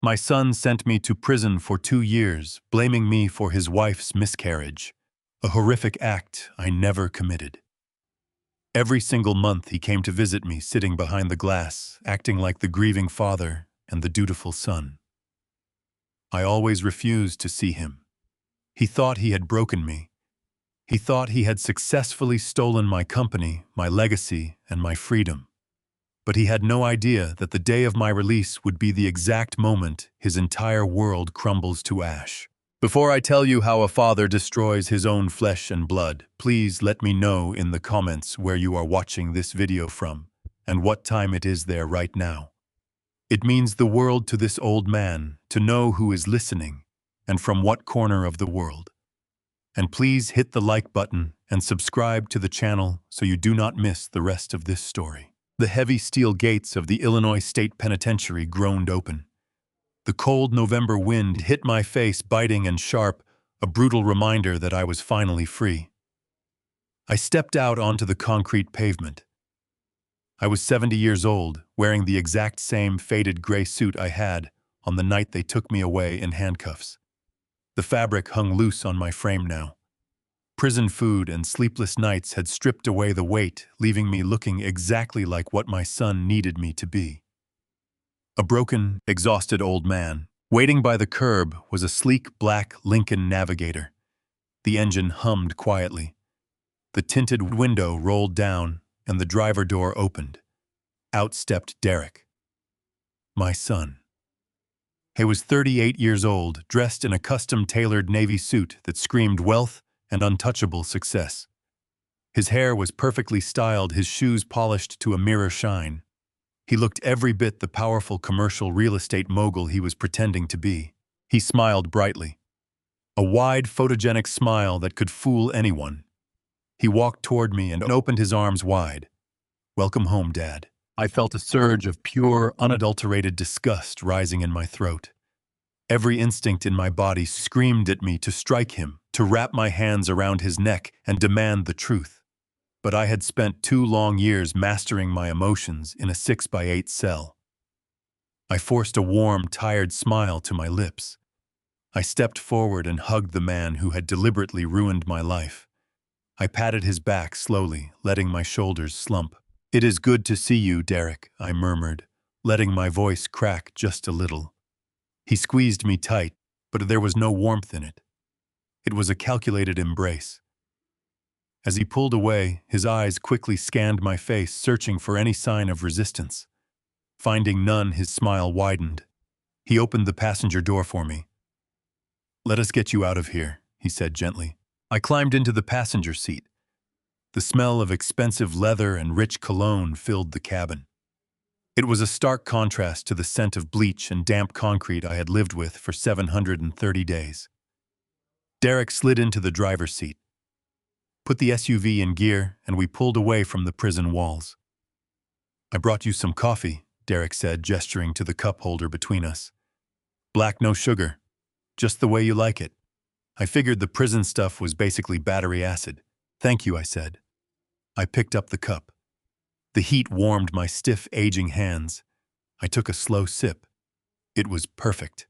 My son sent me to prison for 2 years, blaming me for his wife's miscarriage, a horrific act I never committed. Every single month he came to visit me, sitting behind the glass, acting like the grieving father and the dutiful son. I always refused to see him. He thought he had broken me. He thought he had successfully stolen my company, my legacy, and my freedom. But he had no idea that the day of my release would be the exact moment his entire world crumbles to ash. Before I tell you how a father destroys his own flesh and blood, please let me know in the comments where you are watching this video from and what time it is there right now. It means the world to this old man to know who is listening and from what corner of the world. And please hit the like button and subscribe to the channel so you do not miss the rest of this story. The heavy steel gates of the Illinois State Penitentiary groaned open. The cold November wind hit my face, biting and sharp, a brutal reminder that I was finally free. I stepped out onto the concrete pavement. I was 70 years old, wearing the exact same faded gray suit I had on the night they took me away in handcuffs. The fabric hung loose on my frame now. Prison food and sleepless nights had stripped away the weight, leaving me looking exactly like what my son needed me to be. A broken, exhausted old man. Waiting by the curb was a sleek black Lincoln Navigator. The engine hummed quietly. The tinted window rolled down and the driver door opened. Out stepped Derek, my son. He was 38 years old, dressed in a custom-tailored Navy suit that screamed wealth and untouchable success. His hair was perfectly styled, his shoes polished to a mirror shine. He looked every bit the powerful commercial real estate mogul he was pretending to be. He smiled brightly. A wide, photogenic smile that could fool anyone. He walked toward me and opened his arms wide. "Welcome home, Dad." I felt a surge of pure, unadulterated disgust rising in my throat. Every instinct in my body screamed at me to strike him, to wrap my hands around his neck and demand the truth. But I had spent 2 long years mastering my emotions in a 6x8 cell. I forced a warm, tired smile to my lips. I stepped forward and hugged the man who had deliberately ruined my life. I patted his back slowly, letting my shoulders slump. "It is good to see you, Derek," I murmured, letting my voice crack just a little. He squeezed me tight, but there was no warmth in it. It was a calculated embrace. As he pulled away, his eyes quickly scanned my face, searching for any sign of resistance. Finding none, his smile widened. He opened the passenger door for me. "Let us get you out of here," he said gently. I climbed into the passenger seat. The smell of expensive leather and rich cologne filled the cabin. It was a stark contrast to the scent of bleach and damp concrete I had lived with for 730 days. Derek slid into the driver's seat, put the SUV in gear, and we pulled away from the prison walls. "I brought you some coffee," Derek said, gesturing to the cup holder between us. "Black, no sugar. Just the way you like it." I figured the prison stuff was basically battery acid. "Thank you," I said. I picked up the cup. The heat warmed my stiff, aging hands. I took a slow sip. It was perfect.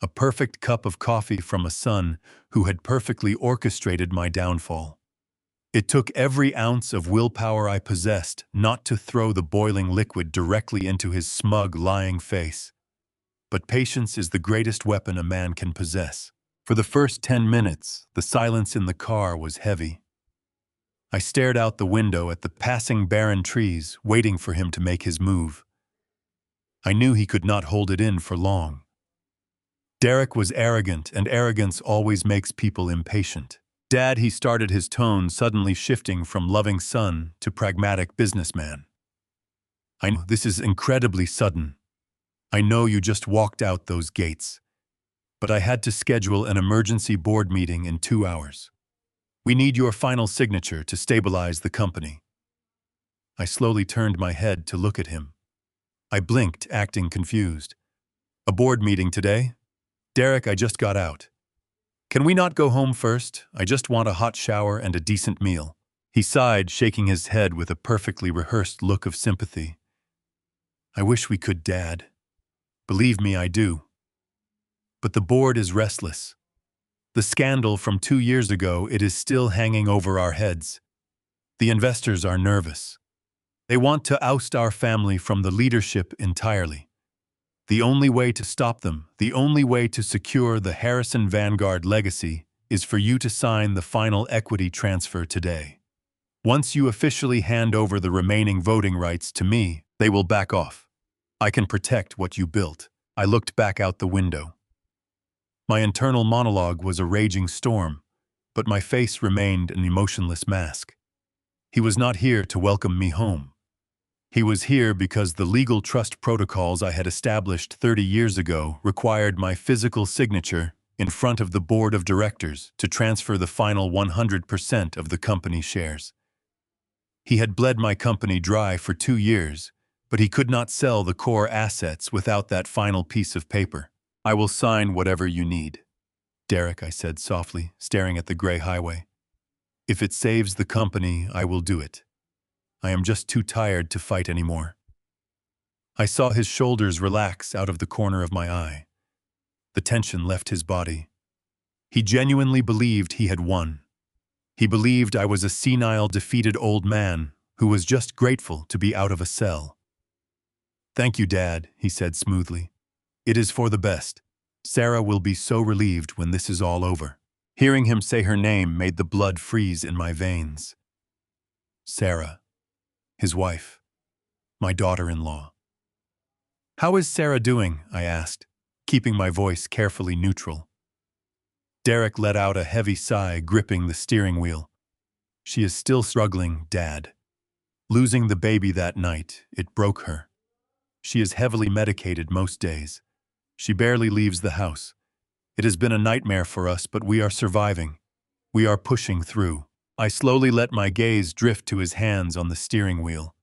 A perfect cup of coffee from a son who had perfectly orchestrated my downfall. It took every ounce of willpower I possessed not to throw the boiling liquid directly into his smug, lying face. But patience is the greatest weapon a man can possess. For the first 10 minutes, the silence in the car was heavy. I stared out the window at the passing barren trees, waiting for him to make his move. I knew he could not hold it in for long. Derek was arrogant, and arrogance always makes people impatient. "Dad," he started, his tone suddenly shifting from loving son to pragmatic businessman. "I know this is incredibly sudden. I know you just walked out those gates. But I had to schedule an emergency board meeting in 2 hours. We need your final signature to stabilize the company." I slowly turned my head to look at him. I blinked, acting confused. "A board meeting today? Derek, I just got out. Can we not go home first? I just want a hot shower and a decent meal." He sighed, shaking his head with a perfectly rehearsed look of sympathy. "I wish we could, Dad. Believe me, I do." But the board is restless. The scandal from 2 years ago, it is still hanging over our heads. The investors are nervous. They want to oust our family from the leadership entirely. The only way to stop them, the only way to secure the Harrison Vanguard legacy, is for you to sign the final equity transfer today. Once you officially hand over the remaining voting rights to me, they will back off. I can protect what you built. I looked back out the window. My internal monologue was a raging storm, but my face remained an emotionless mask. He was not here to welcome me home. He was here because the legal trust protocols I had established 30 years ago required my physical signature in front of the board of directors to transfer the final 100% of the company shares. He had bled my company dry for 2 years, but he could not sell the core assets without that final piece of paper. I will sign whatever you need. Derek, I said softly, staring at the gray highway. If it saves the company, I will do it. I am just too tired to fight anymore. I saw his shoulders relax out of the corner of my eye. The tension left his body. He genuinely believed he had won. He believed I was a senile, defeated old man who was just grateful to be out of a cell. Thank you, Dad, he said smoothly. It is for the best. Sarah will be so relieved when this is all over. Hearing him say her name made the blood freeze in my veins. Sarah, his wife, my daughter-in-law. How is Sarah doing? I asked, keeping my voice carefully neutral. Derek let out a heavy sigh, gripping the steering wheel. She is still struggling, Dad. Losing the baby that night, it broke her. She is heavily medicated most days. She barely leaves the house. It has been a nightmare for us, but we are surviving. We are pushing through. I slowly let my gaze drift to his hands on the steering wheel.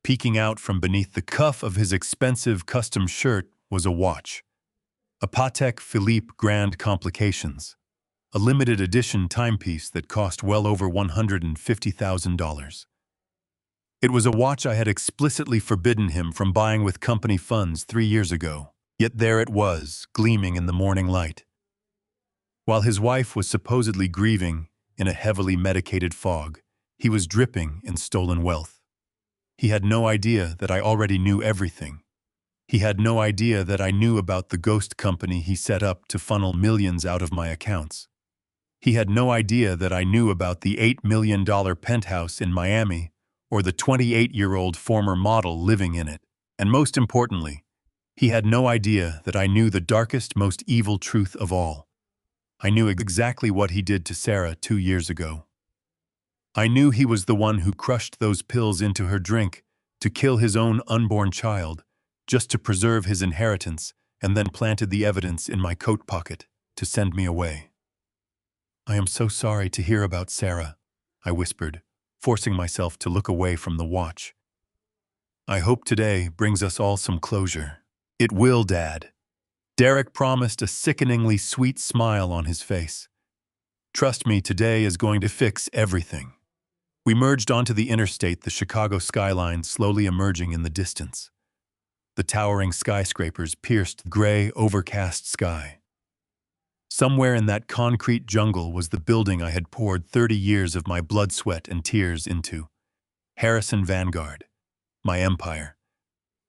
Peeking out from beneath the cuff of his expensive custom shirt was a watch. A Patek Philippe Grand Complications, a limited edition timepiece that cost well over $150,000. It was a watch I had explicitly forbidden him from buying with company funds 3 years ago, yet there it was, gleaming in the morning light. While his wife was supposedly grieving in a heavily medicated fog, he was dripping in stolen wealth. He had no idea that I already knew everything. He had no idea that I knew about the ghost company he set up to funnel millions out of my accounts. He had no idea that I knew about the $8 million penthouse in Miami or the 28-year-old former model living in it. And most importantly, he had no idea that I knew the darkest, most evil truth of all. I knew exactly what he did to Sarah 2 years ago. I knew he was the one who crushed those pills into her drink to kill his own unborn child, just to preserve his inheritance, and then planted the evidence in my coat pocket to send me away. I am so sorry to hear about Sarah, I whispered, forcing myself to look away from the watch. I hope today brings us all some closure. It will, Dad. Derek promised, a sickeningly sweet smile on his face. Trust me, today is going to fix everything. We merged onto the interstate, the Chicago skyline slowly emerging in the distance. The towering skyscrapers pierced the gray, overcast sky. Somewhere in that concrete jungle was the building I had poured 30 years of my blood, sweat, and tears into. Harrison Vanguard. My empire.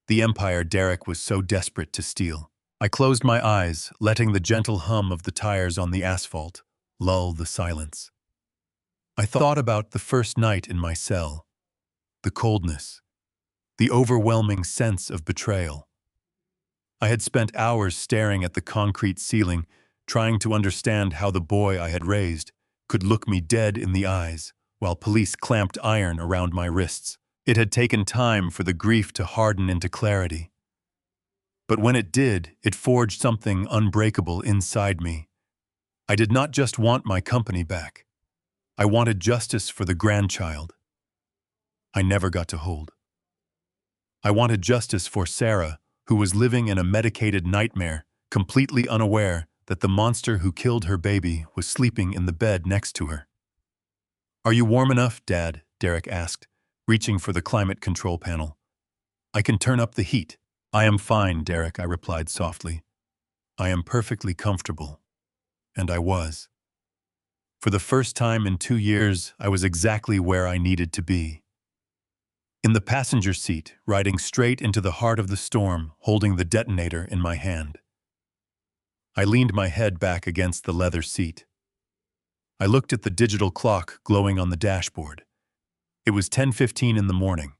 The empire Derek was so desperate to steal. I closed my eyes, letting the gentle hum of the tires on the asphalt lull the silence. I thought about the first night in my cell. The coldness. The overwhelming sense of betrayal. I had spent hours staring at the concrete ceiling, trying to understand how the boy I had raised could look me dead in the eyes while police clamped iron around my wrists. It had taken time for the grief to harden into clarity. But when it did, it forged something unbreakable inside me. I did not just want my company back. I wanted justice for the grandchild I never got to hold. I wanted justice for Sarah, who was living in a medicated nightmare, completely unaware that the monster who killed her baby was sleeping in the bed next to her. Are you warm enough, Dad? Derek asked, reaching for the climate control panel. I can turn up the heat. I am fine, Derek, I replied softly. I am perfectly comfortable. And I was. For the first time in 2 years, I was exactly where I needed to be. In the passenger seat, riding straight into the heart of the storm, holding the detonator in my hand. I leaned my head back against the leather seat. I looked at the digital clock glowing on the dashboard. It was 10:15 in the morning.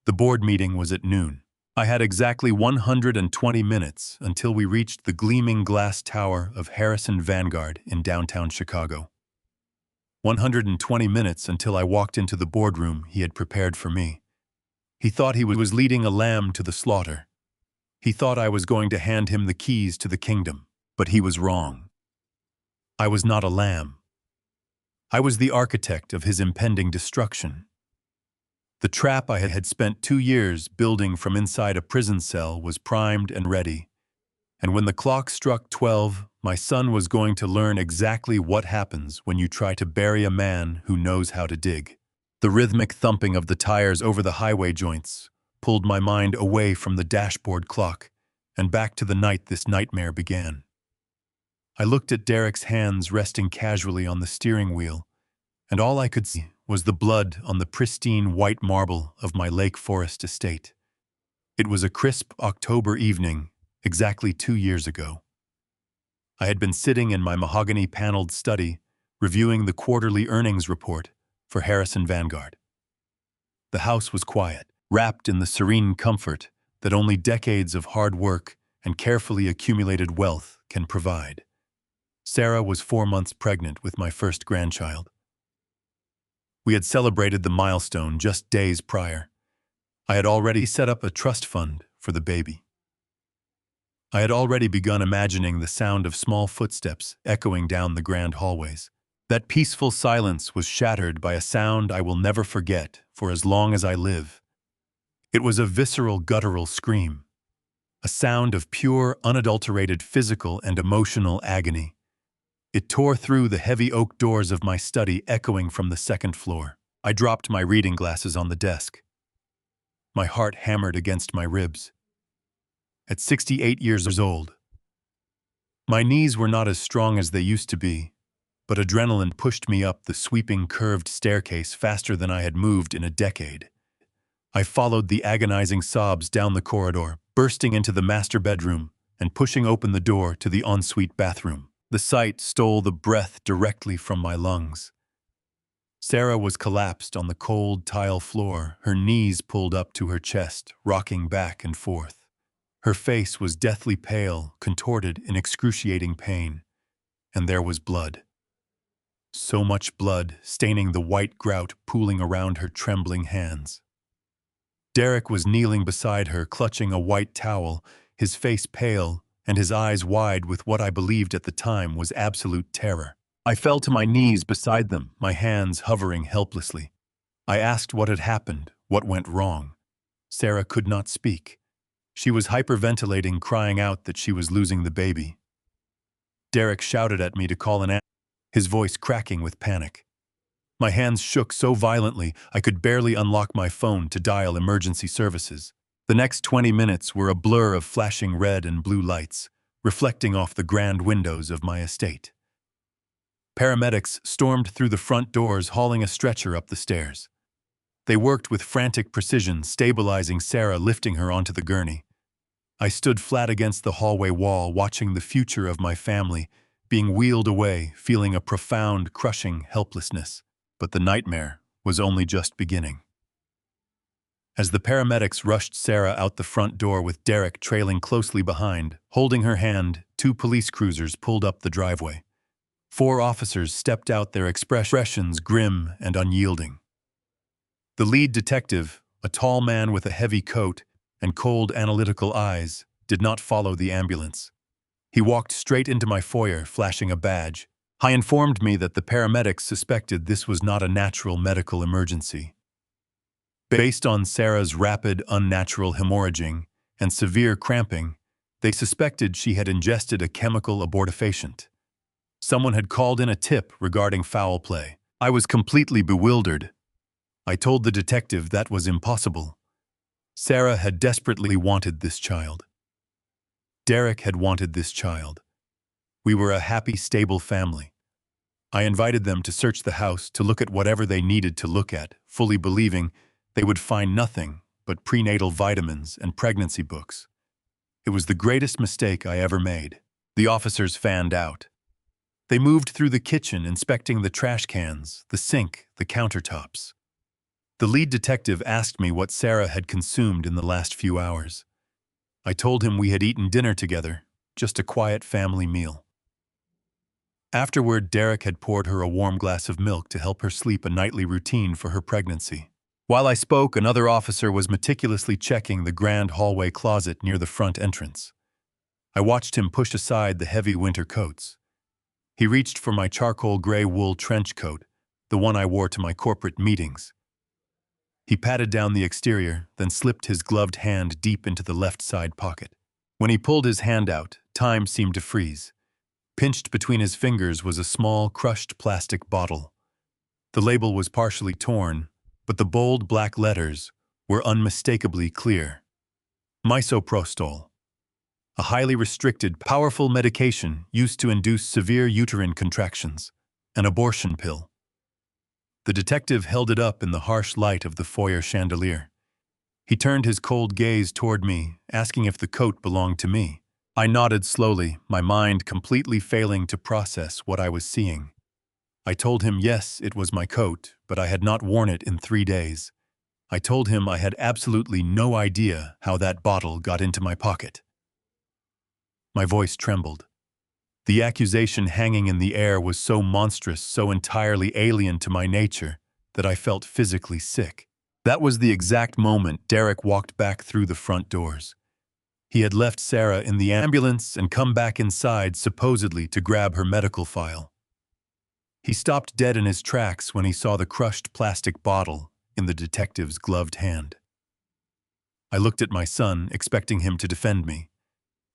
The board meeting was at noon. I had exactly 120 minutes until we reached the gleaming glass tower of Harrison Vanguard in downtown Chicago. 120 minutes until I walked into the boardroom he had prepared for me. He thought he was leading a lamb to the slaughter. He thought I was going to hand him the keys to the kingdom, but he was wrong. I was not a lamb. I was the architect of his impending destruction. The trap I had spent 2 years building from inside a prison cell was primed and ready. And when the clock struck 12, my son was going to learn exactly what happens when you try to bury a man who knows how to dig. The rhythmic thumping of the tires over the highway joints pulled my mind away from the dashboard clock and back to the night this nightmare began. I looked at Derek's hands resting casually on the steering wheel, and all I could see was the blood on the pristine white marble of my Lake Forest estate. It was a crisp October evening, exactly 2 years ago. I had been sitting in my mahogany-paneled study, reviewing the quarterly earnings report for Harrison Vanguard. The house was quiet, wrapped in the serene comfort that only decades of hard work and carefully accumulated wealth can provide. Sarah was 4 months pregnant with my first grandchild. We had celebrated the milestone just days prior. I had already set up a trust fund for the baby. I had already begun imagining the sound of small footsteps echoing down the grand hallways. That peaceful silence was shattered by a sound I will never forget for as long as I live. It was a visceral, guttural scream, a sound of pure, unadulterated physical and emotional agony. It tore through the heavy oak doors of my study, echoing from the second floor. I dropped my reading glasses on the desk. My heart hammered against my ribs. At 68 years old, my knees were not as strong as they used to be, but adrenaline pushed me up the sweeping, curved staircase faster than I had moved in a decade. I followed the agonizing sobs down the corridor, bursting into the master bedroom and pushing open the door to the ensuite bathroom. The sight stole the breath directly from my lungs. Sarah was collapsed on the cold tile floor, her knees pulled up to her chest, rocking back and forth. Her face was deathly pale, contorted in excruciating pain, and there was blood. So much blood, staining the white grout pooling around her trembling hands. Derek was kneeling beside her, clutching a white towel, his face pale, and his eyes wide with what I believed at the time was absolute terror. I fell to my knees beside them, my hands hovering helplessly. I asked what had happened, what went wrong. Sarah could not speak. She was hyperventilating, crying out that she was losing the baby. Derek shouted at me to call an ambulance, his voice cracking with panic. My hands shook so violently I could barely unlock my phone to dial emergency services. The next 20 minutes were a blur of flashing red and blue lights, reflecting off the grand windows of my estate. Paramedics stormed through the front doors, hauling a stretcher up the stairs. They worked with frantic precision, stabilizing Sarah, lifting her onto the gurney. I stood flat against the hallway wall, watching the future of my family being wheeled away, feeling a profound, crushing helplessness. But the nightmare was only just beginning. As the paramedics rushed Sarah out the front door with Derek trailing closely behind, holding her hand, 2 police cruisers pulled up the driveway. 4 officers stepped out, their expressions grim and unyielding. The lead detective, a tall man with a heavy coat and cold, analytical eyes, did not follow the ambulance. He walked straight into my foyer, flashing a badge. He informed me that the paramedics suspected this was not a natural medical emergency. Based on Sarah's rapid, unnatural hemorrhaging and severe cramping, they suspected she had ingested a chemical abortifacient. Someone had called in a tip regarding foul play. I was completely bewildered. I told the detective that was impossible. Sarah had desperately wanted this child. Derek had wanted this child. We were a happy, stable family. I invited them to search the house to look at whatever they needed to look at, fully believing they would find nothing but prenatal vitamins and pregnancy books. It was the greatest mistake I ever made. The officers fanned out. They moved through the kitchen, inspecting the trash cans, the sink, the countertops. The lead detective asked me what Sarah had consumed in the last few hours. I told him we had eaten dinner together, just a quiet family meal. Afterward, Derek had poured her a warm glass of milk to help her sleep, a nightly routine for her pregnancy. While I spoke, another officer was meticulously checking the grand hallway closet near the front entrance. I watched him push aside the heavy winter coats. He reached for my charcoal gray wool trench coat, the one I wore to my corporate meetings. He patted down the exterior, then slipped his gloved hand deep into the left side pocket. When he pulled his hand out, time seemed to freeze. Pinched between his fingers was a small, crushed plastic bottle. The label was partially torn, but the bold black letters were unmistakably clear. Misoprostol, a highly restricted, powerful medication used to induce severe uterine contractions, an abortion pill. The detective held it up in the harsh light of the foyer chandelier. He turned his cold gaze toward me, asking if the coat belonged to me. I nodded slowly, my mind completely failing to process what I was seeing. I told him yes, it was my coat, but I had not worn it in 3 days. I told him I had absolutely no idea how that bottle got into my pocket. My voice trembled. The accusation hanging in the air was so monstrous, so entirely alien to my nature, that I felt physically sick. That was the exact moment Derek walked back through the front doors. He had left Sarah in the ambulance and come back inside, supposedly to grab her medical file. He stopped dead in his tracks when he saw the crushed plastic bottle in the detective's gloved hand. I looked at my son, expecting him to defend me.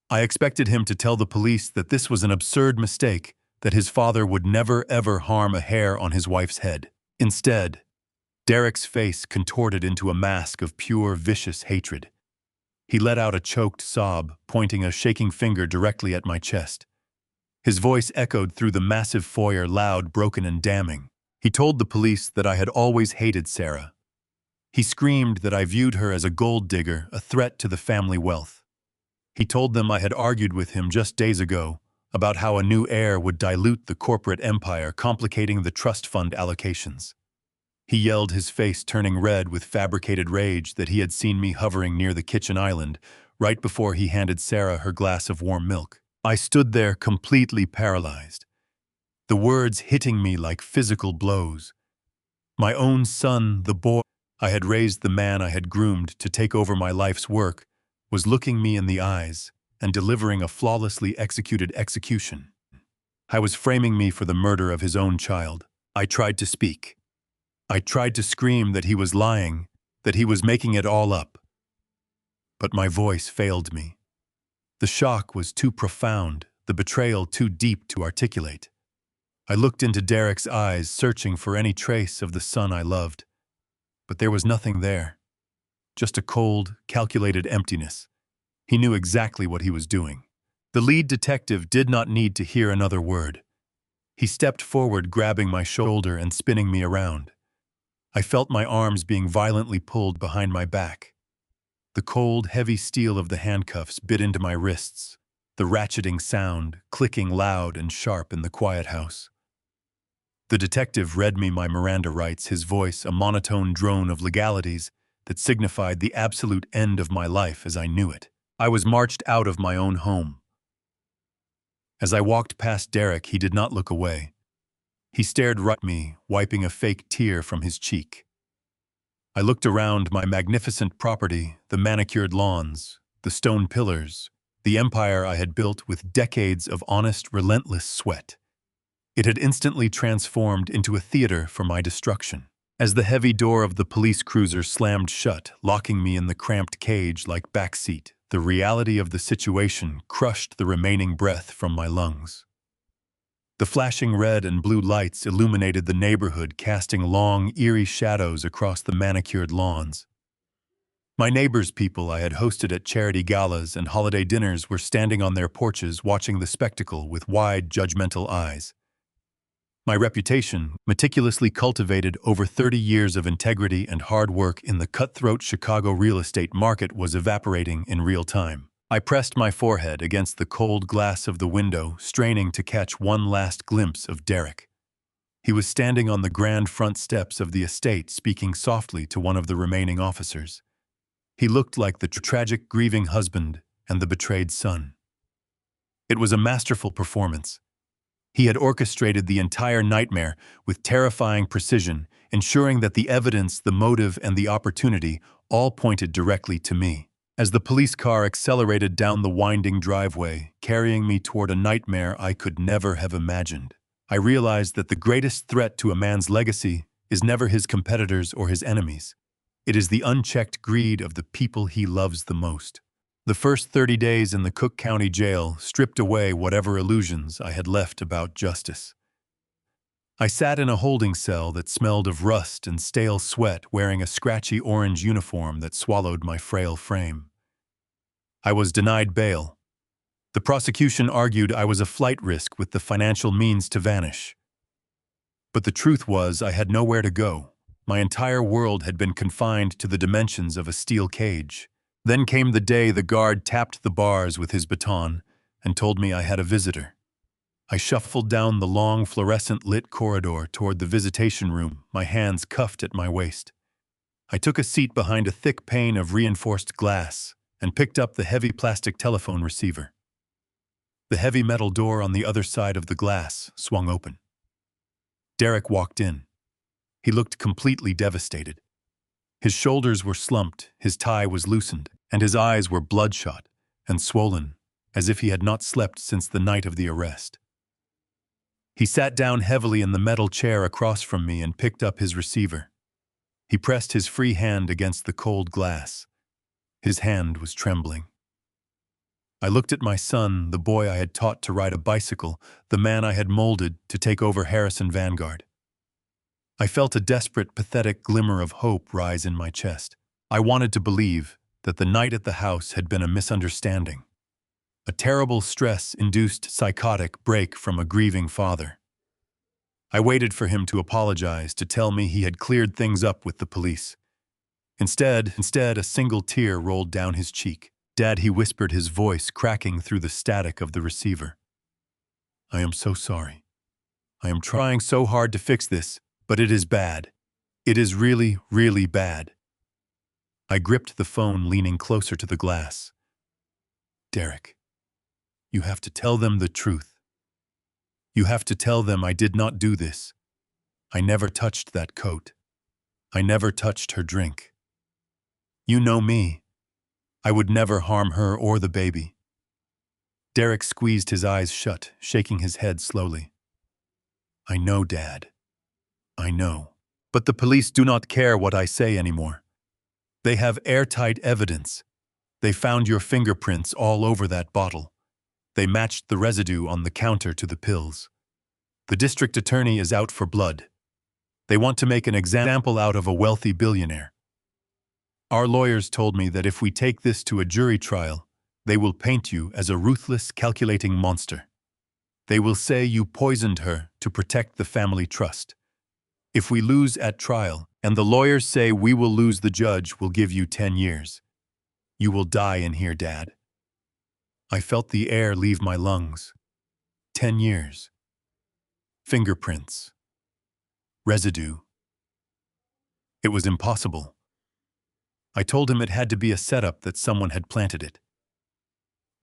I expected him to tell the police that this was an absurd mistake, that his father would never ever harm a hair on his wife's head. Instead, Derek's face contorted into a mask of pure, vicious hatred. He let out a choked sob, pointing a shaking finger directly at my chest. His voice echoed through the massive foyer, loud, broken, and damning. He told the police that I had always hated Sarah. He screamed that I viewed her as a gold digger, a threat to the family wealth. He told them I had argued with him just days ago about how a new heir would dilute the corporate empire, complicating the trust fund allocations. He yelled, his face turning red with fabricated rage, that he had seen me hovering near the kitchen island right before he handed Sarah her glass of warm milk. I stood there completely paralyzed, the words hitting me like physical blows. My own son, the boy I had raised, the man I had groomed to take over my life's work, was looking me in the eyes and delivering a flawlessly executed execution. I was framing me for the murder of his own child. I tried to speak. I tried to scream that he was lying, that he was making it all up. But my voice failed me. The shock was too profound, the betrayal too deep to articulate. I looked into Derek's eyes, searching for any trace of the son I loved. But there was nothing there. Just a cold, calculated emptiness. He knew exactly what he was doing. The lead detective did not need to hear another word. He stepped forward, grabbing my shoulder and spinning me around. I felt my arms being violently pulled behind my back. The cold, heavy steel of the handcuffs bit into my wrists, the ratcheting sound clicking loud and sharp in the quiet house. The detective read me my Miranda rights, his voice a monotone drone of legalities that signified the absolute end of my life as I knew it. I was marched out of my own home. As I walked past Derek, he did not look away. He stared right at me, wiping a fake tear from his cheek. I looked around my magnificent property, the manicured lawns, the stone pillars, the empire I had built with decades of honest, relentless sweat. It had instantly transformed into a theater for my destruction. As the heavy door of the police cruiser slammed shut, locking me in the cramped cage like backseat, the reality of the situation crushed the remaining breath from my lungs. The flashing red and blue lights illuminated the neighborhood, casting long, eerie shadows across the manicured lawns. My neighbors' people I had hosted at charity galas and holiday dinners were standing on their porches watching the spectacle with wide, judgmental eyes. My reputation, meticulously cultivated over 30 years of integrity and hard work in the cutthroat Chicago real estate market, was evaporating in real time. I pressed my forehead against the cold glass of the window, straining to catch one last glimpse of Derek. He was standing on the grand front steps of the estate, speaking softly to one of the remaining officers. He looked like the tragic, grieving husband and the betrayed son. It was a masterful performance. He had orchestrated the entire nightmare with terrifying precision, ensuring that the evidence, the motive, and the opportunity all pointed directly to me. As the police car accelerated down the winding driveway, carrying me toward a nightmare I could never have imagined, I realized that the greatest threat to a man's legacy is never his competitors or his enemies. It is the unchecked greed of the people he loves the most. The first 30 days in the Cook County Jail stripped away whatever illusions I had left about justice. I sat in a holding cell that smelled of rust and stale sweat, wearing a scratchy orange uniform that swallowed my frail frame. I was denied bail. The prosecution argued I was a flight risk with the financial means to vanish. But the truth was I had nowhere to go. My entire world had been confined to the dimensions of a steel cage. Then came the day the guard tapped the bars with his baton and told me I had a visitor. I shuffled down the long, fluorescent-lit corridor toward the visitation room, my hands cuffed at my waist. I took a seat behind a thick pane of reinforced glass and picked up the heavy plastic telephone receiver. The heavy metal door on the other side of the glass swung open. Derek walked in. He looked completely devastated. His shoulders were slumped, his tie was loosened, and his eyes were bloodshot and swollen, as if he had not slept since the night of the arrest. He sat down heavily in the metal chair across from me and picked up his receiver. He pressed his free hand against the cold glass. His hand was trembling. I looked at my son, the boy I had taught to ride a bicycle, the man I had molded to take over Harrison Vanguard. I felt a desperate, pathetic glimmer of hope rise in my chest. I wanted to believe that the night at the house had been a misunderstanding, a terrible stress-induced psychotic break from a grieving father. I waited for him to apologize, to tell me he had cleared things up with the police. Instead, a single tear rolled down his cheek. "Dad," he whispered, his voice cracking through the static of the receiver. "I am so sorry. I am trying so hard to fix this, but it is bad. It is really, really bad." I gripped the phone, leaning closer to the glass. "Derek, you have to tell them the truth. You have to tell them I did not do this. I never touched that coat. I never touched her drink. You know me. I would never harm her or the baby." Derek squeezed his eyes shut, shaking his head slowly. "I know, Dad. I know. But the police do not care what I say anymore. They have airtight evidence. They found your fingerprints all over that bottle. They matched the residue on the counter to the pills. The district attorney is out for blood. They want to make an example out of a wealthy billionaire. Our lawyers told me that if we take this to a jury trial, they will paint you as a ruthless, calculating monster. They will say you poisoned her to protect the family trust. If we lose at trial, and the lawyers say we will lose, the judge will give you 10 years. You will die in here, Dad." I felt the air leave my lungs. 10 years. Fingerprints. Residue. It was impossible. I told him it had to be a setup, that someone had planted it.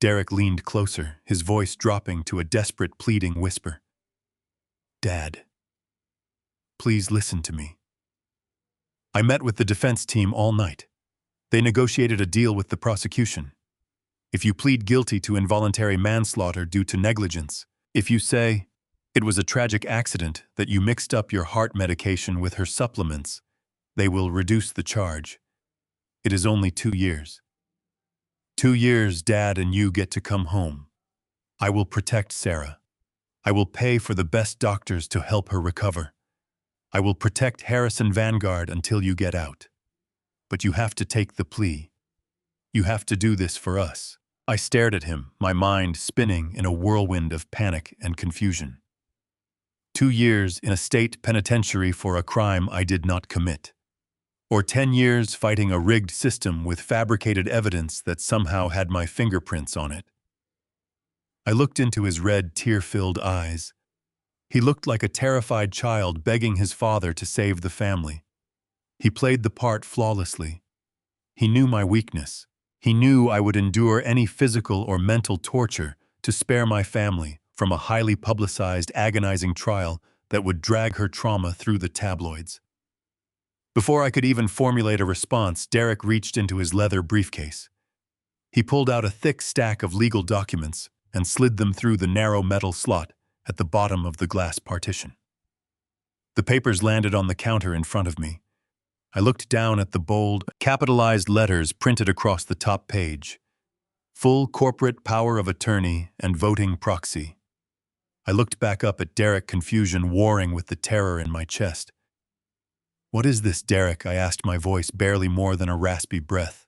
Derek leaned closer, his voice dropping to a desperate, pleading whisper. "Dad, please listen to me. I met with the defense team all night. They negotiated a deal with the prosecution. If you plead guilty to involuntary manslaughter due to negligence, if you say it was a tragic accident, that you mixed up your heart medication with her supplements, they will reduce the charge. It is only 2 years. 2 years, Dad, and you get to come home. I will protect Sarah. I will pay for the best doctors to help her recover. I will protect Harrison Vanguard until you get out. but you have to take the plea. You have to do this for us." I stared at him, my mind spinning in a whirlwind of panic and confusion. 2 years in a state penitentiary for a crime I did not commit. Or 10 years fighting a rigged system with fabricated evidence that somehow had my fingerprints on it. I looked into his red, tear-filled eyes. He looked like a terrified child begging his father to save the family. He played the part flawlessly. He knew my weakness. He knew I would endure any physical or mental torture to spare my family from a highly publicized, agonizing trial that would drag her trauma through the tabloids. Before I could even formulate a response, Derek reached into his leather briefcase. He pulled out a thick stack of legal documents and slid them through the narrow metal slot at the bottom of the glass partition. The papers landed on the counter in front of me. I looked down at the bold, capitalized letters printed across the top page. Full corporate power of attorney and voting proxy. I looked back up at Derek, confusion warring with the terror in my chest. "What is this, Derek?" I asked, my voice barely more than a raspy breath.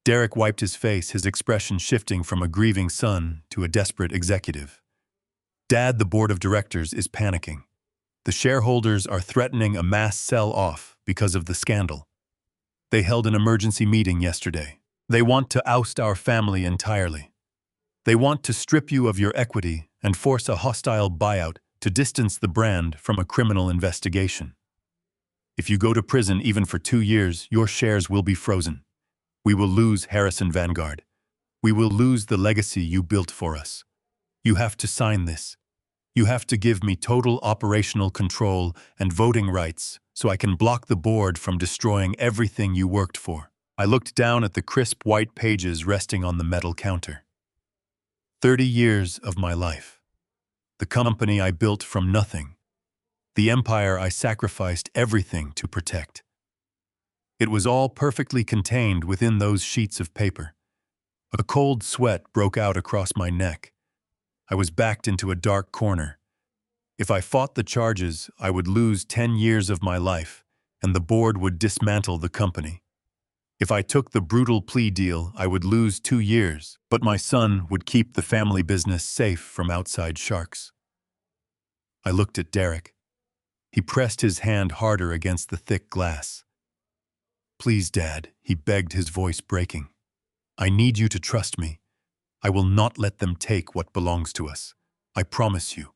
Derek wiped his face, his expression shifting from a grieving son to a desperate executive. "Dad, the board of directors is panicking. The shareholders are threatening a mass sell-off because of the scandal. They held an emergency meeting yesterday. They want to oust our family entirely. They want to strip you of your equity and force a hostile buyout to distance the brand from a criminal investigation. If you go to prison even for 2 years, your shares will be frozen. We will lose Harrison Vanguard. We will lose the legacy you built for us. You have to sign this. You have to give me total operational control and voting rights so I can block the board from destroying everything you worked for." I looked down at the crisp white pages resting on the metal counter. 30 years of my life. The company I built from nothing. The empire I sacrificed everything to protect. It was all perfectly contained within those sheets of paper. A cold sweat broke out across my neck. I was backed into a dark corner. If I fought the charges, I would lose 10 years of my life, and the board would dismantle the company. If I took the brutal plea deal, I would lose 2 years, but my son would keep the family business safe from outside sharks. I looked at Derek. He pressed his hand harder against the thick glass. "Please, Dad," he begged, his voice breaking. "I need you to trust me. I will not let them take what belongs to us. I promise you."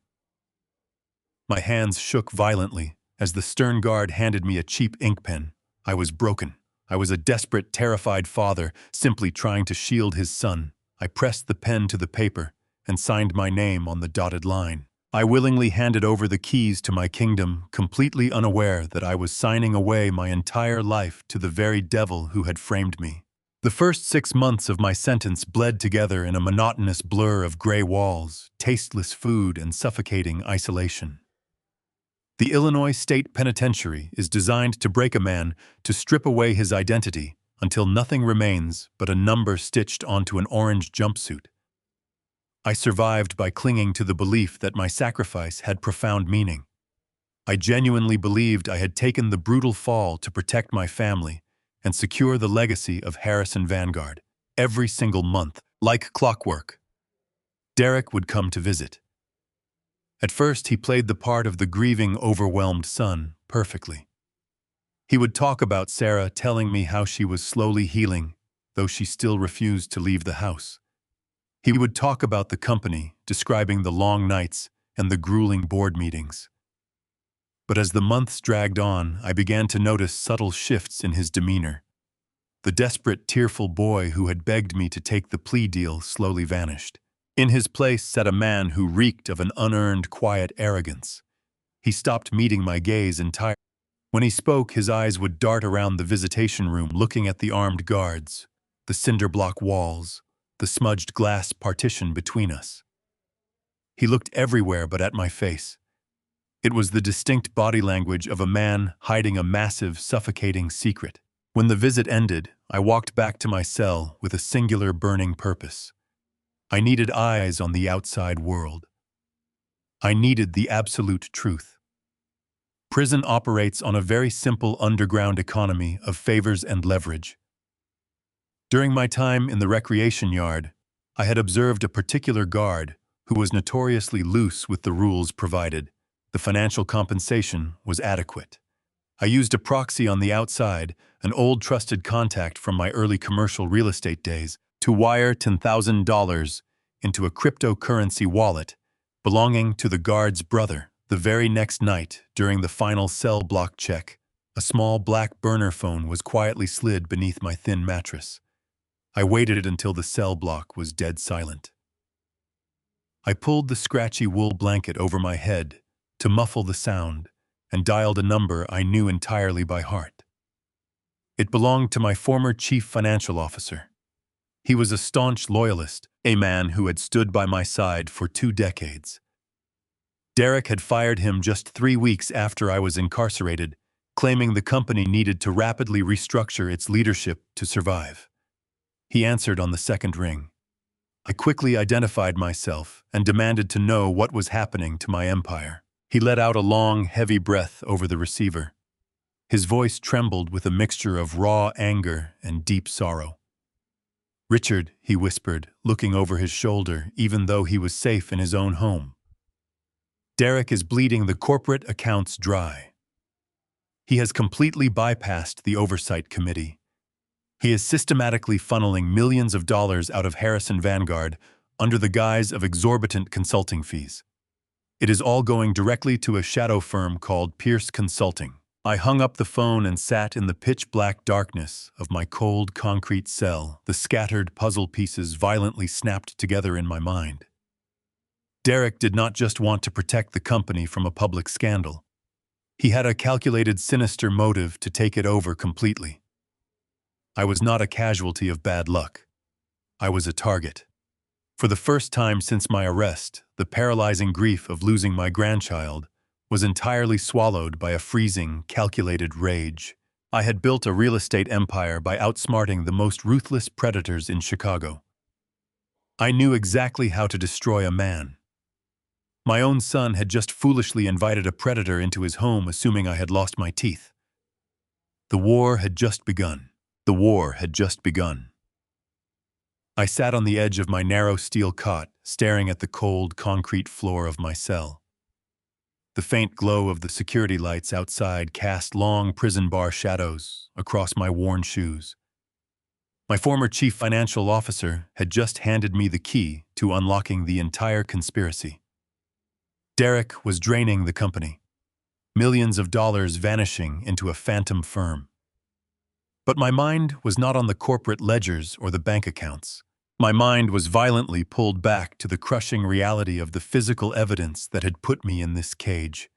My hands shook violently as the stern guard handed me a cheap ink pen. I was broken. I was a desperate, terrified father, simply trying to shield his son. I pressed the pen to the paper and signed my name on the dotted line. I willingly handed over the keys to my kingdom, completely unaware that I was signing away my entire life to the very devil who had framed me. The first 6 months of my sentence bled together in a monotonous blur of gray walls, tasteless food, and suffocating isolation. The Illinois State Penitentiary is designed to break a man, to strip away his identity, until nothing remains but a number stitched onto an orange jumpsuit. I survived by clinging to the belief that my sacrifice had profound meaning. I genuinely believed I had taken the brutal fall to protect my family and secure the legacy of Harrison Vanguard. Every single month, like clockwork, Derek would come to visit. At first, he played the part of the grieving, overwhelmed son perfectly. He would talk about Sarah, telling me how she was slowly healing, though she still refused to leave the house. He would talk about the company, describing the long nights and the grueling board meetings. But as the months dragged on, I began to notice subtle shifts in his demeanor. The desperate, tearful boy who had begged me to take the plea deal slowly vanished. In his place sat a man who reeked of an unearned, quiet arrogance. He stopped meeting my gaze entirely. When he spoke, his eyes would dart around the visitation room, looking at the armed guards, the cinder-block walls, the smudged glass partition between us. He looked everywhere but at my face. It was the distinct body language of a man hiding a massive, suffocating secret. When the visit ended, I walked back to my cell with a singular burning purpose. I needed eyes on the outside world. I needed the absolute truth. Prison operates on a very simple underground economy of favors and leverage. During my time in the recreation yard, I had observed a particular guard who was notoriously loose with the rules provided. The financial compensation was adequate. I used a proxy on the outside, an old trusted contact from my early commercial real estate days, to wire $10,000 into a cryptocurrency wallet belonging to the guard's brother. The very next night, during the final cell block check, a small black burner phone was quietly slid beneath my thin mattress. I waited until the cell block was dead silent. I pulled the scratchy wool blanket over my head to muffle the sound and dialed a number I knew entirely by heart. It belonged to my former chief financial officer. He was a staunch loyalist, a man who had stood by my side for 2 decades. Derek had fired him just 3 weeks after I was incarcerated, claiming the company needed to rapidly restructure its leadership to survive. He answered on the second ring. I quickly identified myself and demanded to know what was happening to my empire. He let out a long, heavy breath over the receiver. His voice trembled with a mixture of raw anger and deep sorrow. "Richard," he whispered, looking over his shoulder, even though he was safe in his own home. "Derek is bleeding the corporate accounts dry. He has completely bypassed the oversight committee. He is systematically funneling millions of dollars out of Harrison Vanguard under the guise of exorbitant consulting fees. It is all going directly to a shadow firm called Pierce Consulting." I hung up the phone and sat in the pitch-black darkness of my cold concrete cell, the scattered puzzle pieces violently snapped together in my mind. Derek did not just want to protect the company from a public scandal. He had a calculated, sinister motive to take it over completely. I was not a casualty of bad luck. I was a target. For the first time since my arrest, the paralyzing grief of losing my grandchild was entirely swallowed by a freezing, calculated rage. I had built a real estate empire by outsmarting the most ruthless predators in Chicago. I knew exactly how to destroy a man. My own son had just foolishly invited a predator into his home, assuming I had lost my teeth. The war had just begun. The war had just begun. I sat on the edge of my narrow steel cot, staring at the cold, concrete floor of my cell. The faint glow of the security lights outside cast long prison bar shadows across my worn shoes. My former chief financial officer had just handed me the key to unlocking the entire conspiracy. Derek was draining the company, millions of dollars vanishing into a phantom firm. But my mind was not on the corporate ledgers or the bank accounts. My mind was violently pulled back to the crushing reality of the physical evidence that had put me in this cage.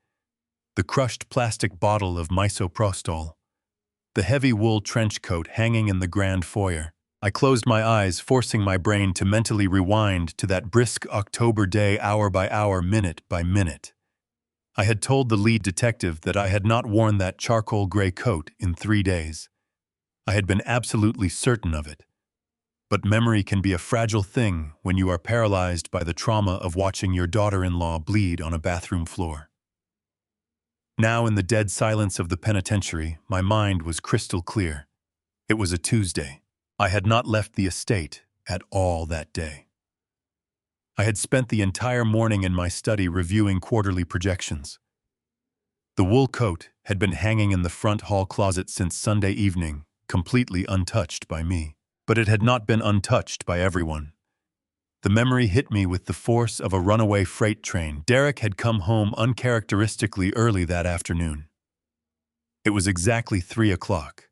The crushed plastic bottle of misoprostol, the heavy wool trench coat hanging in the grand foyer. I closed my eyes, forcing my brain to mentally rewind to that brisk October day, hour by hour, minute by minute. I had told the lead detective that I had not worn that charcoal gray coat in 3 days. I had been absolutely certain of it. But memory can be a fragile thing when you are paralyzed by the trauma of watching your daughter-in-law bleed on a bathroom floor. Now, in the dead silence of the penitentiary, my mind was crystal clear. It was a Tuesday. I had not left the estate at all that day. I had spent the entire morning in my study reviewing quarterly projections. The wool coat had been hanging in the front hall closet since Sunday evening, completely untouched by me. But it had not been untouched by everyone. The memory hit me with the force of a runaway freight train. Derek had come home uncharacteristically early that afternoon. It was exactly 3 o'clock.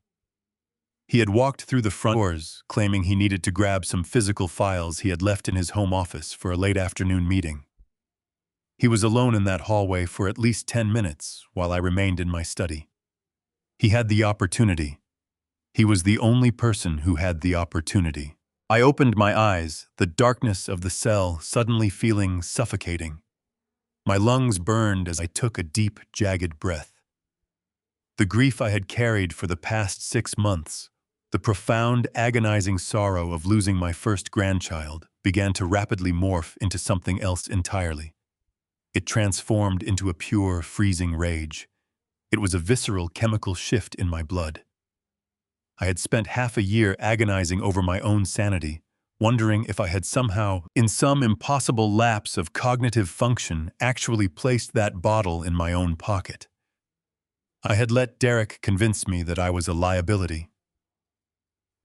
He had walked through the front doors, claiming he needed to grab some physical files he had left in his home office for a late afternoon meeting. He was alone in that hallway for at least 10 minutes while I remained in my study. He had the opportunity. He was the only person who had the opportunity. I opened my eyes, the darkness of the cell suddenly feeling suffocating. My lungs burned as I took a deep, jagged breath. The grief I had carried for the past 6 months, the profound, agonizing sorrow of losing my first grandchild, began to rapidly morph into something else entirely. It transformed into a pure, freezing rage. It was a visceral chemical shift in my blood. I had spent half a year agonizing over my own sanity, wondering if I had somehow, in some impossible lapse of cognitive function, actually placed that bottle in my own pocket. I had let Derek convince me that I was a liability.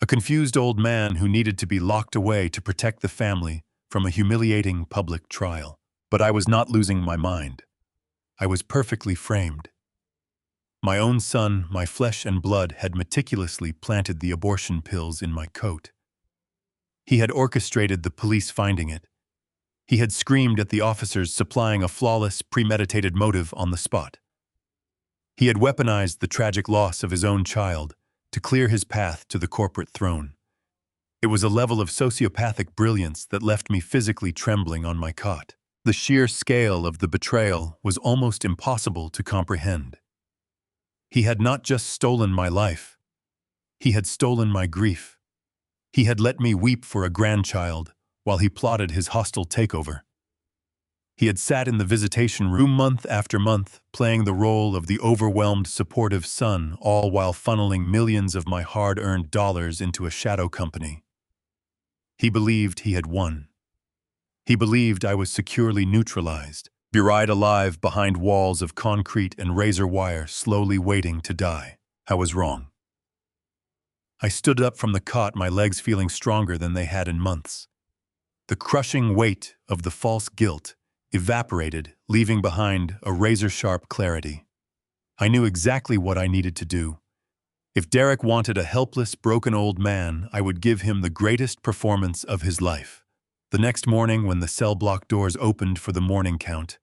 A confused old man who needed to be locked away to protect the family from a humiliating public trial. But I was not losing my mind. I was perfectly framed. My own son, my flesh and blood, had meticulously planted the abortion pills in my coat. He had orchestrated the police finding it. He had screamed at the officers, supplying a flawless, premeditated motive on the spot. He had weaponized the tragic loss of his own child to clear his path to the corporate throne. It was a level of sociopathic brilliance that left me physically trembling on my cot. The sheer scale of the betrayal was almost impossible to comprehend. He had not just stolen my life. He had stolen my grief. He had let me weep for a grandchild while he plotted his hostile takeover. He had sat in the visitation room month after month, playing the role of the overwhelmed, supportive son, all while funneling millions of my hard-earned dollars into a shadow company. He believed he had won. He believed I was securely neutralized, buried alive behind walls of concrete and razor wire, slowly waiting to die. I was wrong. I stood up from the cot, my legs feeling stronger than they had in months. The crushing weight of the false guilt evaporated, leaving behind a razor-sharp clarity. I knew exactly what I needed to do. If Derek wanted a helpless, broken old man, I would give him the greatest performance of his life. The next morning, when the cell block doors opened for the morning count,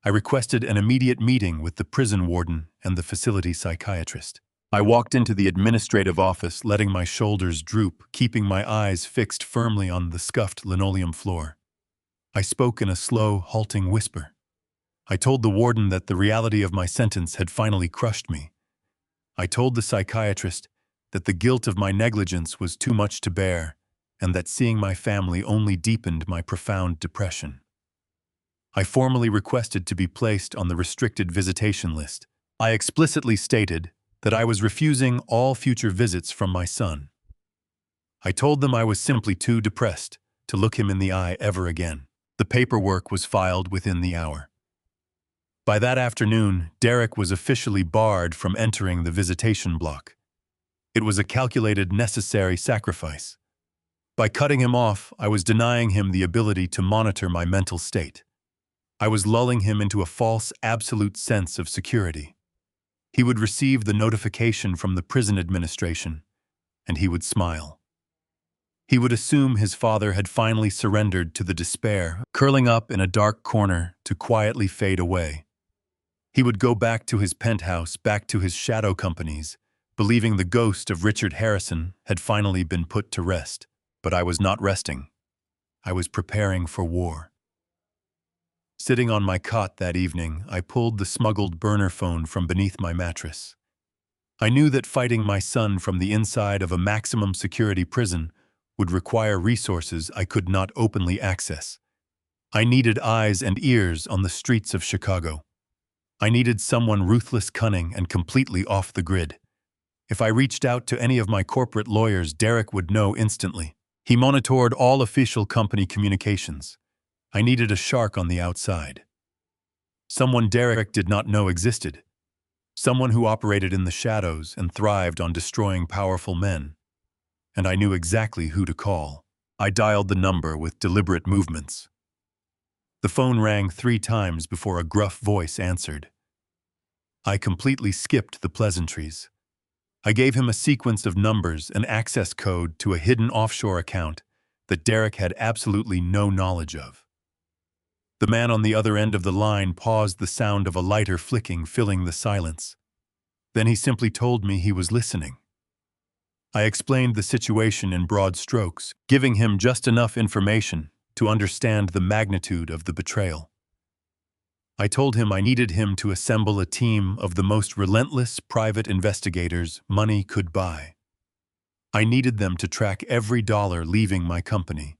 I requested an immediate meeting with the prison warden and the facility psychiatrist. I walked into the administrative office, letting my shoulders droop, keeping my eyes fixed firmly on the scuffed linoleum floor. I spoke in a slow, halting whisper. I told the warden that the reality of my sentence had finally crushed me. I told the psychiatrist that the guilt of my negligence was too much to bear, and that seeing my family only deepened my profound depression. I formally requested to be placed on the restricted visitation list. I explicitly stated that I was refusing all future visits from my son. I told them I was simply too depressed to look him in the eye ever again. The paperwork was filed within the hour. By that afternoon, Derek was officially barred from entering the visitation block. It was a calculated, necessary sacrifice. By cutting him off, I was denying him the ability to monitor my mental state. I was lulling him into a false, absolute sense of security. He would receive the notification from the prison administration, and he would smile. He would assume his father had finally surrendered to the despair, curling up in a dark corner to quietly fade away. He would go back to his penthouse, back to his shadow companies, believing the ghost of Richard Harrison had finally been put to rest. But I was not resting. I was preparing for war. Sitting on my cot that evening, I pulled the smuggled burner phone from beneath my mattress. I knew that fighting my son from the inside of a maximum security prison would require resources I could not openly access. I needed eyes and ears on the streets of Chicago. I needed someone ruthless, cunning, and completely off the grid. If I reached out to any of my corporate lawyers, Derek would know instantly. He monitored all official company communications. I needed a shark on the outside. Someone Derek did not know existed. Someone who operated in the shadows and thrived on destroying powerful men. And I knew exactly who to call. I dialed the number with deliberate movements. The phone rang 3 times before a gruff voice answered. I completely skipped the pleasantries. I gave him a sequence of numbers, an access code to a hidden offshore account that Derek had absolutely no knowledge of. The man on the other end of the line paused, the sound of a lighter flicking filling the silence. Then he simply told me he was listening. I explained the situation in broad strokes, giving him just enough information to understand the magnitude of the betrayal. I told him I needed him to assemble a team of the most relentless private investigators money could buy. I needed them to track every dollar leaving my company.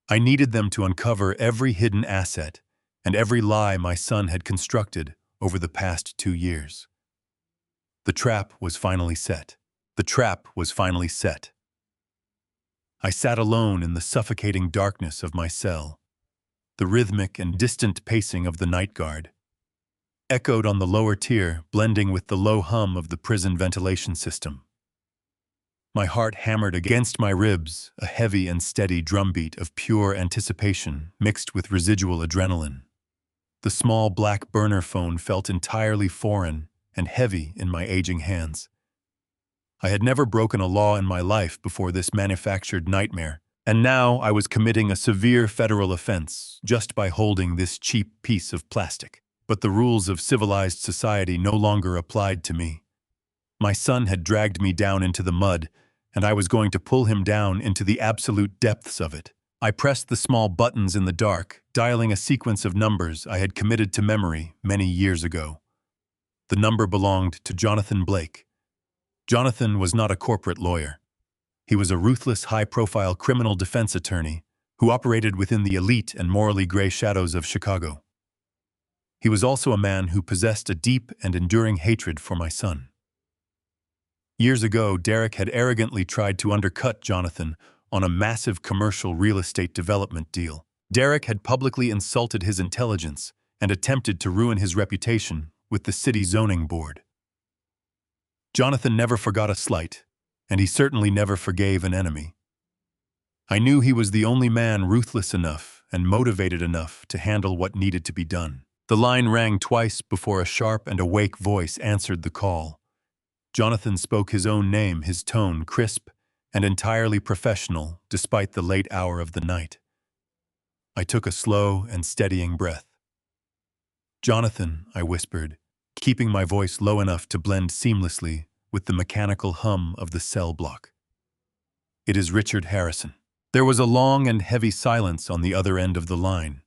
I needed them to uncover every hidden asset and every lie my son had constructed over the past 2 years. The trap was finally set. The trap was finally set. I sat alone in the suffocating darkness of my cell. The rhythmic and distant pacing of the night guard echoed on the lower tier, blending with the low hum of the prison ventilation system. My heart hammered against my ribs, a heavy and steady drumbeat of pure anticipation mixed with residual adrenaline. The small black burner phone felt entirely foreign and heavy in my aging hands. I had never broken a law in my life before this manufactured nightmare, and now I was committing a severe federal offense just by holding this cheap piece of plastic. But the rules of civilized society no longer applied to me. My son had dragged me down into the mud, and I was going to pull him down into the absolute depths of it. I pressed the small buttons in the dark, dialing a sequence of numbers I had committed to memory many years ago. The number belonged to Jonathan Blake. Jonathan was not a corporate lawyer. He was a ruthless, high-profile criminal defense attorney who operated within the elite and morally gray shadows of Chicago. He was also a man who possessed a deep and enduring hatred for my son. Years ago, Derek had arrogantly tried to undercut Jonathan on a massive commercial real estate development deal. Derek had publicly insulted his intelligence and attempted to ruin his reputation with the city zoning board. Jonathan never forgot a slight, and he certainly never forgave an enemy. I knew he was the only man ruthless enough and motivated enough to handle what needed to be done. The line rang twice before a sharp and awake voice answered the call. Jonathan spoke his own name, his tone crisp and entirely professional despite the late hour of the night. I took a slow and steadying breath. "Jonathan," I whispered, keeping my voice low enough to blend seamlessly with the mechanical hum of the cell block. "It is Richard Harrison." There was a long and heavy silence on the other end of the line.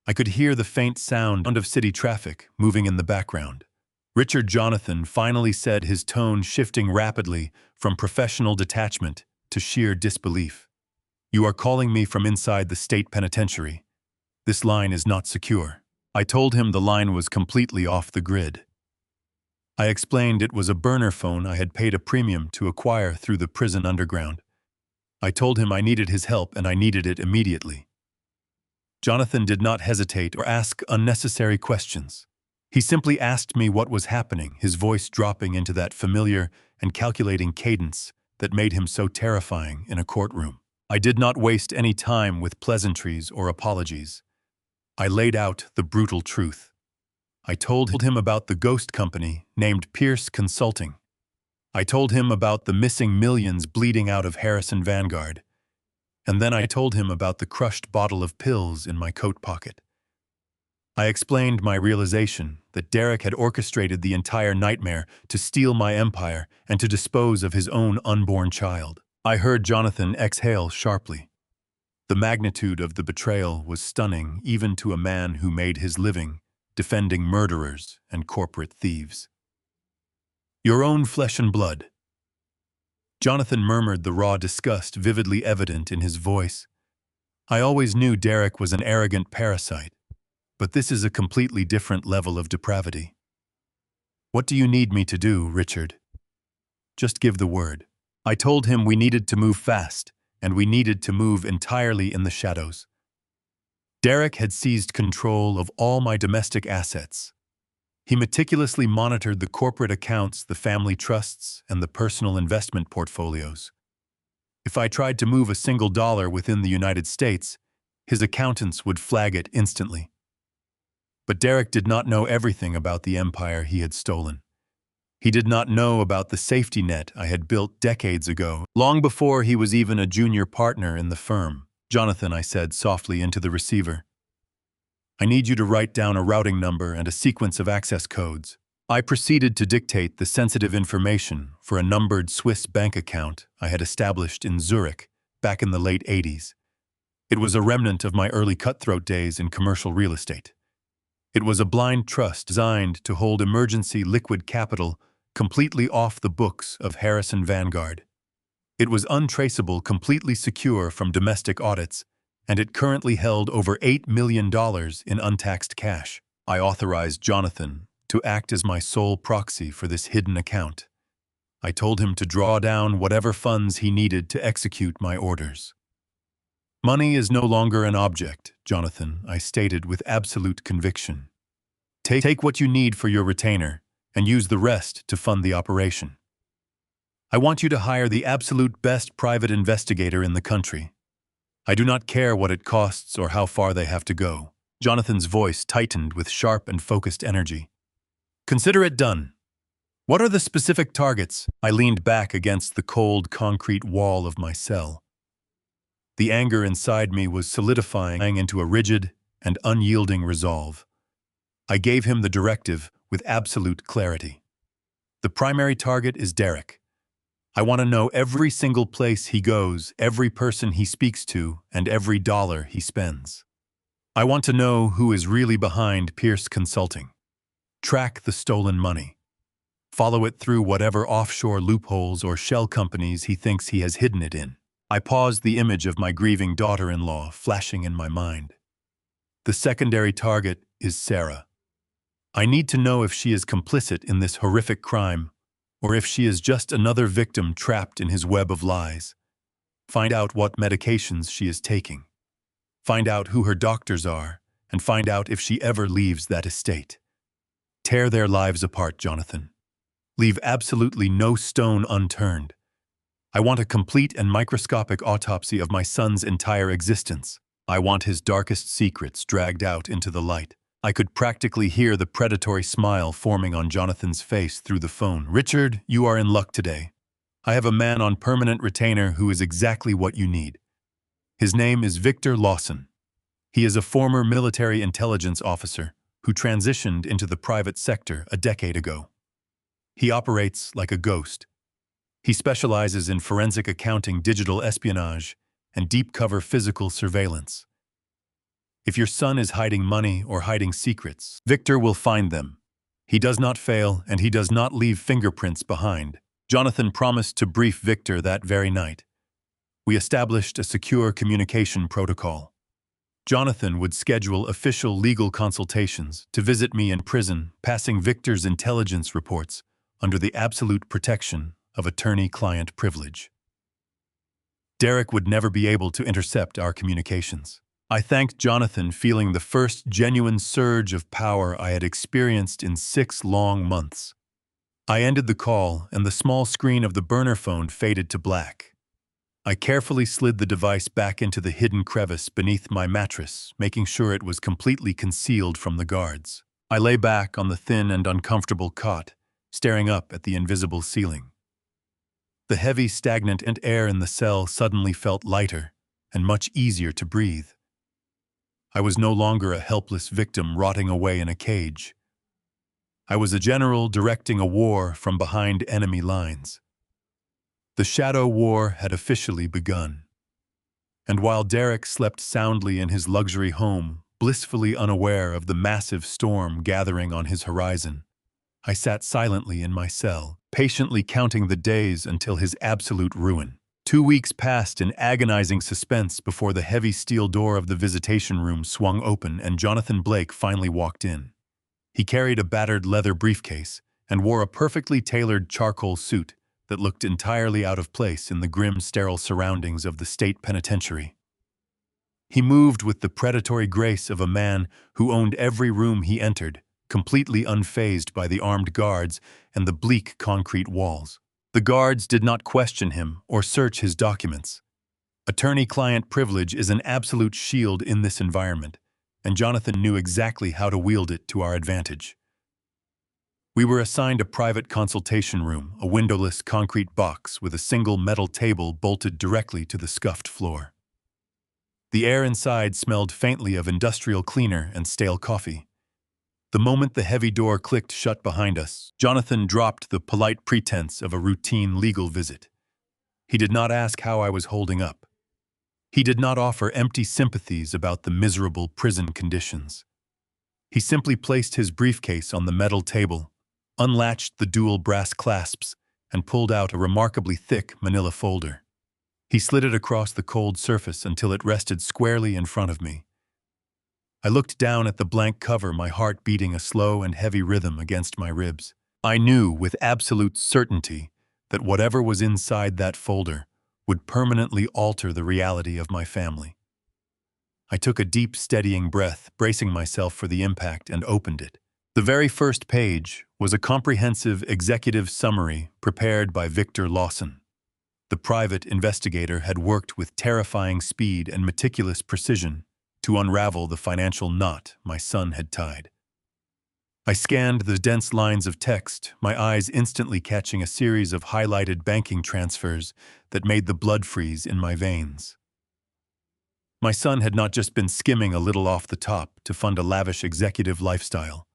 I could hear the faint sound of city traffic moving in the background. Richard Jonathan finally said, his tone shifting rapidly from professional detachment to sheer disbelief. "You are calling me from inside the state penitentiary. This line is not secure." I told him the line was completely off the grid. I explained it was a burner phone I had paid a premium to acquire through the prison underground. I told him I needed his help and I needed it immediately. Jonathan did not hesitate or ask unnecessary questions. He simply asked me what was happening, his voice dropping into that familiar and calculating cadence that made him so terrifying in a courtroom. I did not waste any time with pleasantries or apologies. I laid out the brutal truth. I told him about the ghost company named Pierce Consulting. I told him about the missing millions bleeding out of Harrison Vanguard. And then I told him about the crushed bottle of pills in my coat pocket. I explained my realization that Derek had orchestrated the entire nightmare to steal my empire and to dispose of his own unborn child. I heard Jonathan exhale sharply. The magnitude of the betrayal was stunning even to a man who made his living defending murderers and corporate thieves. "Your own flesh and blood." Jonathan murmured, the raw disgust vividly evident in his voice. I always knew Derek was an arrogant parasite, but this is a completely different level of depravity. "What do you need me to do, Richard?" "Just give the word." I told him we needed to move fast, and we needed to move entirely in the shadows. Derek had seized control of all my domestic assets. He meticulously monitored the corporate accounts, the family trusts, and the personal investment portfolios. If I tried to move a single dollar within the United States, his accountants would flag it instantly. But Derek did not know everything about the empire he had stolen. He did not know about the safety net I had built decades ago, long before he was even a junior partner in the firm. "Jonathan," I said softly into the receiver, "I need you to write down a routing number and a sequence of access codes." I proceeded to dictate the sensitive information for a numbered Swiss bank account I had established in Zurich back in the late 80s. It was a remnant of my early cutthroat days in commercial real estate. It was a blind trust designed to hold emergency liquid capital completely off the books of Harrison Vanguard. It was untraceable, completely secure from domestic audits, and it currently held over $8 million in untaxed cash. I authorized Jonathan to act as my sole proxy for this hidden account. I told him to draw down whatever funds he needed to execute my orders. Money is no longer an object, Jonathan, I stated with absolute conviction. Take what you need for your retainer and use the rest to fund the operation. I want you to hire the absolute best private investigator in the country. I do not care what it costs or how far they have to go. Jonathan's voice tightened with sharp and focused energy. Consider it done. What are the specific targets? I leaned back against the cold concrete wall of my cell. The anger inside me was solidifying into a rigid and unyielding resolve. I gave him the directive with absolute clarity. The primary target is Derek. I want to know every single place he goes, every person he speaks to, and every dollar he spends. I want to know who is really behind Pierce Consulting. Track the stolen money. Follow it through whatever offshore loopholes or shell companies he thinks he has hidden it in. I paused, the image of my grieving daughter-in-law flashing in my mind. The secondary target is Sarah. I need to know if she is complicit in this horrific crime, or if she is just another victim trapped in his web of lies. Find out what medications she is taking. Find out who her doctors are, and find out if she ever leaves that estate. Tear their lives apart, Jonathan. Leave absolutely no stone unturned. I want a complete and microscopic autopsy of my son's entire existence. I want his darkest secrets dragged out into the light. I could practically hear the predatory smile forming on Jonathan's face through the phone. Richard, you are in luck today. I have a man on permanent retainer who is exactly what you need. His name is Victor Lawson. He is a former military intelligence officer who transitioned into the private sector a decade ago. He operates like a ghost. He specializes in forensic accounting, digital espionage, and deep-cover physical surveillance. If your son is hiding money or hiding secrets, Victor will find them. He does not fail, and he does not leave fingerprints behind. Jonathan promised to brief Victor that very night. We established a secure communication protocol. Jonathan would schedule official legal consultations to visit me in prison, passing Victor's intelligence reports under the absolute protection of attorney-client privilege. Derek would never be able to intercept our communications. I thanked Jonathan, feeling the first genuine surge of power I had experienced in 6 long months. I ended the call, and the small screen of the burner phone faded to black. I carefully slid the device back into the hidden crevice beneath my mattress, making sure it was completely concealed from the guards. I lay back on the thin and uncomfortable cot, staring up at the invisible ceiling. The heavy, stagnant air in the cell suddenly felt lighter and much easier to breathe. I was no longer a helpless victim rotting away in a cage. I was a general directing a war from behind enemy lines. The shadow war had officially begun. And while Derek slept soundly in his luxury home, blissfully unaware of the massive storm gathering on his horizon, I sat silently in my cell, patiently counting the days until his absolute ruin. 2 weeks passed in agonizing suspense before the heavy steel door of the visitation room swung open and Jonathan Blake finally walked in. He carried a battered leather briefcase and wore a perfectly tailored charcoal suit that looked entirely out of place in the grim, sterile surroundings of the state penitentiary. He moved with the predatory grace of a man who owned every room he entered, completely unfazed by the armed guards and the bleak concrete walls. The guards did not question him or search his documents. Attorney-client privilege is an absolute shield in this environment, and Jonathan knew exactly how to wield it to our advantage. We were assigned a private consultation room, a windowless concrete box with a single metal table bolted directly to the scuffed floor. The air inside smelled faintly of industrial cleaner and stale coffee. The moment the heavy door clicked shut behind us, Jonathan dropped the polite pretense of a routine legal visit. He did not ask how I was holding up. He did not offer empty sympathies about the miserable prison conditions. He simply placed his briefcase on the metal table, unlatched the dual brass clasps, and pulled out a remarkably thick manila folder. He slid it across the cold surface until it rested squarely in front of me. I looked down at the blank cover, my heart beating a slow and heavy rhythm against my ribs. I knew with absolute certainty that whatever was inside that folder would permanently alter the reality of my family. I took a deep, steadying breath, bracing myself for the impact, and opened it. The very first page was a comprehensive executive summary prepared by Victor Lawson. The private investigator had worked with terrifying speed and meticulous precision to unravel the financial knot my son had tied. I scanned the dense lines of text, my eyes instantly catching a series of highlighted banking transfers that made the blood freeze in my veins. My son had not just been skimming a little off the top to fund a lavish executive lifestyle.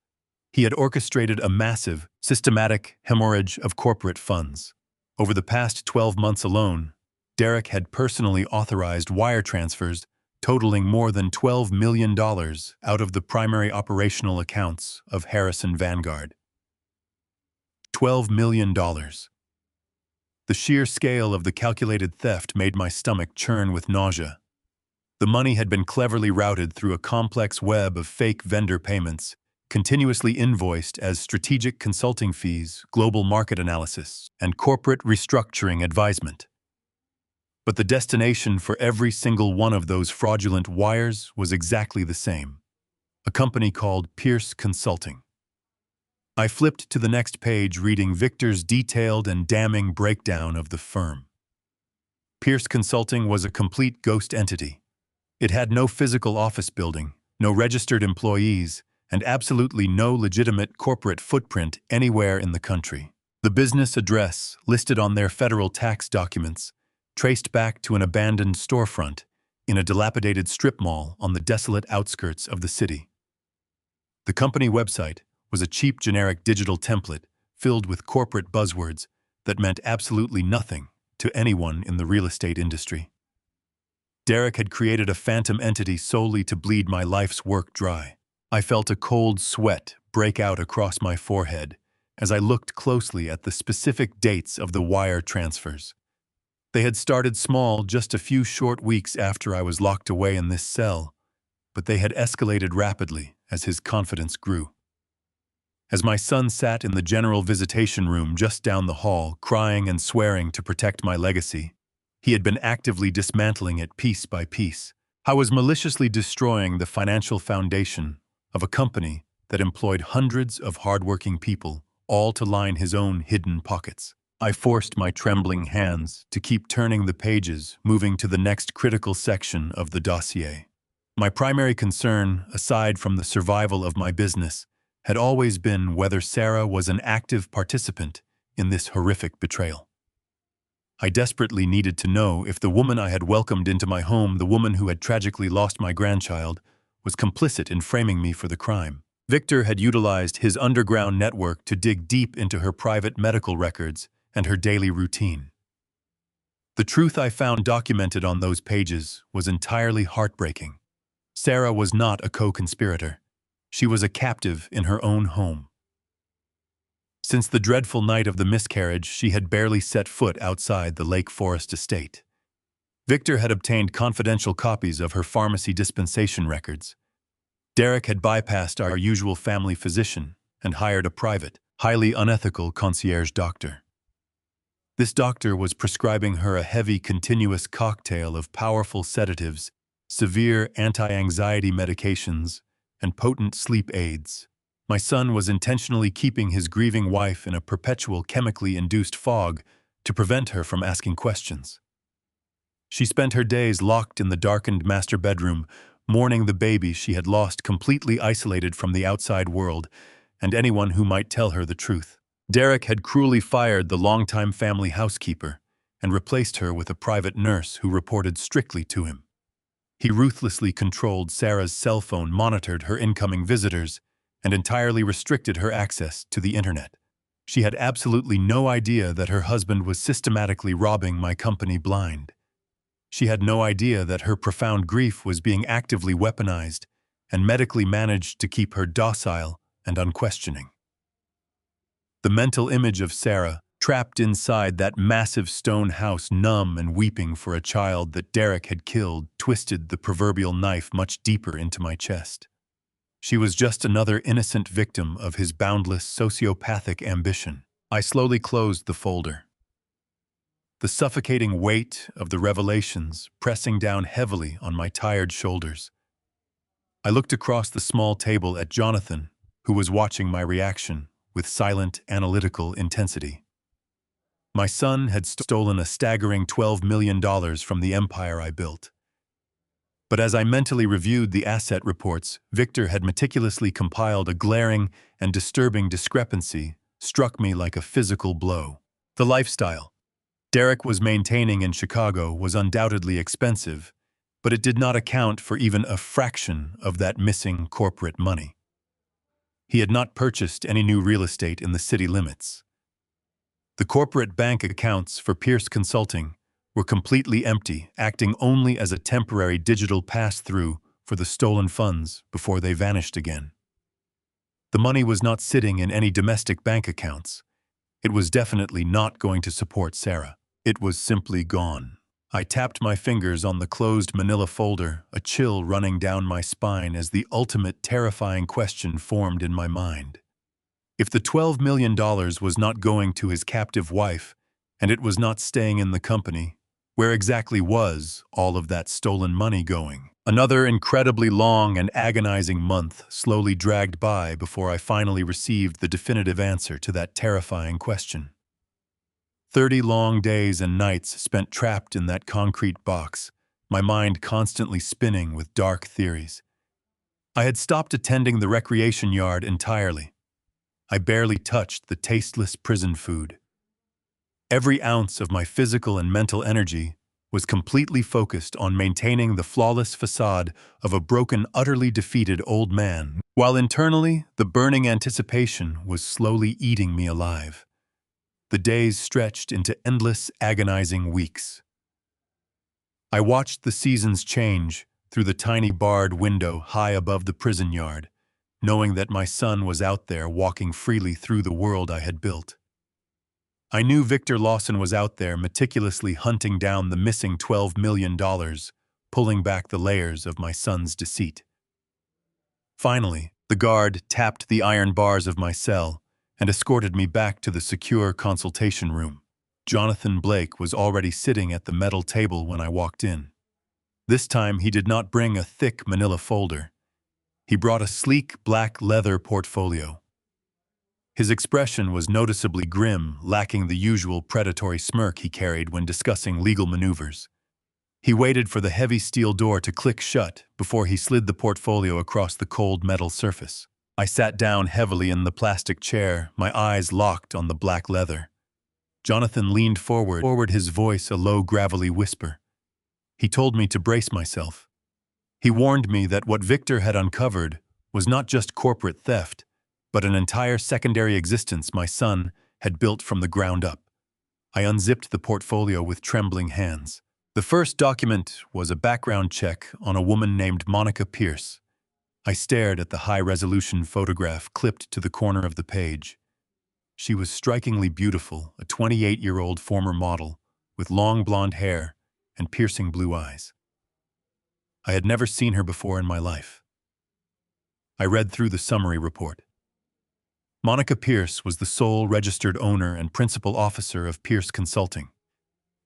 He had orchestrated a massive, systematic hemorrhage of corporate funds. Over the past 12 months alone, Derek had personally authorized wire transfers totaling more than $12 million out of the primary operational accounts of Harrison Vanguard. $12 million. The sheer scale of the calculated theft made my stomach churn with nausea. The money had been cleverly routed through a complex web of fake vendor payments, continuously invoiced as strategic consulting fees, global market analysis, and corporate restructuring advisement. But the destination for every single one of those fraudulent wires was exactly the same: a company called Pierce Consulting. I flipped to the next page, reading Victor's detailed and damning breakdown of the firm. Pierce Consulting was a complete ghost entity. It had no physical office building, no registered employees, and absolutely no legitimate corporate footprint anywhere in the country. The business address, listed on their federal tax documents, traced back to an abandoned storefront in a dilapidated strip mall on the desolate outskirts of the city. The company website was a cheap generic digital template filled with corporate buzzwords that meant absolutely nothing to anyone in the real estate industry. Derek had created a phantom entity solely to bleed my life's work dry. I felt a cold sweat break out across my forehead as I looked closely at the specific dates of the wire transfers. They had started small, just a few short weeks after I was locked away in this cell, but they had escalated rapidly as his confidence grew. As my son sat in the general visitation room just down the hall, crying and swearing to protect my legacy, he had been actively dismantling it piece by piece. I was maliciously destroying the financial foundation of a company that employed hundreds of hardworking people, all to line his own hidden pockets. I forced my trembling hands to keep turning the pages, moving to the next critical section of the dossier. My primary concern, aside from the survival of my business, had always been whether Sarah was an active participant in this horrific betrayal. I desperately needed to know if the woman I had welcomed into my home, the woman who had tragically lost my grandchild, was complicit in framing me for the crime. Victor had utilized his underground network to dig deep into her private medical records and her daily routine. The truth I found documented on those pages was entirely heartbreaking. Sarah was not a co-conspirator. She was a captive in her own home. Since the dreadful night of the miscarriage, she had barely set foot outside the Lake Forest estate. Victor had obtained confidential copies of her pharmacy dispensation records. Derek had bypassed our usual family physician and hired a private, highly unethical concierge doctor. This doctor was prescribing her a heavy, continuous cocktail of powerful sedatives, severe anti-anxiety medications, and potent sleep aids. My son was intentionally keeping his grieving wife in a perpetual chemically induced fog to prevent her from asking questions. She spent her days locked in the darkened master bedroom, mourning the baby she had lost, completely isolated from the outside world and anyone who might tell her the truth. Derek had cruelly fired the longtime family housekeeper and replaced her with a private nurse who reported strictly to him. He ruthlessly controlled Sarah's cell phone, monitored her incoming visitors, and entirely restricted her access to the internet. She had absolutely no idea that her husband was systematically robbing my company blind. She had no idea that her profound grief was being actively weaponized and medically managed to keep her docile and unquestioning. The mental image of Sarah, trapped inside that massive stone house, numb and weeping for a child that Derek had killed, twisted the proverbial knife much deeper into my chest. She was just another innocent victim of his boundless sociopathic ambition. I slowly closed the folder, the suffocating weight of the revelations pressing down heavily on my tired shoulders. I looked across the small table at Jonathan, who was watching my reaction with silent, analytical intensity. My son had stolen a staggering $12 million from the empire I built. But as I mentally reviewed the asset reports Victor had meticulously compiled, a glaring and disturbing discrepancy struck me like a physical blow. The lifestyle Derek was maintaining in Chicago was undoubtedly expensive, but it did not account for even a fraction of that missing corporate money. He had not purchased any new real estate in the city limits. The corporate bank accounts for Pierce Consulting were completely empty, acting only as a temporary digital pass-through for the stolen funds before they vanished again. The money was not sitting in any domestic bank accounts. It was definitely not going to support Sarah. It was simply gone. I tapped my fingers on the closed manila folder, a chill running down my spine as the ultimate terrifying question formed in my mind. If the $12 million was not going to his captive wife, and it was not staying in the company, where exactly was all of that stolen money going? Another incredibly long and agonizing month slowly dragged by before I finally received the definitive answer to that terrifying question. 30 long days and nights spent trapped in that concrete box, my mind constantly spinning with dark theories. I had stopped attending the recreation yard entirely. I barely touched the tasteless prison food. Every ounce of my physical and mental energy was completely focused on maintaining the flawless facade of a broken, utterly defeated old man, while internally the burning anticipation was slowly eating me alive. The days stretched into endless, agonizing weeks. I watched the seasons change through the tiny barred window high above the prison yard, knowing that my son was out there walking freely through the world I had built. I knew Victor Lawson was out there meticulously hunting down the missing $12 million, pulling back the layers of my son's deceit. Finally, the guard tapped the iron bars of my cell and escorted me back to the secure consultation room. Jonathan Blake was already sitting at the metal table when I walked in. This time he did not bring a thick manila folder. He brought a sleek black leather portfolio. His expression was noticeably grim, lacking the usual predatory smirk he carried when discussing legal maneuvers. He waited for the heavy steel door to click shut before he slid the portfolio across the cold metal surface. I sat down heavily in the plastic chair, my eyes locked on the black leather. Jonathan leaned forward, his voice a low, gravelly whisper. He told me to brace myself. He warned me that what Victor had uncovered was not just corporate theft, but an entire secondary existence my son had built from the ground up. I unzipped the portfolio with trembling hands. The first document was a background check on a woman named Monica Pierce. I stared at the high-resolution photograph clipped to the corner of the page. She was strikingly beautiful, a 28-year-old former model, with long blonde hair and piercing blue eyes. I had never seen her before in my life. I read through the summary report. Monica Pierce was the sole registered owner and principal officer of Pierce Consulting.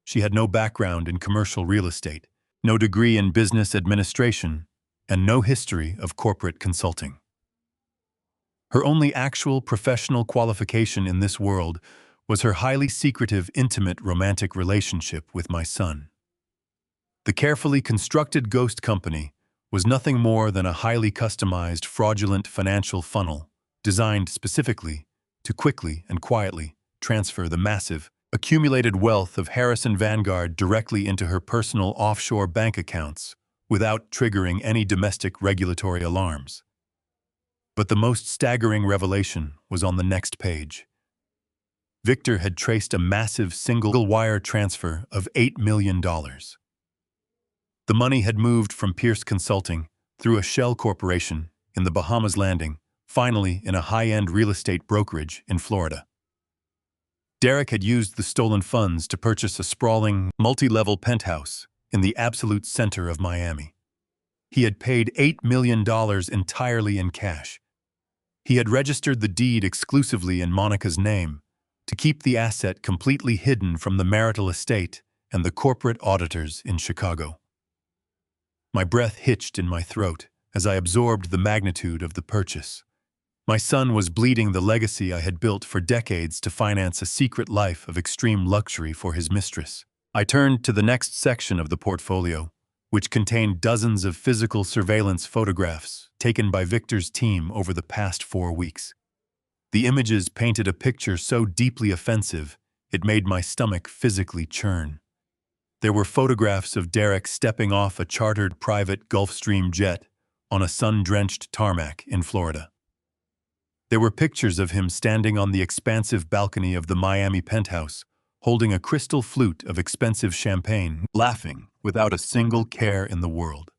She had no background in commercial real estate, no degree in business administration, and no history of corporate consulting. Her only actual professional qualification in this world was her highly secretive, intimate romantic relationship with my son. The carefully constructed ghost company was nothing more than a highly customized, fraudulent financial funnel designed specifically to quickly and quietly transfer the massive, accumulated wealth of Harrison Vanguard directly into her personal offshore bank accounts without triggering any domestic regulatory alarms. But the most staggering revelation was on the next page. Victor had traced a massive single-wire transfer of $8 million. The money had moved from Pierce Consulting through a shell corporation in the Bahamas, landing finally in a high-end real estate brokerage in Florida. Derek had used the stolen funds to purchase a sprawling, multi-level penthouse in the absolute center of Miami. He had paid $8 million entirely in cash. He had registered the deed exclusively in Monica's name to keep the asset completely hidden from the marital estate and the corporate auditors in Chicago. My breath hitched in my throat as I absorbed the magnitude of the purchase. My son was bleeding the legacy I had built for decades to finance a secret life of extreme luxury for his mistress. I turned to the next section of the portfolio, which contained dozens of physical surveillance photographs taken by Victor's team over the past 4 weeks. The images painted a picture so deeply offensive, it made my stomach physically churn. There were photographs of Derek stepping off a chartered private Gulfstream jet on a sun-drenched tarmac in Florida. There were pictures of him standing on the expansive balcony of the Miami penthouse, holding a crystal flute of expensive champagne, laughing without a single care in the world.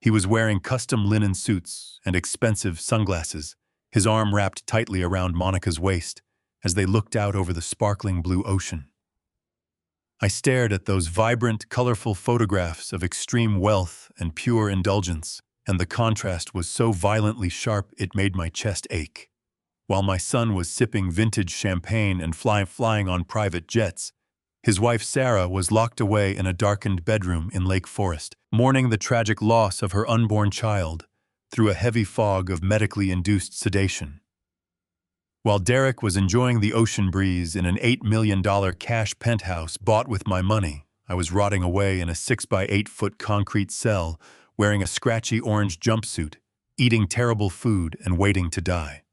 He was wearing custom linen suits and expensive sunglasses, his arm wrapped tightly around Monica's waist as they looked out over the sparkling blue ocean. I stared at those vibrant, colorful photographs of extreme wealth and pure indulgence, and the contrast was so violently sharp it made my chest ache. While my son was sipping vintage champagne and flying on private jets, his wife Sarah was locked away in a darkened bedroom in Lake Forest, mourning the tragic loss of her unborn child through a heavy fog of medically induced sedation. While Derek was enjoying the ocean breeze in an $8 million cash penthouse bought with my money, I was rotting away in a 6-by-8-foot concrete cell, wearing a scratchy orange jumpsuit, eating terrible food and waiting to die.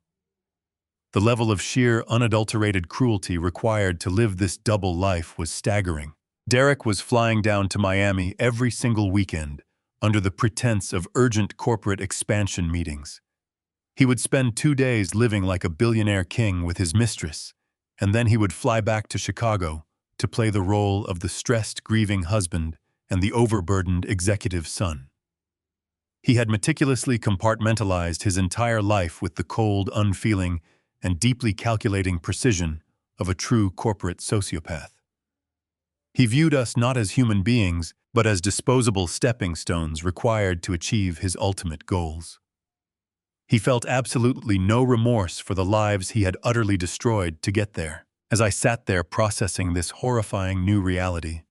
The level of sheer, unadulterated cruelty required to live this double life was staggering. Derek was flying down to Miami every single weekend, under the pretense of urgent corporate expansion meetings. He would spend 2 days living like a billionaire king with his mistress, and then he would fly back to Chicago to play the role of the stressed, grieving husband and the overburdened executive son. He had meticulously compartmentalized his entire life with the cold, unfeeling, and deeply calculating precision of a true corporate sociopath. He viewed us not as human beings, but as disposable stepping stones required to achieve his ultimate goals. He felt absolutely no remorse for the lives he had utterly destroyed to get there. As I sat there processing this horrifying new reality,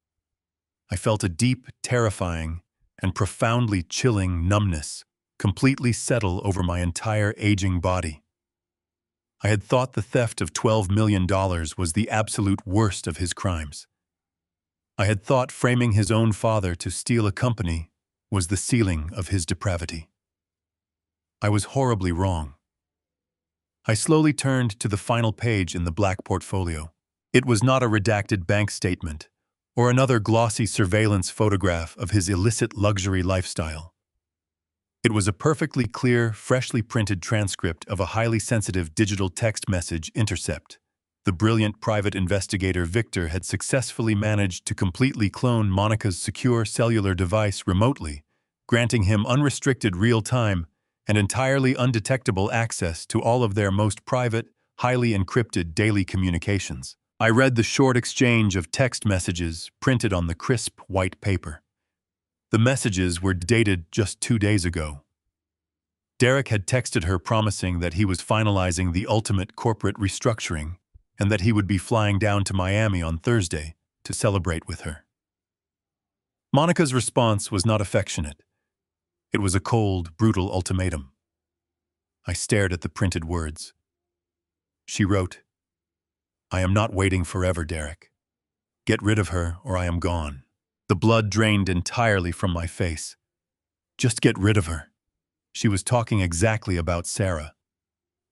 I felt a deep, terrifying, and profoundly chilling numbness completely settle over my entire aging body. I had thought the theft of $12 million was the absolute worst of his crimes. I had thought framing his own father to steal a company was the ceiling of his depravity. I was horribly wrong. I slowly turned to the final page in the black portfolio. It was not a redacted bank statement or another glossy surveillance photograph of his illicit luxury lifestyle. It was a perfectly clear, freshly printed transcript of a highly sensitive digital text message intercept. The brilliant private investigator Victor had successfully managed to completely clone Monica's secure cellular device remotely, granting him unrestricted real-time and entirely undetectable access to all of their most private, highly encrypted daily communications. I read the short exchange of text messages printed on the crisp white paper. The messages were dated just 2 days ago. Derek had texted her promising that he was finalizing the ultimate corporate restructuring and that he would be flying down to Miami on Thursday to celebrate with her. Monica's response was not affectionate. It was a cold, brutal ultimatum. I stared at the printed words. She wrote, "I am not waiting forever, Derek. Get rid of her or I am gone." The blood drained entirely from my face. Just get rid of her. She was talking exactly about Sarah.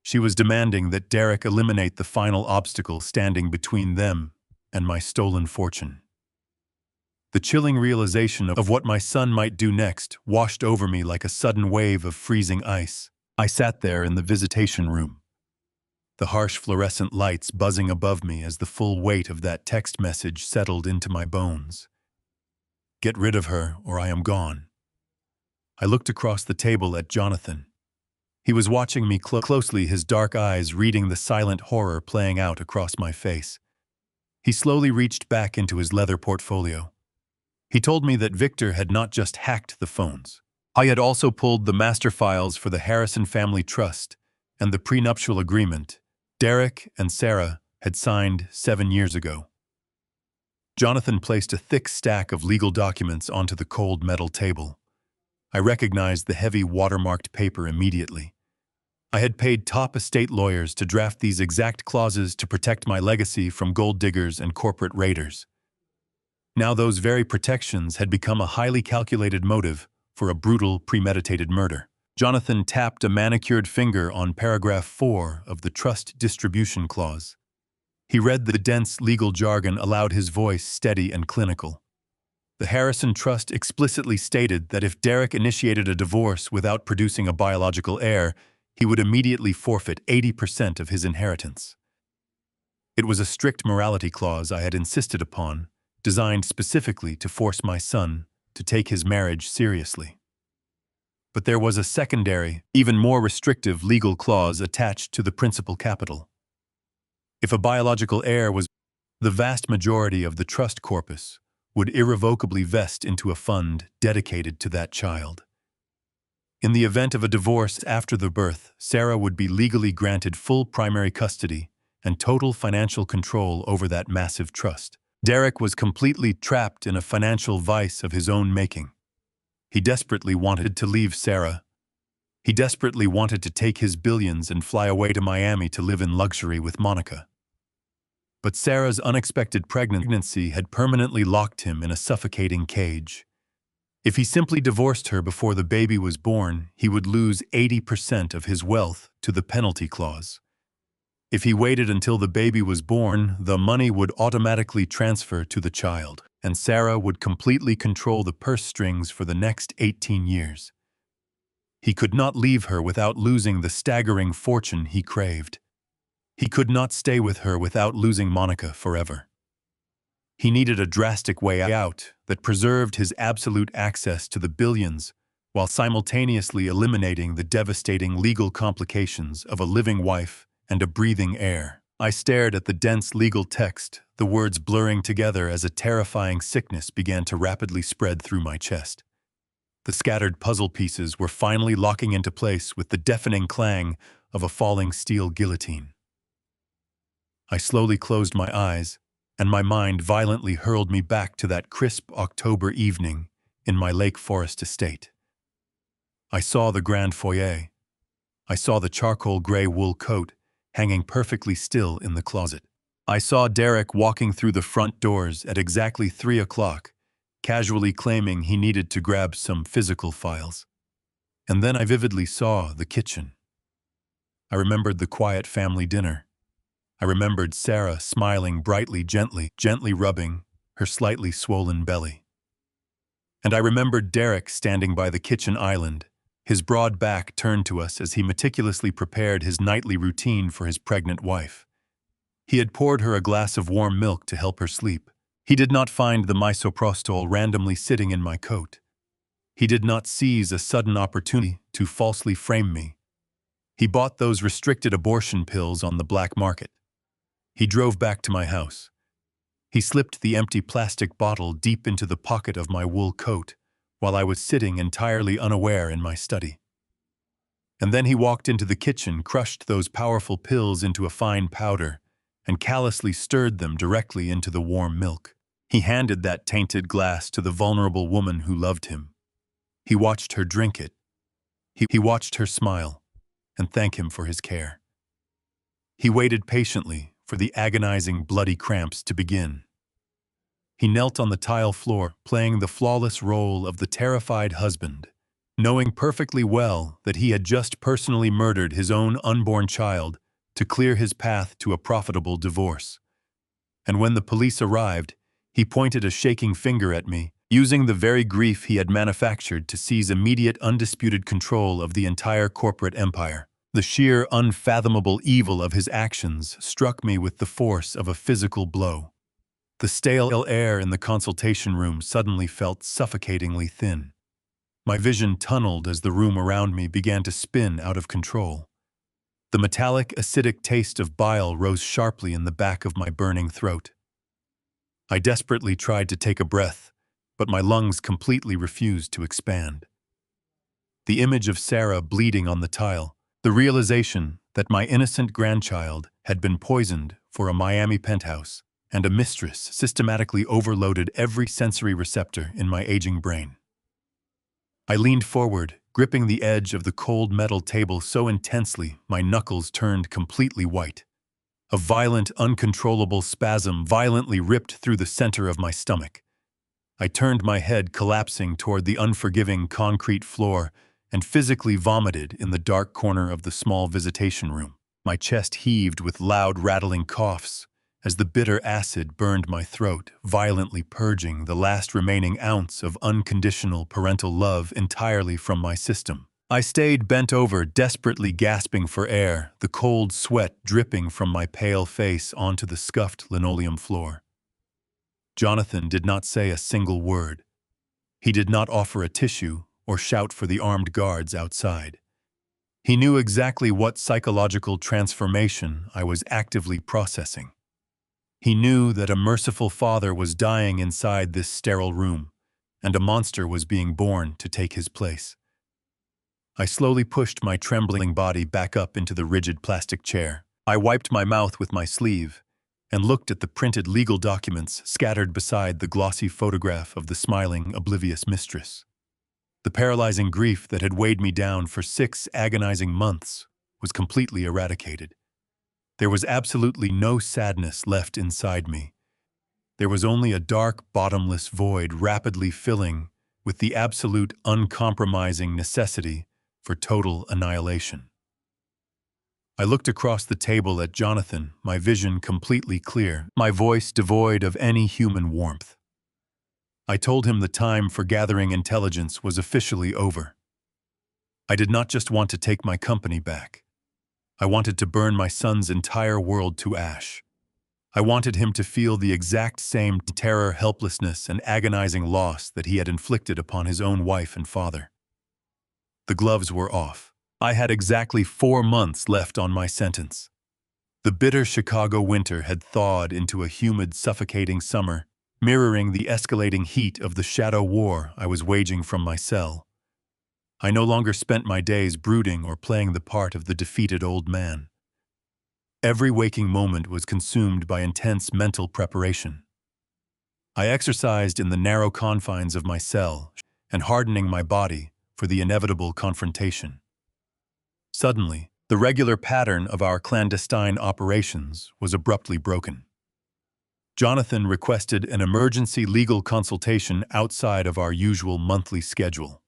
She was demanding that Derek eliminate the final obstacle standing between them and my stolen fortune. The chilling realization of what my son might do next washed over me like a sudden wave of freezing ice. I sat there in the visitation room, the harsh fluorescent lights buzzing above me as the full weight of that text message settled into my bones. Get rid of her or I am gone. I looked across the table at Jonathan. He was watching me closely, his dark eyes reading the silent horror playing out across my face. He slowly reached back into his leather portfolio. He told me that Victor had not just hacked the phones. I had also pulled the master files for the Harrison family trust and the prenuptial agreement Derek and Sarah had signed 7 years ago. Jonathan placed a thick stack of legal documents onto the cold metal table. I recognized the heavy watermarked paper immediately. I had paid top estate lawyers to draft these exact clauses to protect my legacy from gold diggers and corporate raiders. Now those very protections had become a highly calculated motive for a brutal, premeditated murder. Jonathan tapped a manicured finger on paragraph 4 of the trust distribution clause. He read the dense legal jargon aloud, his voice steady and clinical. The Harrison Trust explicitly stated that if Derek initiated a divorce without producing a biological heir, he would immediately forfeit 80% of his inheritance. It was a strict morality clause I had insisted upon, designed specifically to force my son to take his marriage seriously. But there was a secondary, even more restrictive legal clause attached to the principal capital. If a biological heir was, the vast majority of the trust corpus would irrevocably vest into a fund dedicated to that child. In the event of a divorce after the birth, Sarah would be legally granted full primary custody and total financial control over that massive trust. Derek was completely trapped in a financial vice of his own making. He desperately wanted to leave Sarah. He desperately wanted to take his billions and fly away to Miami to live in luxury with Monica. But Sarah's unexpected pregnancy had permanently locked him in a suffocating cage. If he simply divorced her before the baby was born, he would lose 80% of his wealth to the penalty clause. If he waited until the baby was born, the money would automatically transfer to the child, and Sarah would completely control the purse strings for the next 18 years. He could not leave her without losing the staggering fortune he craved. He could not stay with her without losing Monica forever. He needed a drastic way out that preserved his absolute access to the billions while simultaneously eliminating the devastating legal complications of a living wife and a breathing heir. I stared at the dense legal text, the words blurring together as a terrifying sickness began to rapidly spread through my chest. The scattered puzzle pieces were finally locking into place with the deafening clang of a falling steel guillotine. I slowly closed my eyes, and my mind violently hurled me back to that crisp October evening in my Lake Forest estate. I saw the grand foyer. I saw the charcoal gray wool coat hanging perfectly still in the closet. I saw Derek walking through the front doors at exactly 3 o'clock, casually claiming he needed to grab some physical files. And then I vividly saw the kitchen. I remembered the quiet family dinner. I remembered Sarah smiling brightly, gently rubbing her slightly swollen belly. And I remembered Derek standing by the kitchen island, his broad back turned to us as he meticulously prepared his nightly routine for his pregnant wife. He had poured her a glass of warm milk to help her sleep. He did not find the misoprostol randomly sitting in my coat. He did not seize a sudden opportunity to falsely frame me. He bought those restricted abortion pills on the black market. He drove back to my house. He slipped the empty plastic bottle deep into the pocket of my wool coat while I was sitting entirely unaware in my study. And then he walked into the kitchen, crushed those powerful pills into a fine powder, and callously stirred them directly into the warm milk. He handed that tainted glass to the vulnerable woman who loved him. He watched her drink it. He watched her smile and thank him for his care. He waited patiently for the agonizing bloody cramps to begin. He knelt on the tile floor, playing the flawless role of the terrified husband, knowing perfectly well that he had just personally murdered his own unborn child to clear his path to a profitable divorce. And when the police arrived, he pointed a shaking finger at me, using the very grief he had manufactured to seize immediate undisputed control of the entire corporate empire. The sheer, unfathomable evil of his actions struck me with the force of a physical blow. The stale air in the consultation room suddenly felt suffocatingly thin. My vision tunneled as the room around me began to spin out of control. The metallic, acidic taste of bile rose sharply in the back of my burning throat. I desperately tried to take a breath, but my lungs completely refused to expand. the image of Sarah bleeding on the tile, the realization that my innocent grandchild had been poisoned for a Miami penthouse, and a mistress systematically overloaded every sensory receptor in my aging brain. I leaned forward, gripping the edge of the cold metal table so intensely my knuckles turned completely white. A violent, uncontrollable spasm violently ripped through the center of my stomach. I turned my head, collapsing toward the unforgiving concrete floor, and physically vomited in the dark corner of the small visitation room. My chest heaved with loud, rattling coughs as the bitter acid burned my throat, violently purging the last remaining ounce of unconditional parental love entirely from my system. I stayed bent over, desperately gasping for air, the cold sweat dripping from my pale face onto the scuffed linoleum floor. Jonathan did not say a single word. He did not offer a tissue or shout for the armed guards outside. He knew exactly what psychological transformation I was actively processing. He knew that a merciful father was dying inside this sterile room, and a monster was being born to take his place. I slowly pushed my trembling body back up into the rigid plastic chair. I wiped my mouth with my sleeve and looked at the printed legal documents scattered beside the glossy photograph of the smiling, oblivious mistress. The paralyzing grief that had weighed me down for 6 agonizing months was completely eradicated. There was absolutely no sadness left inside me. There was only a dark, bottomless void rapidly filling with the absolute, uncompromising necessity for total annihilation. I looked across the table at Jonathan, my vision completely clear, my voice devoid of any human warmth. I told him the time for gathering intelligence was officially over. I did not just want to take my company back. I wanted to burn my son's entire world to ash. I wanted him to feel the exact same terror, helplessness, and agonizing loss that he had inflicted upon his own wife and father. The gloves were off. I had exactly 4 months left on my sentence. The bitter Chicago winter had thawed into a humid, suffocating summer, mirroring the escalating heat of the shadow war I was waging from my cell. I no longer spent my days brooding or playing the part of the defeated old man. Every waking moment was consumed by intense mental preparation. I exercised in the narrow confines of my cell and hardening my body for the inevitable confrontation. Suddenly, the regular pattern of our clandestine operations was abruptly broken. Jonathan requested an emergency legal consultation outside of our usual monthly schedule.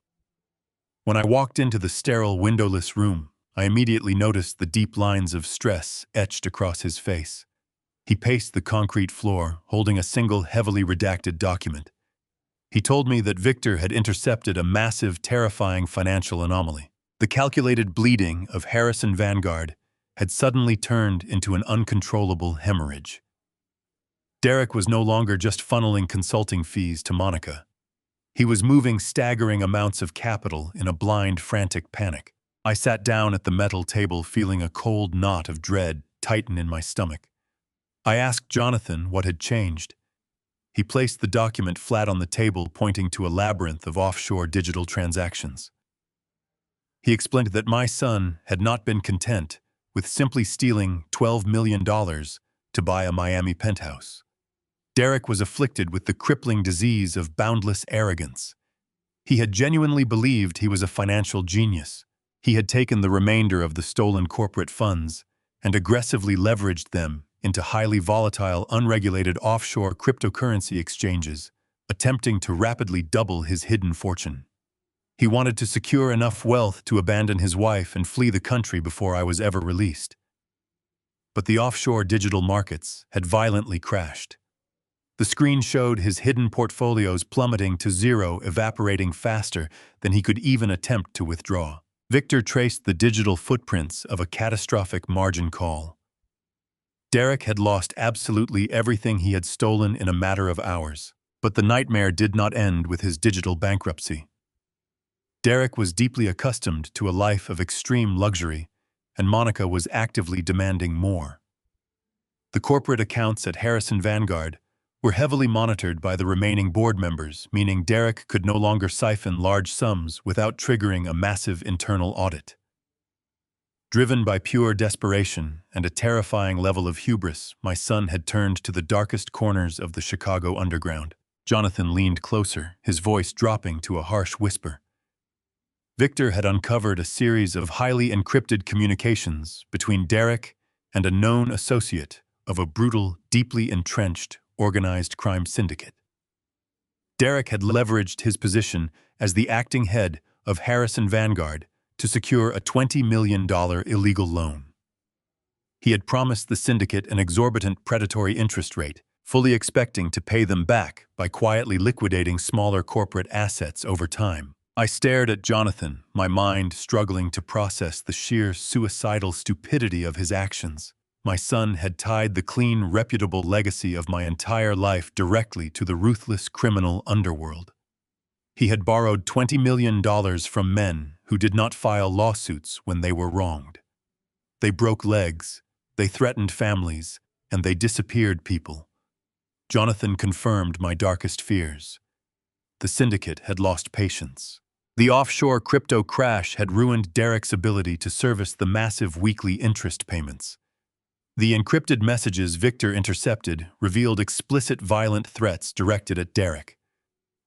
When I walked into the sterile, windowless room, I immediately noticed the deep lines of stress etched across his face. He paced the concrete floor, holding a single heavily redacted document. He told me that Victor had intercepted a massive, terrifying financial anomaly. The calculated bleeding of Harrison Vanguard had suddenly turned into an uncontrollable hemorrhage. Derek was no longer just funneling consulting fees to Monica. He was moving staggering amounts of capital in a blind, frantic panic. I sat down at the metal table, feeling a cold knot of dread tighten in my stomach. I asked Jonathan what had changed. He placed the document flat on the table, pointing to a labyrinth of offshore digital transactions. He explained that my son had not been content with simply stealing $12 million to buy a Miami penthouse. Derek was afflicted with the crippling disease of boundless arrogance. He had genuinely believed he was a financial genius. He had taken the remainder of the stolen corporate funds and aggressively leveraged them into highly volatile, unregulated offshore cryptocurrency exchanges, attempting to rapidly double his hidden fortune. He wanted to secure enough wealth to abandon his wife and flee the country before I was ever released. But the offshore digital markets had violently crashed. The screen showed his hidden portfolios plummeting to zero, evaporating faster than he could even attempt to withdraw. Victor traced the digital footprints of a catastrophic margin call. Derek had lost absolutely everything he had stolen in a matter of hours. But the nightmare did not end with his digital bankruptcy. Derek was deeply accustomed to a life of extreme luxury, and Monica was actively demanding more. The corporate accounts at Harrison Vanguard were heavily monitored by the remaining board members, meaning Derek could no longer siphon large sums without triggering a massive internal audit. Driven by pure desperation and a terrifying level of hubris, my son had turned to the darkest corners of the Chicago underground. Jonathan leaned closer, his voice dropping to a harsh whisper. Victor had uncovered a series of highly encrypted communications between Derek and a known associate of a brutal, deeply entrenched, organized crime syndicate. Derek had leveraged his position as the acting head of Harrison Vanguard to secure a $20 million illegal loan. He had promised the syndicate an exorbitant predatory interest rate, fully expecting to pay them back by quietly liquidating smaller corporate assets over time. I stared at Jonathan, my mind struggling to process the sheer suicidal stupidity of his actions. My son had tied the clean, reputable legacy of my entire life directly to the ruthless criminal underworld. He had borrowed $20 million from men who did not file lawsuits when they were wronged. They broke legs, they threatened families, and they disappeared people. Jonathan confirmed my darkest fears. The syndicate had lost patience. The offshore crypto crash had ruined Derek's ability to service the massive weekly interest payments. The encrypted messages Victor intercepted revealed explicit violent threats directed at Derek.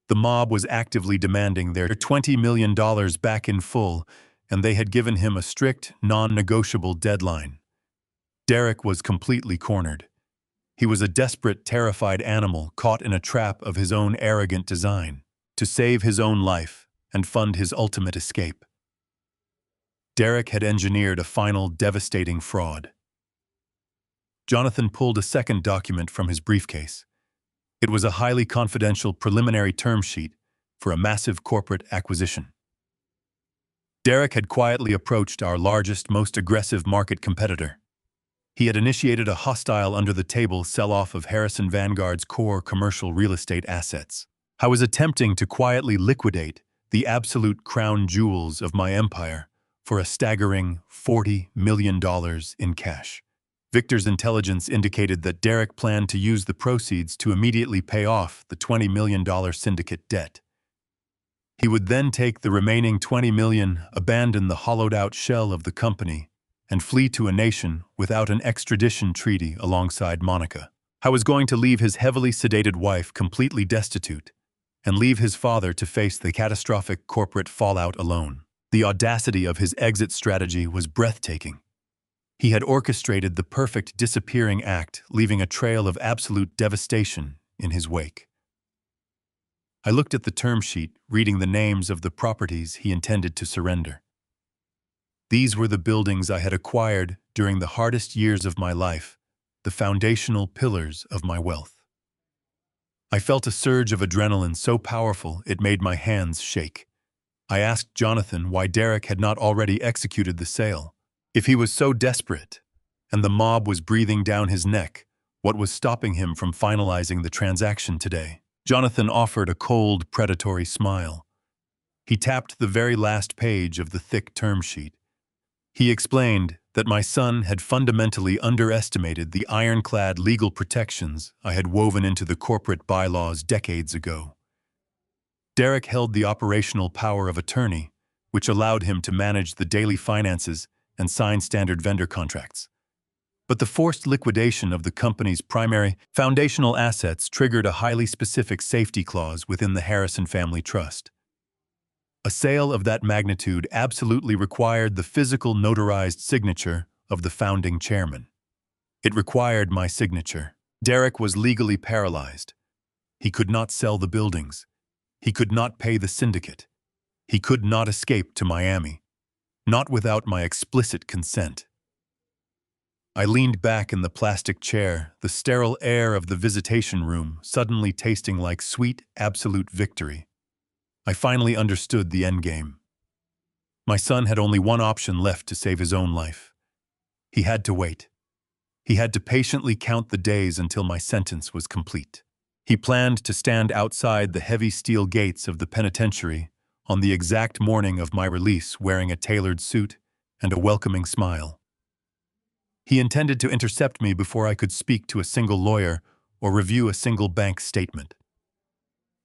The mob was actively demanding their $20 million back in full, and they had given him a strict, non-negotiable deadline. Derek was completely cornered. He was a desperate, terrified animal caught in a trap of his own arrogant design, to save his own life and fund his ultimate escape. Derek had engineered a final, devastating fraud. Jonathan pulled a second document from his briefcase. It was a highly confidential preliminary term sheet for a massive corporate acquisition. Derek had quietly approached our largest, most aggressive market competitor. He had initiated a hostile under-the-table sell-off of Harrison Vanguard's core commercial real estate assets. I was attempting to quietly liquidate the absolute crown jewels of my empire for a staggering $40 million in cash. Victor's intelligence indicated that Derek planned to use the proceeds to immediately pay off the $20 million syndicate debt. He would then take the remaining $20 million, abandon the hollowed-out shell of the company, and flee to a nation without an extradition treaty alongside Monica. I was going to leave his heavily sedated wife completely destitute and leave his father to face the catastrophic corporate fallout alone. The audacity of his exit strategy was breathtaking. He had orchestrated the perfect disappearing act, leaving a trail of absolute devastation in his wake. I looked at the term sheet, reading the names of the properties he intended to surrender. These were the buildings I had acquired during the hardest years of my life, the foundational pillars of my wealth. I felt a surge of adrenaline so powerful it made my hands shake. I asked Jonathan why Derek had not already executed the sale. If he was so desperate, and the mob was breathing down his neck, what was stopping him from finalizing the transaction today? Jonathan offered a cold, predatory smile. He tapped the very last page of the thick term sheet. He explained that my son had fundamentally underestimated the ironclad legal protections I had woven into the corporate bylaws decades ago. Derek held the operational power of attorney, which allowed him to manage the daily finances and sign standard vendor contracts. But the forced liquidation of the company's primary foundational assets triggered a highly specific safety clause within the Harrison family trust. A sale of that magnitude absolutely required the physical notarized signature of the founding chairman. It required my signature. Derek was legally paralyzed. He could not sell the buildings. He could not pay the syndicate. He could not escape to Miami. Not without my explicit consent. I leaned back in the plastic chair, the sterile air of the visitation room suddenly tasting like sweet, absolute victory. I finally understood the endgame. My son had only one option left to save his own life. He had to wait. He had to patiently count the days until my sentence was complete. He planned to stand outside the heavy steel gates of the penitentiary on the exact morning of my release wearing a tailored suit and a welcoming smile. He intended to intercept me before I could speak to a single lawyer or review a single bank statement.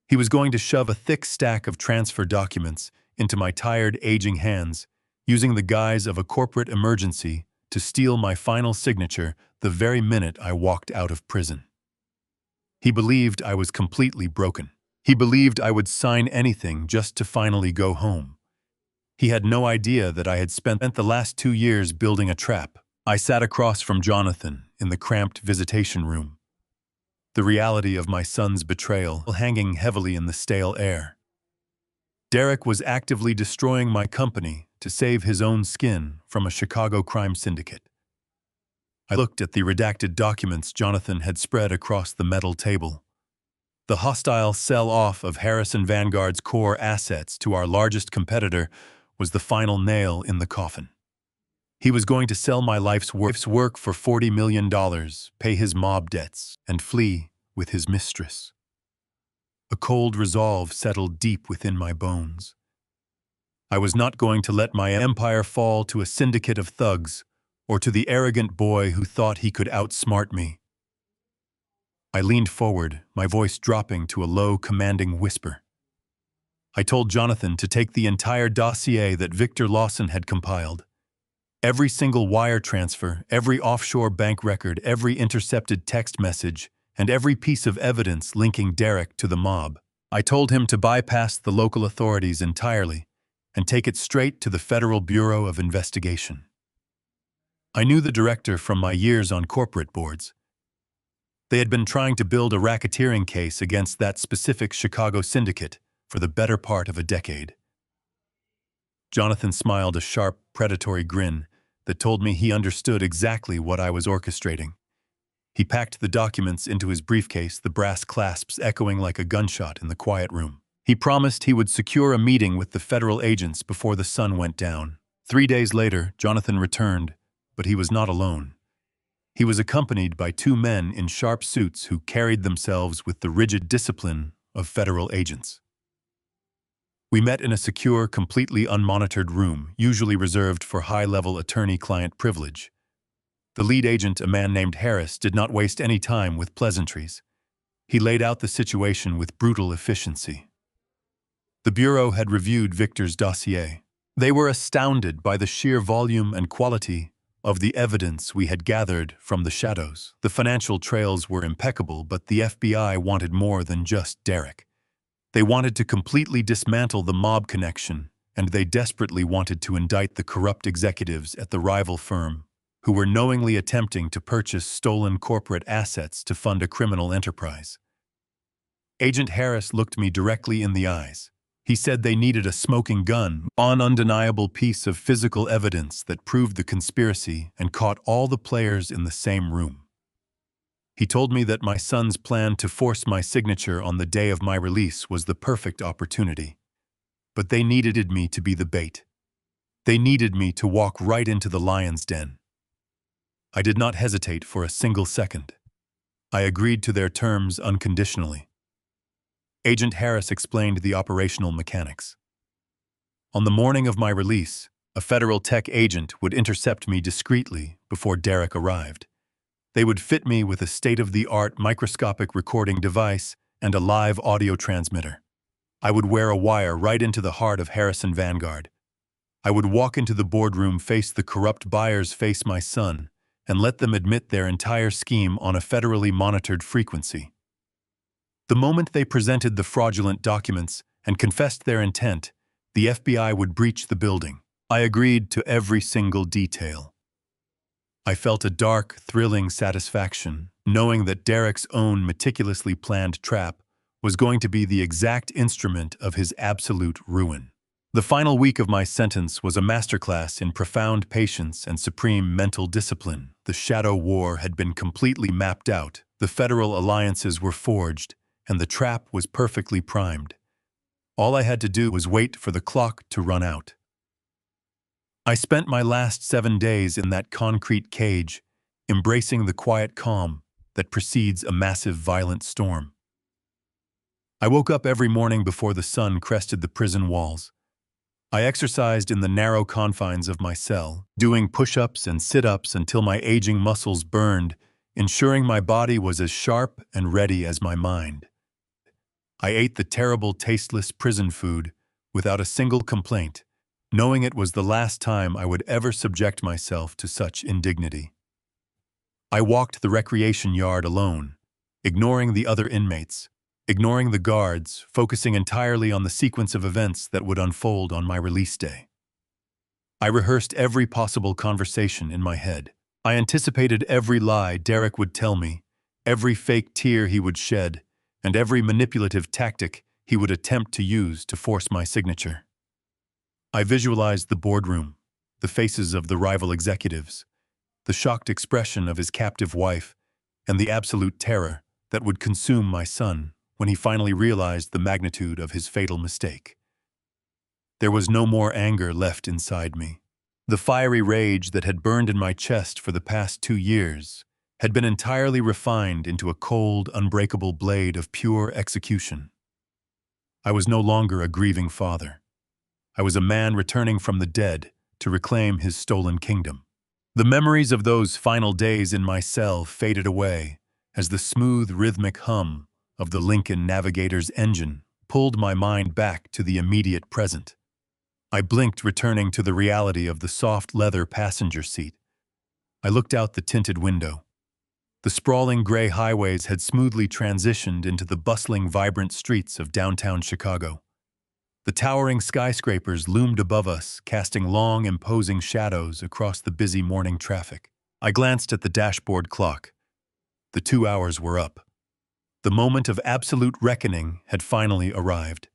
He was going to shove a thick stack of transfer documents into my tired, aging hands, using the guise of a corporate emergency to steal my final signature the very minute I walked out of prison. He believed I was completely broken. He believed I would sign anything just to finally go home. He had no idea that I had spent the last 2 years building a trap. I sat across from Jonathan in the cramped visitation room, the reality of my son's betrayal hanging heavily in the stale air. Derek was actively destroying my company to save his own skin from a Chicago crime syndicate. I looked at the redacted documents Jonathan had spread across the metal table. The hostile sell-off of Harrison Vanguard's core assets to our largest competitor was the final nail in the coffin. He was going to sell my life's work for $40 million, pay his mob debts, and flee with his mistress. A cold resolve settled deep within my bones. I was not going to let my empire fall to a syndicate of thugs or to the arrogant boy who thought he could outsmart me. I leaned forward, my voice dropping to a low, commanding whisper. I told Jonathan to take the entire dossier that Victor Lawson had compiled. Every single wire transfer, every offshore bank record, every intercepted text message, and every piece of evidence linking Derek to the mob. I told him to bypass the local authorities entirely and take it straight to the Federal Bureau of Investigation. I knew the director from my years on corporate boards. They had been trying to build a racketeering case against that specific Chicago syndicate for the better part of a decade. Jonathan smiled a sharp, predatory grin that told me he understood exactly what I was orchestrating. He packed the documents into his briefcase, the brass clasps echoing like a gunshot in the quiet room. He promised he would secure a meeting with the federal agents before the sun went down. 3 days later, Jonathan returned, but he was not alone. He was accompanied by 2 men in sharp suits who carried themselves with the rigid discipline of federal agents. We met in a secure, completely unmonitored room, usually reserved for high-level attorney-client privilege. The lead agent, a man named Harris, did not waste any time with pleasantries. He laid out the situation with brutal efficiency. The Bureau had reviewed Victor's dossier. They were astounded by the sheer volume and quality of the evidence we had gathered from the shadows. The financial trails were impeccable, but the FBI wanted more than just Derek. They wanted to completely dismantle the mob connection, and they desperately wanted to indict the corrupt executives at the rival firm who were knowingly attempting to purchase stolen corporate assets to fund a criminal enterprise. Agent Harris looked me directly in the eyes. He said they needed a smoking gun, an undeniable piece of physical evidence that proved the conspiracy and caught all the players in the same room. He told me that my son's plan to force my signature on the day of my release was the perfect opportunity. But they needed me to be the bait. They needed me to walk right into the lion's den. I did not hesitate for a single second. I agreed to their terms unconditionally. Agent Harris explained the operational mechanics. On the morning of my release, a federal tech agent would intercept me discreetly before Derek arrived. They would fit me with a state-of-the-art microscopic recording device and a live audio transmitter. I would wear a wire right into the heart of Harrison Vanguard. I would walk into the boardroom, face the corrupt buyers, face my son, and let them admit their entire scheme on a federally monitored frequency. The moment they presented the fraudulent documents and confessed their intent, the FBI would breach the building. I agreed to every single detail. I felt a dark, thrilling satisfaction, knowing that Derek's own meticulously planned trap was going to be the exact instrument of his absolute ruin. The final week of my sentence was a masterclass in profound patience and supreme mental discipline. The shadow war had been completely mapped out, the federal alliances were forged, and the trap was perfectly primed. All I had to do was wait for the clock to run out. I spent my last 7 days in that concrete cage, embracing the quiet calm that precedes a massive, violent storm. I woke up every morning before the sun crested the prison walls. I exercised in the narrow confines of my cell, doing push-ups and sit-ups until my aging muscles burned ensuring my body was as sharp and ready as my mind. I ate the terrible, tasteless prison food without a single complaint, knowing it was the last time I would ever subject myself to such indignity. I walked the recreation yard alone, ignoring the other inmates, ignoring the guards, focusing entirely on the sequence of events that would unfold on my release day. I rehearsed every possible conversation in my head. I anticipated every lie Derek would tell me, every fake tear he would shed, and every manipulative tactic he would attempt to use to force my signature. I visualized the boardroom, the faces of the rival executives, the shocked expression of his captive wife, and the absolute terror that would consume my son when he finally realized the magnitude of his fatal mistake. There was no more anger left inside me. The fiery rage that had burned in my chest for the past 2 years had been entirely refined into a cold, unbreakable blade of pure execution. I was no longer a grieving father. I was a man returning from the dead to reclaim his stolen kingdom. The memories of those final days in my cell faded away as the smooth, rhythmic hum of the Lincoln Navigator's engine pulled my mind back to the immediate present. I blinked, returning to the reality of the soft leather passenger seat. I looked out the tinted window. The sprawling gray highways had smoothly transitioned into the bustling, vibrant streets of downtown Chicago. The towering skyscrapers loomed above us, casting long, imposing shadows across the busy morning traffic. I glanced at the dashboard clock. The 2 hours were up. The moment of absolute reckoning had finally arrived.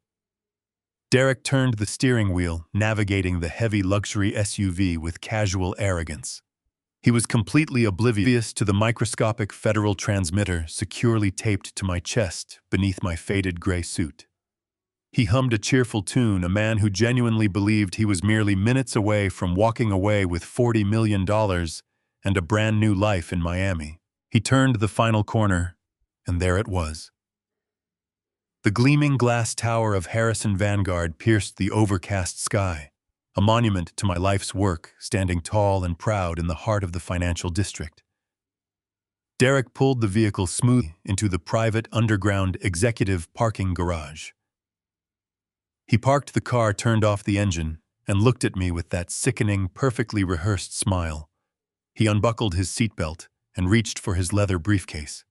Derek turned the steering wheel, navigating the heavy luxury SUV with casual arrogance. He was completely oblivious to the microscopic Federal transmitter securely taped to my chest beneath my faded gray suit. He hummed a cheerful tune, a man who genuinely believed he was merely minutes away from walking away with $40 million and a brand new life in Miami. He turned the final corner, and there it was. The gleaming glass tower of Harrison Vanguard pierced the overcast sky, a monument to my life's work, standing tall and proud in the heart of the financial district. Derek pulled the vehicle smoothly into the private underground executive parking garage. He parked the car, turned off the engine, and looked at me with that sickening, perfectly rehearsed smile. He unbuckled his seatbelt and reached for his leather briefcase.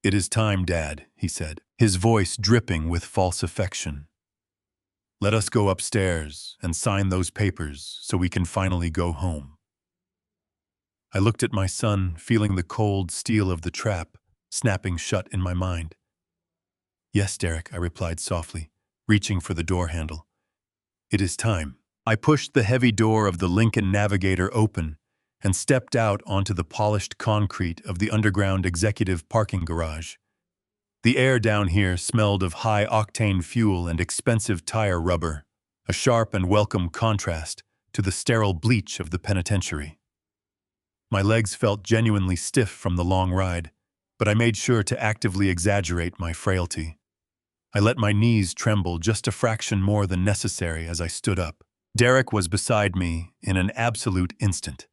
"It is time, Dad," he said, his voice dripping with false affection. "Let us go upstairs and sign those papers so we can finally go home." I looked at my son, feeling the cold steel of the trap snapping shut in my mind. "Yes, Derek," I replied softly, reaching for the door handle. "It is time." I pushed the heavy door of the Lincoln Navigator open and stepped out onto the polished concrete of the underground executive parking garage. The air down here smelled of high-octane fuel and expensive tire rubber, a sharp and welcome contrast to the sterile bleach of the penitentiary. My legs felt genuinely stiff from the long ride, but I made sure to actively exaggerate my frailty. I let my knees tremble just a fraction more than necessary as I stood up. Derek was beside me in an absolute instant.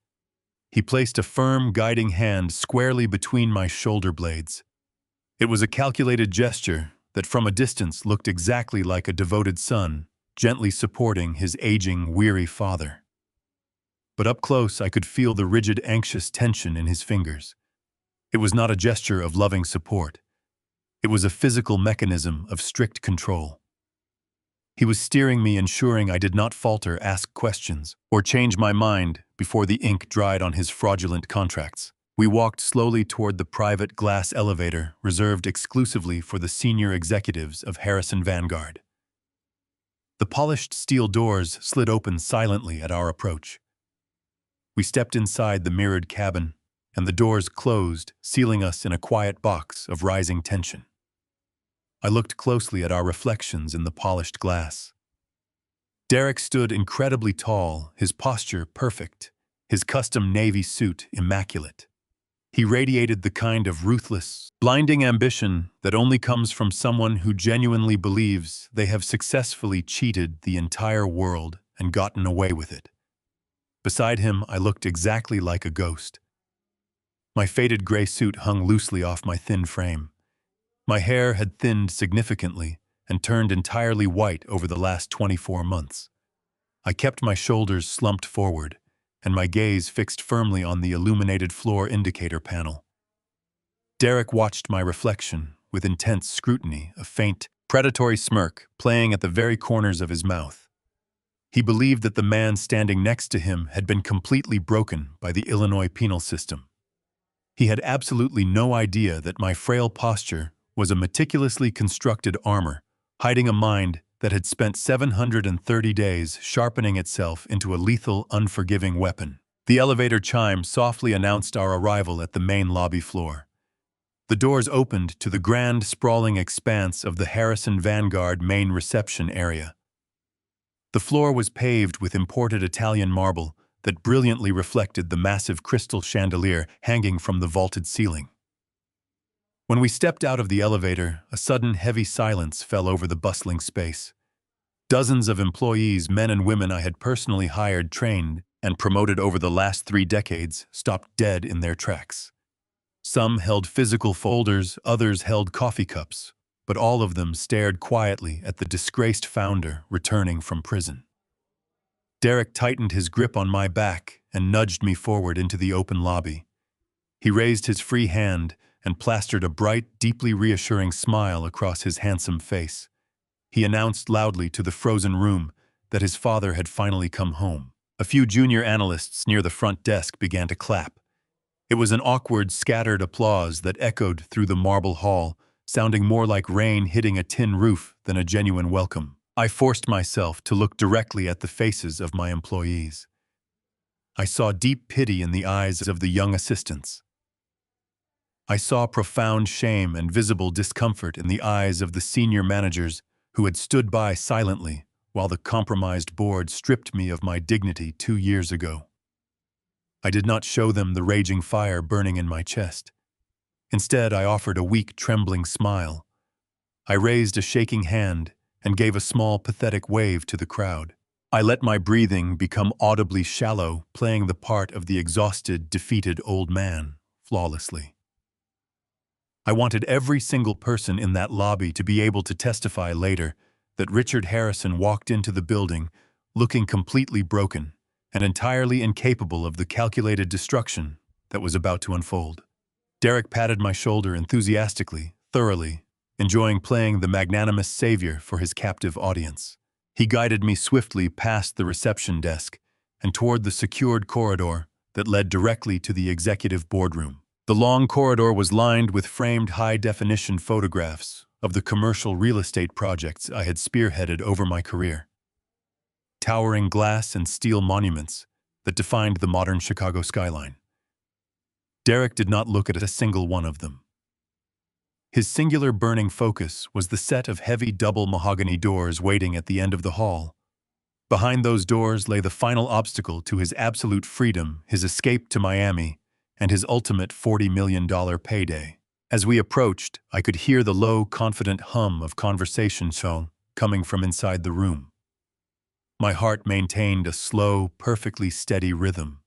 He placed a firm, guiding hand squarely between my shoulder blades. It was a calculated gesture that from a distance looked exactly like a devoted son, gently supporting his aging, weary father. But up close I could feel the rigid, anxious tension in his fingers. It was not a gesture of loving support. It was a physical mechanism of strict control. He was steering me, ensuring I did not falter, ask questions, or change my mind before the ink dried on his fraudulent contracts. We walked slowly toward the private glass elevator reserved exclusively for the senior executives of Harrison Vanguard. The polished steel doors slid open silently at our approach. We stepped inside the mirrored cabin, and the doors closed, sealing us in a quiet box of rising tension. I looked closely at our reflections in the polished glass. Derek stood incredibly tall, his posture perfect, his custom navy suit immaculate. He radiated the kind of ruthless, blinding ambition that only comes from someone who genuinely believes they have successfully cheated the entire world and gotten away with it. Beside him, I looked exactly like a ghost. My faded gray suit hung loosely off my thin frame. My hair had thinned significantly and turned entirely white over the last 24 months. I kept my shoulders slumped forward, and my gaze fixed firmly on the illuminated floor indicator panel. Derek watched my reflection with intense scrutiny, a faint, predatory smirk playing at the very corners of his mouth. He believed that the man standing next to him had been completely broken by the Illinois penal system. He had absolutely no idea that my frail posture was a meticulously constructed armor, hiding a mind that had spent 730 days sharpening itself into a lethal, unforgiving weapon. The elevator chime softly announced our arrival at the main lobby floor. The doors opened to the grand, sprawling expanse of the Harrison Vanguard main reception area. The floor was paved with imported Italian marble that brilliantly reflected the massive crystal chandelier hanging from the vaulted ceiling. When we stepped out of the elevator, a sudden heavy silence fell over the bustling space. Dozens of employees, men and women I had personally hired, trained, and promoted over the last 3 decades, stopped dead in their tracks. Some held physical folders, others held coffee cups, but all of them stared quietly at the disgraced founder returning from prison. Derek tightened his grip on my back and nudged me forward into the open lobby. He raised his free hand and plastered a bright, deeply reassuring smile across his handsome face. He announced loudly to the frozen room that his father had finally come home. A few junior analysts near the front desk began to clap. It was an awkward, scattered applause that echoed through the marble hall, sounding more like rain hitting a tin roof than a genuine welcome. I forced myself to look directly at the faces of my employees. I saw deep pity in the eyes of the young assistants. I saw profound shame and visible discomfort in the eyes of the senior managers who had stood by silently while the compromised board stripped me of my dignity 2 years ago. I did not show them the raging fire burning in my chest. Instead, I offered a weak, trembling smile. I raised a shaking hand and gave a small, pathetic wave to the crowd. I let my breathing become audibly shallow, playing the part of the exhausted, defeated old man flawlessly. I wanted every single person in that lobby to be able to testify later that Richard Harrison walked into the building looking completely broken and entirely incapable of the calculated destruction that was about to unfold. Derek patted my shoulder enthusiastically, thoroughly, enjoying playing the magnanimous savior for his captive audience. He guided me swiftly past the reception desk and toward the secured corridor that led directly to the executive boardroom. The long corridor was lined with framed high-definition photographs of the commercial real estate projects I had spearheaded over my career. Towering glass and steel monuments that defined the modern Chicago skyline. Derek did not look at a single one of them. His singular burning focus was the set of heavy double mahogany doors waiting at the end of the hall. Behind those doors lay the final obstacle to his absolute freedom, his escape to Miami, and his ultimate $40 million payday. As we approached, I could hear the low, confident hum of conversation coming from inside the room. My heart maintained a slow, perfectly steady rhythm.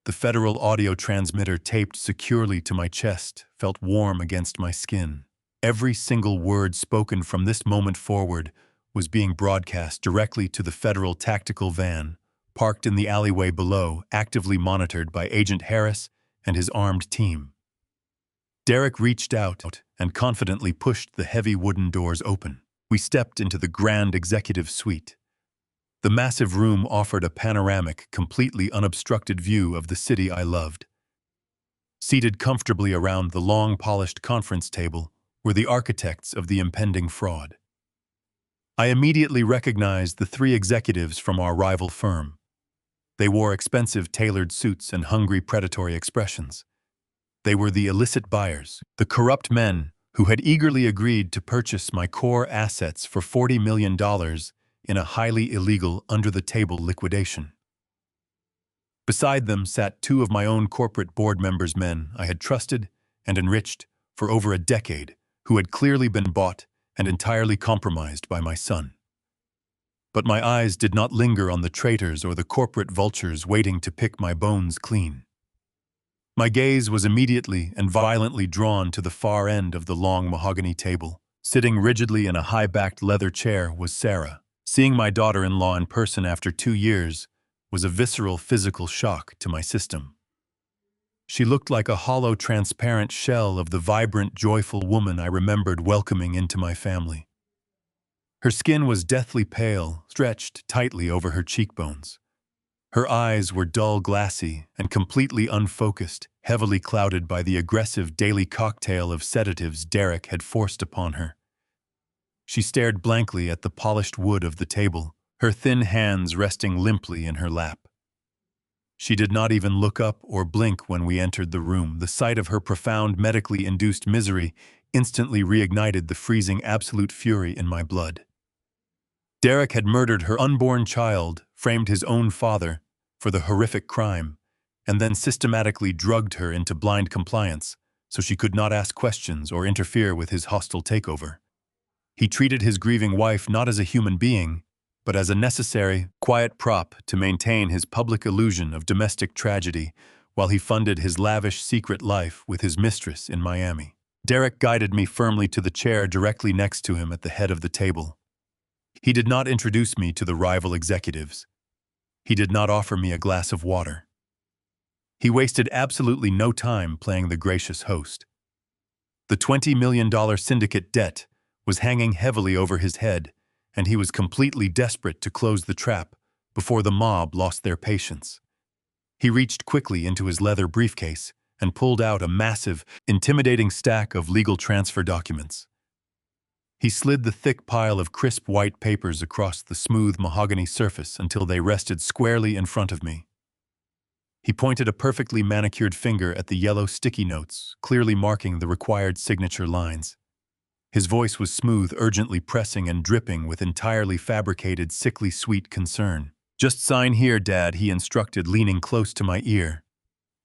The federal audio transmitter taped securely to my chest felt warm against my skin. Every single word spoken from this moment forward was being broadcast directly to the federal tactical van, parked in the alleyway below, actively monitored by Agent Harris and his armed team. Derek reached out and confidently pushed the heavy wooden doors open. We stepped into the grand executive suite. The massive room offered a panoramic, completely unobstructed view of the city I loved. Seated comfortably around the long, polished conference table were the architects of the impending fraud. I immediately recognized the 3 executives from our rival firm. They wore expensive tailored suits and hungry, predatory expressions. They were the illicit buyers, the corrupt men who had eagerly agreed to purchase my core assets for $40 million in a highly illegal, under-the-table liquidation. Beside them sat 2 of my own corporate board members, men I had trusted and enriched for over a decade, who had clearly been bought and entirely compromised by my son. But my eyes did not linger on the traitors or the corporate vultures waiting to pick my bones clean. My gaze was immediately and violently drawn to the far end of the long mahogany table. Sitting rigidly in a high-backed leather chair was Sarah. Seeing my daughter-in-law in person after 2 years was a visceral physical shock to my system. She looked like a hollow, transparent shell of the vibrant, joyful woman I remembered welcoming into my family. Her skin was deathly pale, stretched tightly over her cheekbones. Her eyes were dull, glassy, and completely unfocused, heavily clouded by the aggressive daily cocktail of sedatives Derek had forced upon her. She stared blankly at the polished wood of the table, her thin hands resting limply in her lap. She did not even look up or blink when we entered the room. The sight of her profound medically induced misery instantly reignited the freezing absolute fury in my blood. Derek had murdered her unborn child, framed his own father for the horrific crime, and then systematically drugged her into blind compliance so she could not ask questions or interfere with his hostile takeover. He treated his grieving wife not as a human being, but as a necessary, quiet prop to maintain his public illusion of domestic tragedy while he funded his lavish secret life with his mistress in Miami. Derek guided me firmly to the chair directly next to him at the head of the table. He did not introduce me to the rival executives. He did not offer me a glass of water. He wasted absolutely no time playing the gracious host. The $20 million syndicate debt was hanging heavily over his head, and he was completely desperate to close the trap before the mob lost their patience. He reached quickly into his leather briefcase and pulled out a massive, intimidating stack of legal transfer documents. He slid the thick pile of crisp white papers across the smooth mahogany surface until they rested squarely in front of me. He pointed a perfectly manicured finger at the yellow sticky notes, clearly marking the required signature lines. His voice was smooth, urgently pressing and dripping with entirely fabricated, sickly sweet concern. "Just sign here, Dad," he instructed, leaning close to my ear.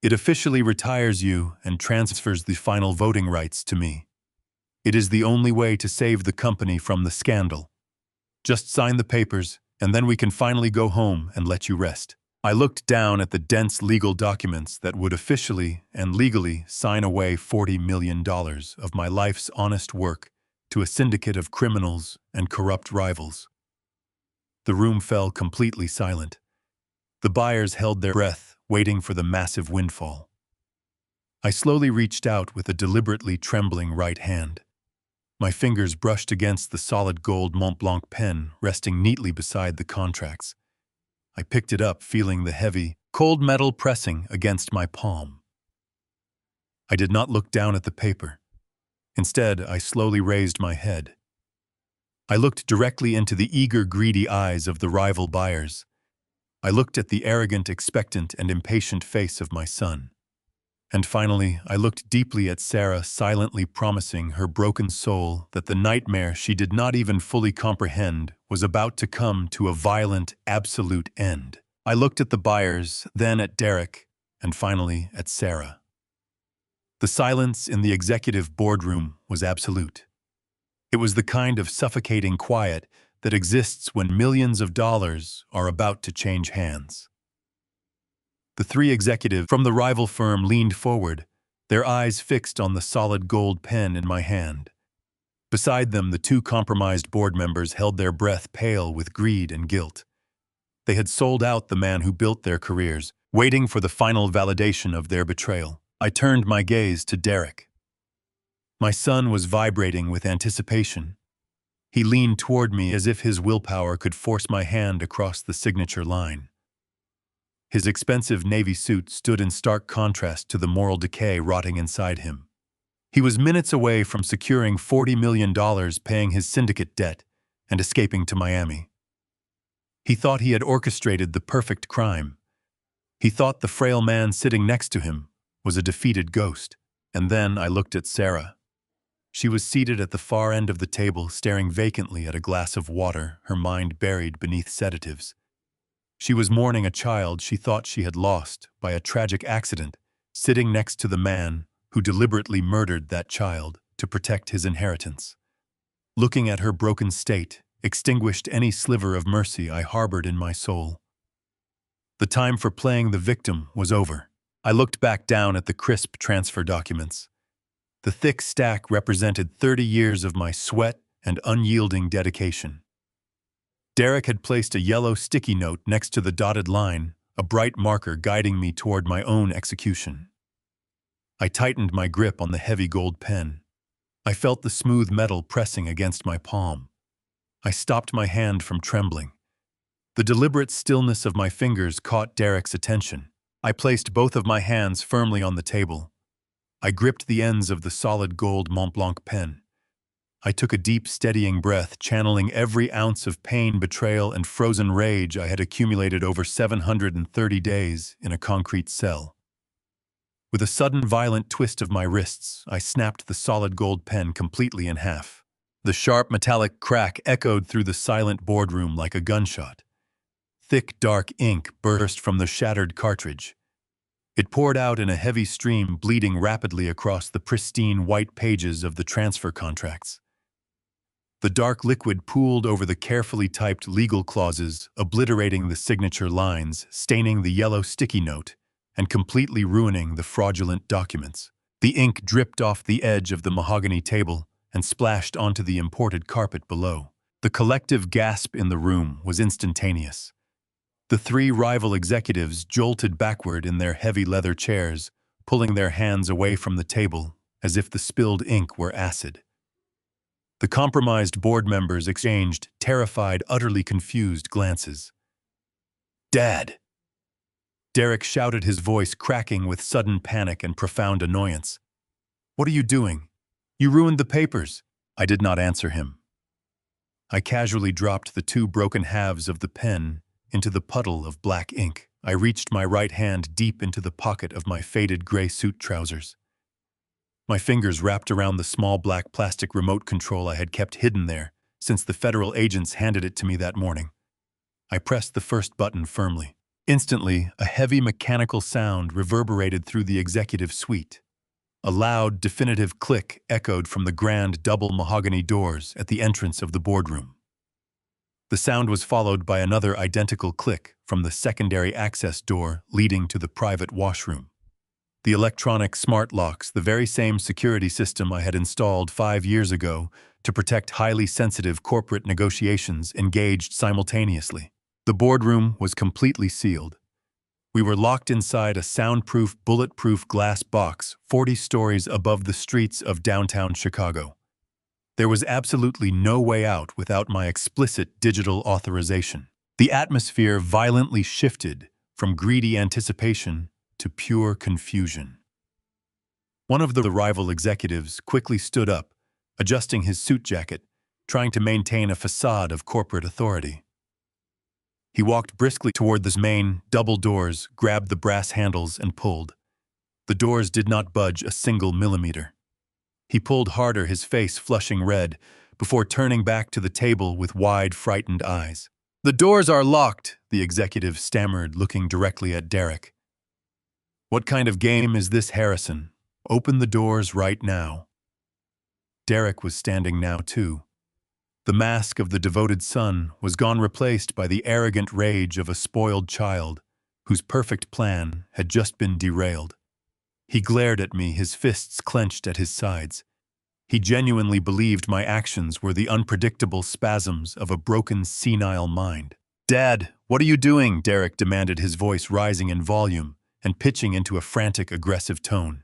"It officially retires you and transfers the final voting rights to me. It is the only way to save the company from the scandal. Just sign the papers, and then we can finally go home and let you rest." I looked down at the dense legal documents that would officially and legally sign away $40 million of my life's honest work to a syndicate of criminals and corrupt rivals. The room fell completely silent. The buyers held their breath, waiting for the massive windfall. I slowly reached out with a deliberately trembling right hand. My fingers brushed against the solid gold Mont Blanc pen resting neatly beside the contracts. I picked it up, feeling the heavy, cold metal pressing against my palm. I did not look down at the paper. Instead, I slowly raised my head. I looked directly into the eager, greedy eyes of the rival buyers. I looked at the arrogant, expectant, and impatient face of my son. And finally, I looked deeply at Sarah, silently promising her broken soul that the nightmare she did not even fully comprehend was about to come to a violent, absolute end. I looked at the buyers, then at Derek, and finally at Sarah. The silence in the executive boardroom was absolute. It was the kind of suffocating quiet that exists when millions of dollars are about to change hands. The three executives from the rival firm leaned forward, their eyes fixed on the solid gold pen in my hand. Beside them, the two compromised board members held their breath, pale with greed and guilt. They had sold out the man who built their careers, waiting for the final validation of their betrayal. I turned my gaze to Derek. My son was vibrating with anticipation. He leaned toward me as if his willpower could force my hand across the signature line. His expensive navy suit stood in stark contrast to the moral decay rotting inside him. He was minutes away from securing $40 million, paying his syndicate debt, and escaping to Miami. He thought he had orchestrated the perfect crime. He thought the frail man sitting next to him was a defeated ghost. And then I looked at Sarah. She was seated at the far end of the table, staring vacantly at a glass of water, her mind buried beneath sedatives. She was mourning a child she thought she had lost by a tragic accident, sitting next to the man who deliberately murdered that child to protect his inheritance. Looking at her broken state, extinguished any sliver of mercy I harbored in my soul. The time for playing the victim was over. I looked back down at the crisp transfer documents. The thick stack represented 30 years of my sweat and unyielding dedication. Derek had placed a yellow sticky note next to the dotted line, a bright marker guiding me toward my own execution. I tightened my grip on the heavy gold pen. I felt the smooth metal pressing against my palm. I stopped my hand from trembling. The deliberate stillness of my fingers caught Derek's attention. I placed both of my hands firmly on the table. I gripped the ends of the solid gold Montblanc pen. I took a deep, steadying breath, channeling every ounce of pain, betrayal, and frozen rage I had accumulated over 730 days in a concrete cell. With a sudden, violent twist of my wrists, I snapped the solid gold pen completely in half. The sharp, metallic crack echoed through the silent boardroom like a gunshot. Thick, dark ink burst from the shattered cartridge. It poured out in a heavy stream, bleeding rapidly across the pristine white pages of the transfer contracts. The dark liquid pooled over the carefully typed legal clauses, obliterating the signature lines, staining the yellow sticky note, and completely ruining the fraudulent documents. The ink dripped off the edge of the mahogany table and splashed onto the imported carpet below. The collective gasp in the room was instantaneous. The three rival executives jolted backward in their heavy leather chairs, pulling their hands away from the table as if the spilled ink were acid. The compromised board members exchanged terrified, utterly confused glances. "Dad!" Derek shouted, his voice cracking with sudden panic and profound annoyance. "What are you doing? You ruined the papers." I did not answer him. I casually dropped the two broken halves of the pen into the puddle of black ink. I reached my right hand deep into the pocket of my faded gray suit trousers. My fingers wrapped around the small black plastic remote control I had kept hidden there since the federal agents handed it to me that morning. I pressed the first button firmly. Instantly, a heavy mechanical sound reverberated through the executive suite. A loud, definitive click echoed from the grand double mahogany doors at the entrance of the boardroom. The sound was followed by another identical click from the secondary access door leading to the private washroom. The electronic smart locks, the very same security system I had installed 5 years ago to protect highly sensitive corporate negotiations, engaged simultaneously. The boardroom was completely sealed. We were locked inside a soundproof, bulletproof glass box 40 stories above the streets of downtown Chicago. There was absolutely no way out without my explicit digital authorization. The atmosphere violently shifted from greedy anticipation to pure confusion. One of the rival executives quickly stood up, adjusting his suit jacket, trying to maintain a facade of corporate authority. He walked briskly toward the main double doors, grabbed the brass handles, and pulled. The doors did not budge a single millimeter. He pulled harder, his face flushing red, before turning back to the table with wide, frightened eyes. "The doors are locked," the executive stammered, looking directly at Derek. "What kind of game is this, Harrison? Open the doors right now." Derek was standing now, too. The mask of the devoted son was gone, replaced by the arrogant rage of a spoiled child whose perfect plan had just been derailed. He glared at me, his fists clenched at his sides. He genuinely believed my actions were the unpredictable spasms of a broken, senile mind. "Dad, what are you doing?" Derek demanded, his voice rising in volume and pitching into a frantic, aggressive tone.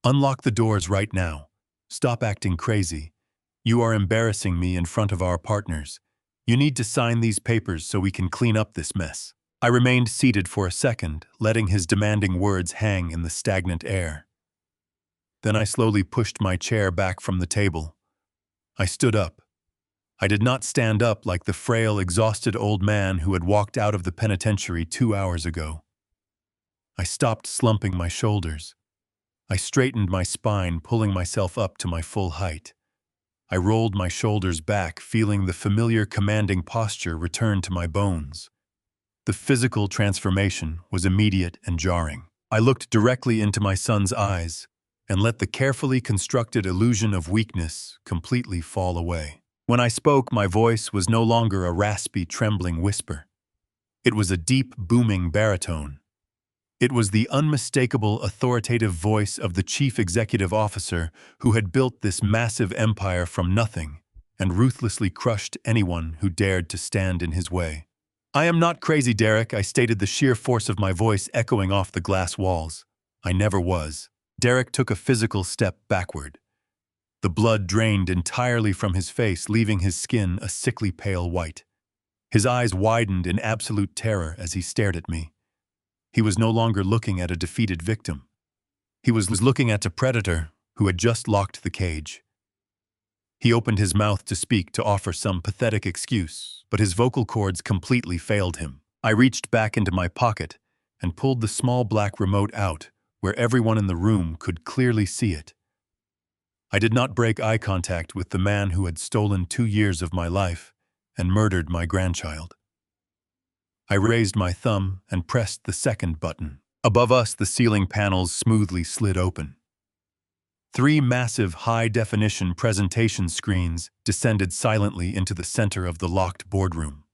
"Unlock the doors right now. Stop acting crazy. You are embarrassing me in front of our partners. You need to sign these papers so we can clean up this mess." I remained seated for a second, letting his demanding words hang in the stagnant air. Then I slowly pushed my chair back from the table. I stood up. I did not stand up like the frail, exhausted old man who had walked out of the penitentiary 2 hours ago. I stopped slumping my shoulders. I straightened my spine, pulling myself up to my full height. I rolled my shoulders back, feeling the familiar commanding posture return to my bones. The physical transformation was immediate and jarring. I looked directly into my son's eyes and let the carefully constructed illusion of weakness completely fall away. When I spoke, my voice was no longer a raspy, trembling whisper. It was a deep, booming baritone. It was the unmistakable, authoritative voice of the chief executive officer who had built this massive empire from nothing and ruthlessly crushed anyone who dared to stand in his way. "I am not crazy, Derek," I stated, the sheer force of my voice echoing off the glass walls. "I never was." Derek took a physical step backward. The blood drained entirely from his face, leaving his skin a sickly pale white. His eyes widened in absolute terror as he stared at me. He was no longer looking at a defeated victim. He was looking at a predator who had just locked the cage. He opened his mouth to speak, to offer some pathetic excuse, but his vocal cords completely failed him. I reached back into my pocket and pulled the small black remote out, where everyone in the room could clearly see it. I did not break eye contact with the man who had stolen 2 years of my life and murdered my grandchild. I raised my thumb and pressed the second button. Above us, the ceiling panels smoothly slid open. 3 massive high-definition presentation screens descended silently into the center of the locked boardroom.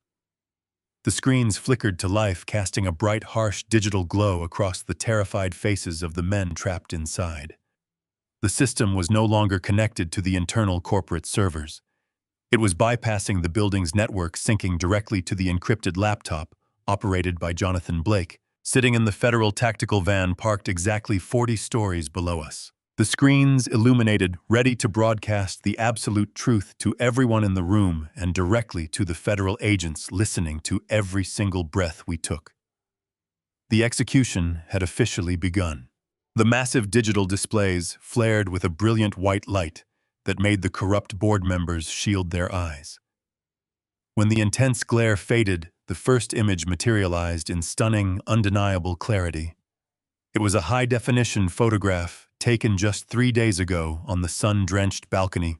The screens flickered to life, casting a bright, harsh digital glow across the terrified faces of the men trapped inside. The system was no longer connected to the internal corporate servers. It was bypassing the building's network, syncing directly to the encrypted laptop operated by Jonathan Blake, sitting in the federal tactical van parked exactly 40 stories below us. The screens illuminated, ready to broadcast the absolute truth to everyone in the room and directly to the federal agents listening to every single breath we took. The execution had officially begun. The massive digital displays flared with a brilliant white light that made the corrupt board members shield their eyes. When the intense glare faded, the first image materialized in stunning, undeniable clarity. It was a high-definition photograph taken just 3 days ago on the sun-drenched balcony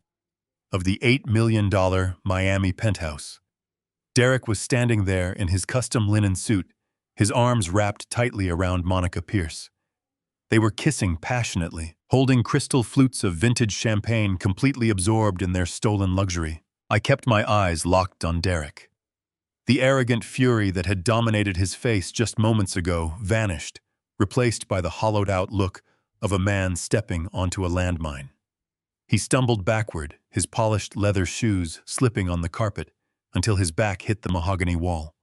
of the $8 million Miami penthouse. Derek was standing there in his custom linen suit, his arms wrapped tightly around Monica Pierce. They were kissing passionately, holding crystal flutes of vintage champagne completely absorbed in their stolen luxury. I kept my eyes locked on Derek. The arrogant fury that had dominated his face just moments ago vanished, replaced by the hollowed-out look of a man stepping onto a landmine. He stumbled backward, his polished leather shoes slipping on the carpet, until his back hit the mahogany wall.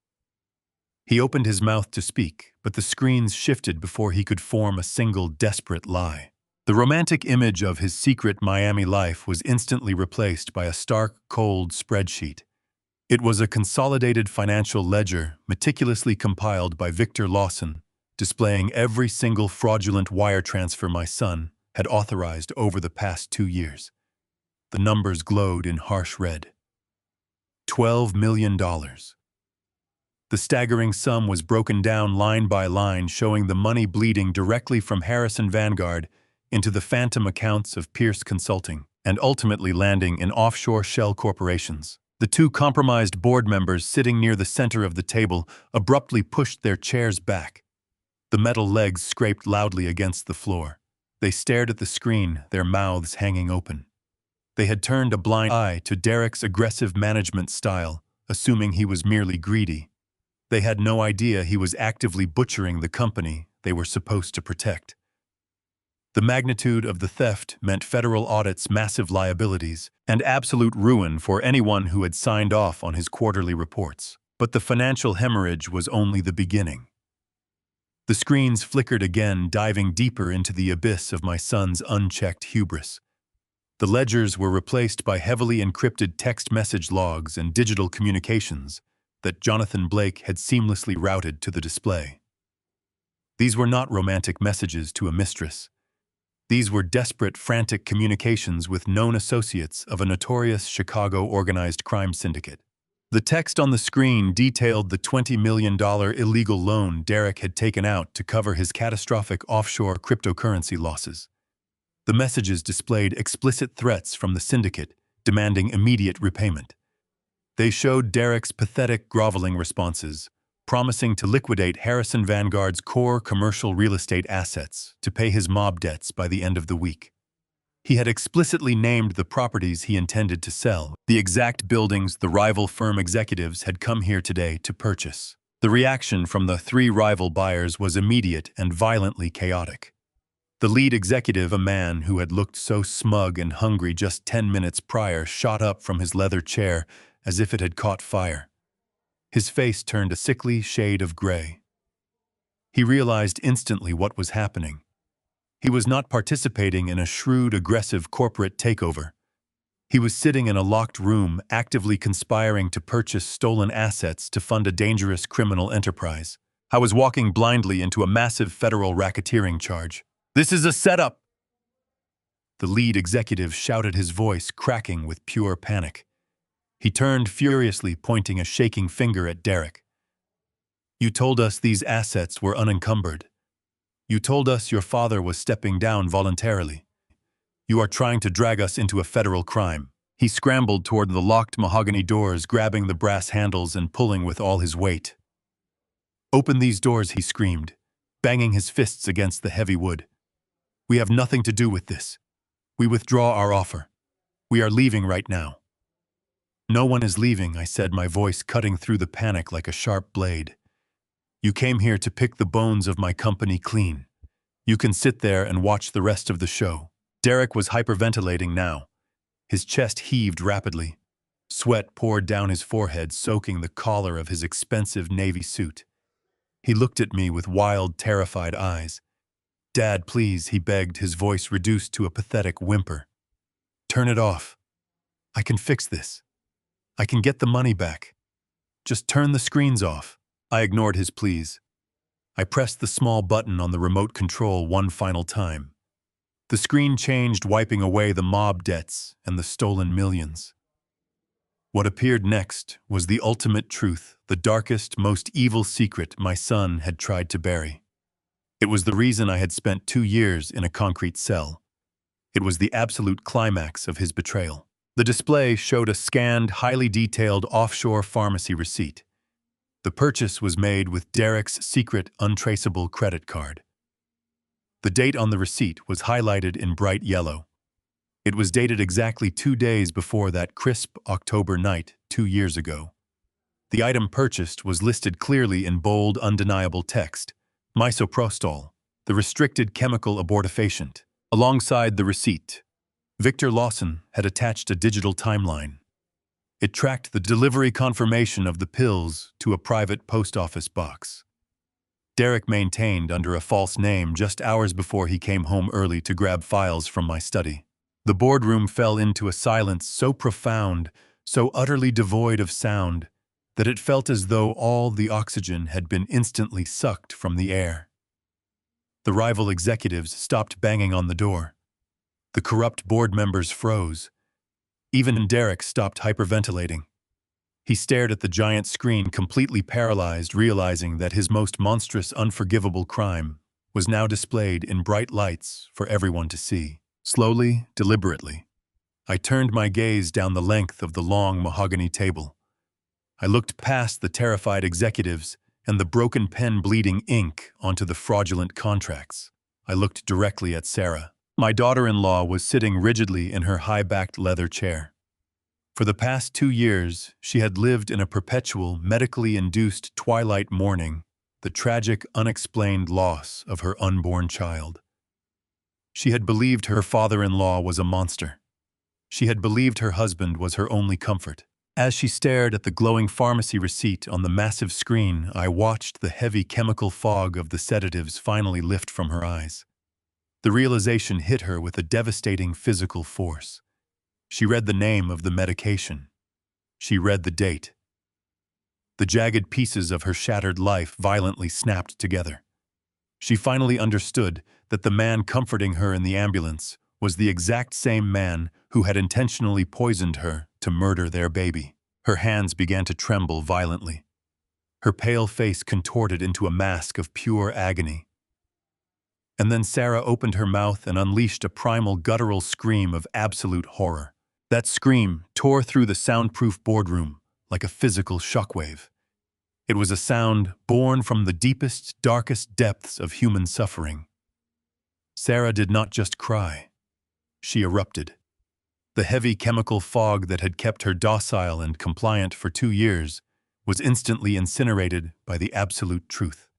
He opened his mouth to speak, but the screens shifted before he could form a single desperate lie. The romantic image of his secret Miami life was instantly replaced by a stark, cold spreadsheet. It was a consolidated financial ledger meticulously compiled by Victor Lawson, displaying every single fraudulent wire transfer my son had authorized over the past 2 years. The numbers glowed in harsh red. $12 million. The staggering sum was broken down line by line, showing the money bleeding directly from Harrison Vanguard into the phantom accounts of Pierce Consulting, and ultimately landing in offshore shell corporations. The 2 compromised board members sitting near the center of the table abruptly pushed their chairs back. The metal legs scraped loudly against the floor. They stared at the screen, their mouths hanging open. They had turned a blind eye to Derek's aggressive management style, assuming he was merely greedy. They had no idea he was actively butchering the company they were supposed to protect. The magnitude of the theft meant federal audits, massive liabilities, and absolute ruin for anyone who had signed off on his quarterly reports. But the financial hemorrhage was only the beginning. The screens flickered again, diving deeper into the abyss of my son's unchecked hubris. The ledgers were replaced by heavily encrypted text message logs and digital communications that Jonathan Blake had seamlessly routed to the display. These were not romantic messages to a mistress. These were desperate, frantic communications with known associates of a notorious Chicago organized crime syndicate. The text on the screen detailed the $20 million illegal loan Derek had taken out to cover his catastrophic offshore cryptocurrency losses. The messages displayed explicit threats from the syndicate, demanding immediate repayment. They showed Derek's pathetic, groveling responses, promising to liquidate Harrison Vanguard's core commercial real estate assets to pay his mob debts by the end of the week. He had explicitly named the properties he intended to sell, the exact buildings the rival firm executives had come here today to purchase. The reaction from the three rival buyers was immediate and violently chaotic. The lead executive, a man who had looked so smug and hungry just 10 minutes prior, shot up from his leather chair as if it had caught fire. His face turned a sickly shade of gray. He realized instantly what was happening. He was not participating in a shrewd, aggressive corporate takeover. He was sitting in a locked room, actively conspiring to purchase stolen assets to fund a dangerous criminal enterprise. I was walking blindly into a massive federal racketeering charge. "This is a setup!" The lead executive shouted, his voice cracking with pure panic. He turned furiously, pointing a shaking finger at Derek. "You told us these assets were unencumbered. You told us your father was stepping down voluntarily. You are trying to drag us into a federal crime." He scrambled toward the locked mahogany doors, grabbing the brass handles and pulling with all his weight. "Open these doors," he screamed, banging his fists against the heavy wood. "We have nothing to do with this. We withdraw our offer. We are leaving right now." "No one is leaving," I said, my voice cutting through the panic like a sharp blade. "You came here to pick the bones of my company clean. You can sit there and watch the rest of the show." Derek was hyperventilating now. His chest heaved rapidly. Sweat poured down his forehead, soaking the collar of his expensive navy suit. He looked at me with wild, terrified eyes. "Dad, please," he begged, his voice reduced to a pathetic whimper. "Turn it off. I can fix this. I can get the money back. Just turn the screens off." I ignored his pleas. I pressed the small button on the remote control one final time. The screen changed, wiping away the mob debts and the stolen millions. What appeared next was the ultimate truth, the darkest, most evil secret my son had tried to bury. It was the reason I had spent 2 years in a concrete cell. It was the absolute climax of his betrayal. The display showed a scanned, highly detailed offshore pharmacy receipt. The purchase was made with Derek's secret, untraceable credit card. The date on the receipt was highlighted in bright yellow. It was dated exactly 2 days before that crisp October night 2 years ago. The item purchased was listed clearly in bold, undeniable text: misoprostol, the restricted chemical abortifacient. Alongside the receipt, Victor Lawson had attached a digital timeline. It tracked the delivery confirmation of the pills to a private post office box. Derek maintained under a false name just hours before he came home early to grab files from my study. The boardroom fell into a silence so profound, so utterly devoid of sound, that it felt as though all the oxygen had been instantly sucked from the air. The rival executives stopped banging on the door. The corrupt board members froze. Even Derek stopped hyperventilating. He stared at the giant screen, completely paralyzed, realizing that his most monstrous, unforgivable crime was now displayed in bright lights for everyone to see. Slowly, deliberately, I turned my gaze down the length of the long mahogany table. I looked past the terrified executives and the broken pen bleeding ink onto the fraudulent contracts. I looked directly at Sarah. My daughter-in-law was sitting rigidly in her high-backed leather chair. For the past 2 years, she had lived in a perpetual, medically induced twilight mourning, the tragic, unexplained loss of her unborn child. She had believed her father-in-law was a monster. She had believed her husband was her only comfort. As she stared at the glowing pharmacy receipt on the massive screen, I watched the heavy chemical fog of the sedatives finally lift from her eyes. The realization hit her with a devastating physical force. She read the name of the medication. She read the date. The jagged pieces of her shattered life violently snapped together. She finally understood that the man comforting her in the ambulance was the exact same man who had intentionally poisoned her to murder their baby. Her hands began to tremble violently. Her pale face contorted into a mask of pure agony. And then Sarah opened her mouth and unleashed a primal, guttural scream of absolute horror. That scream tore through the soundproof boardroom like a physical shockwave. It was a sound born from the deepest, darkest depths of human suffering. Sarah did not just cry. She erupted. The heavy chemical fog that had kept her docile and compliant for 2 years was instantly incinerated by the absolute truth.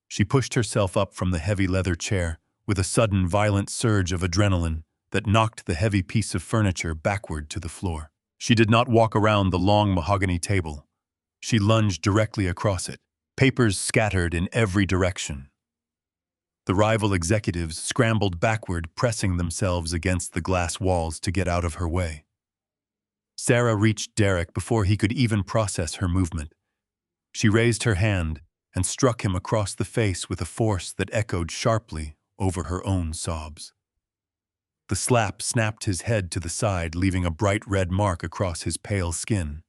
She pushed herself up from the heavy leather chair with a sudden violent surge of adrenaline that knocked the heavy piece of furniture backward to the floor. She did not walk around the long mahogany table. She lunged directly across it. Papers scattered in every direction. The rival executives scrambled backward, pressing themselves against the glass walls to get out of her way. Sarah reached Derek before he could even process her movement. She raised her hand and struck him across the face with a force that echoed sharply over her own sobs. The slap snapped his head to the side, leaving a bright red mark across his pale skin.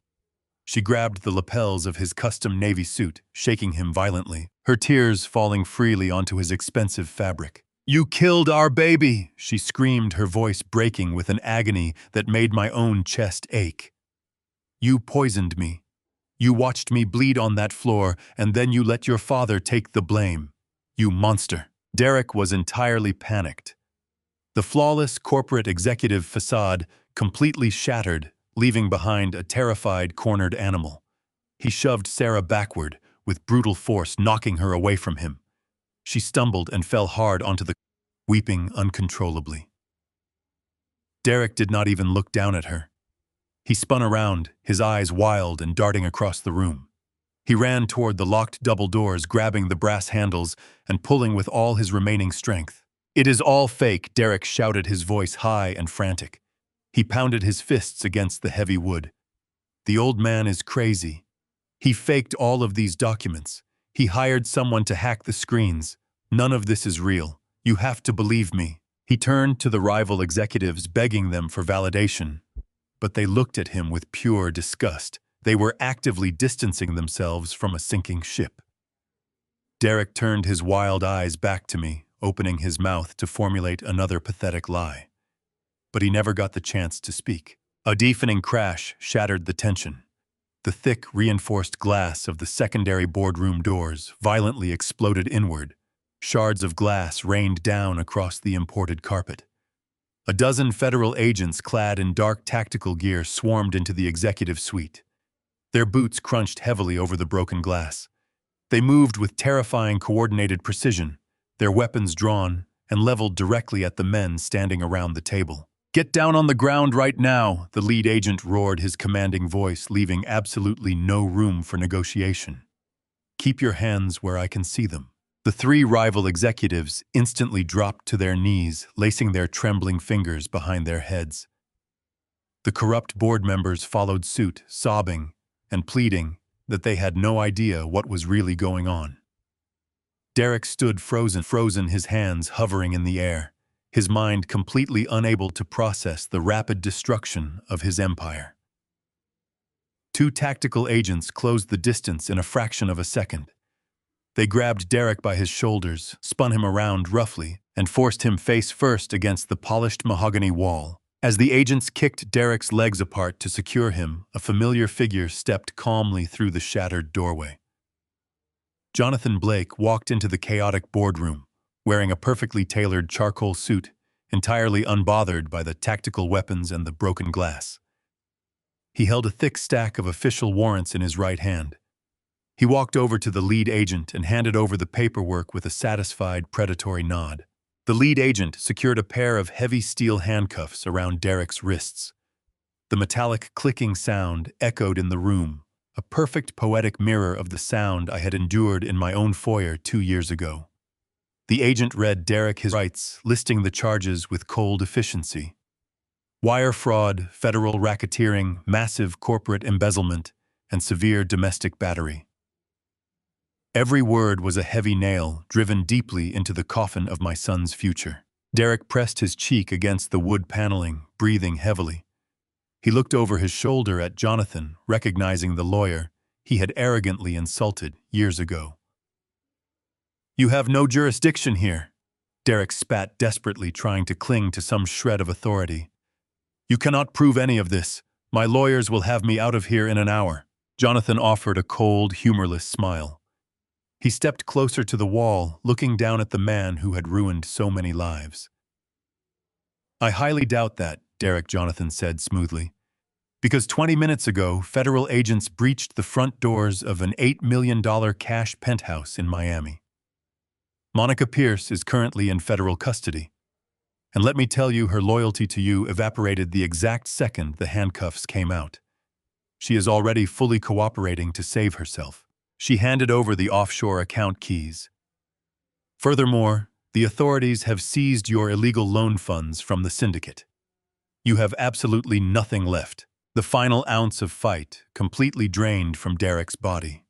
She grabbed the lapels of his custom navy suit, shaking him violently, her tears falling freely onto his expensive fabric. "You killed our baby!" she screamed, her voice breaking with an agony that made my own chest ache. "You poisoned me. You watched me bleed on that floor, and then you let your father take the blame. You monster!" Derek was entirely panicked. The flawless corporate executive facade completely shattered, leaving behind a terrified, cornered animal. He shoved Sarah backward, with brutal force knocking her away from him. She stumbled and fell hard onto the weeping uncontrollably. Derek did not even look down at her. He spun around, his eyes wild and darting across the room. He ran toward the locked double doors, grabbing the brass handles and pulling with all his remaining strength. "It is all fake," Derek shouted, his voice high and frantic. He pounded his fists against the heavy wood. "The old man is crazy. He faked all of these documents. He hired someone to hack the screens. None of this is real. You have to believe me." He turned to the rival executives, begging them for validation. But they looked at him with pure disgust. They were actively distancing themselves from a sinking ship. Derek turned his wild eyes back to me, opening his mouth to formulate another pathetic lie. But he never got the chance to speak. A deafening crash shattered the tension. The thick, reinforced glass of the secondary boardroom doors violently exploded inward. Shards of glass rained down across the imported carpet. A dozen federal agents clad in dark tactical gear swarmed into the executive suite. Their boots crunched heavily over the broken glass. They moved with terrifying coordinated precision, their weapons drawn and leveled directly at the men standing around the table. "Get down on the ground right now," the lead agent roared, his commanding voice leaving absolutely no room for negotiation. "Keep your hands where I can see them." The three rival executives instantly dropped to their knees, lacing their trembling fingers behind their heads. The corrupt board members followed suit, sobbing and pleading that they had no idea what was really going on. Derek stood frozen, his hands hovering in the air, his mind completely unable to process the rapid destruction of his empire. Two tactical agents closed the distance in a fraction of a second. They grabbed Derek by his shoulders, spun him around roughly, and forced him face first against the polished mahogany wall. As the agents kicked Derek's legs apart to secure him, a familiar figure stepped calmly through the shattered doorway. Jonathan Blake walked into the chaotic boardroom, wearing a perfectly tailored charcoal suit, entirely unbothered by the tactical weapons and the broken glass. He held a thick stack of official warrants in his right hand. He walked over to the lead agent and handed over the paperwork with a satisfied, predatory nod. The lead agent secured a pair of heavy steel handcuffs around Derek's wrists. The metallic clicking sound echoed in the room, a perfect poetic mirror of the sound I had endured in my own foyer 2 years ago. The agent read Derek his rights, listing the charges with cold efficiency. Wire fraud, federal racketeering, massive corporate embezzlement, and severe domestic battery. Every word was a heavy nail driven deeply into the coffin of my son's future. Derek pressed his cheek against the wood paneling, breathing heavily. He looked over his shoulder at Jonathan, recognizing the lawyer he had arrogantly insulted years ago. "You have no jurisdiction here," Derek spat desperately, trying to cling to some shred of authority. "You cannot prove any of this. My lawyers will have me out of here in an hour." Jonathan offered a cold, humorless smile. He stepped closer to the wall, looking down at the man who had ruined so many lives. "I highly doubt that," Jonathan said smoothly. Because 20 minutes ago, federal agents breached the front doors of an $8 million cash penthouse in Miami. Monica Pierce is currently in federal custody. And let me tell you, her loyalty to you evaporated the exact second the handcuffs came out. She is already fully cooperating to save herself. She handed over the offshore account keys. Furthermore, the authorities have seized your illegal loan funds from the syndicate. You have absolutely nothing left. The final ounce of fight completely drained from Derek's body.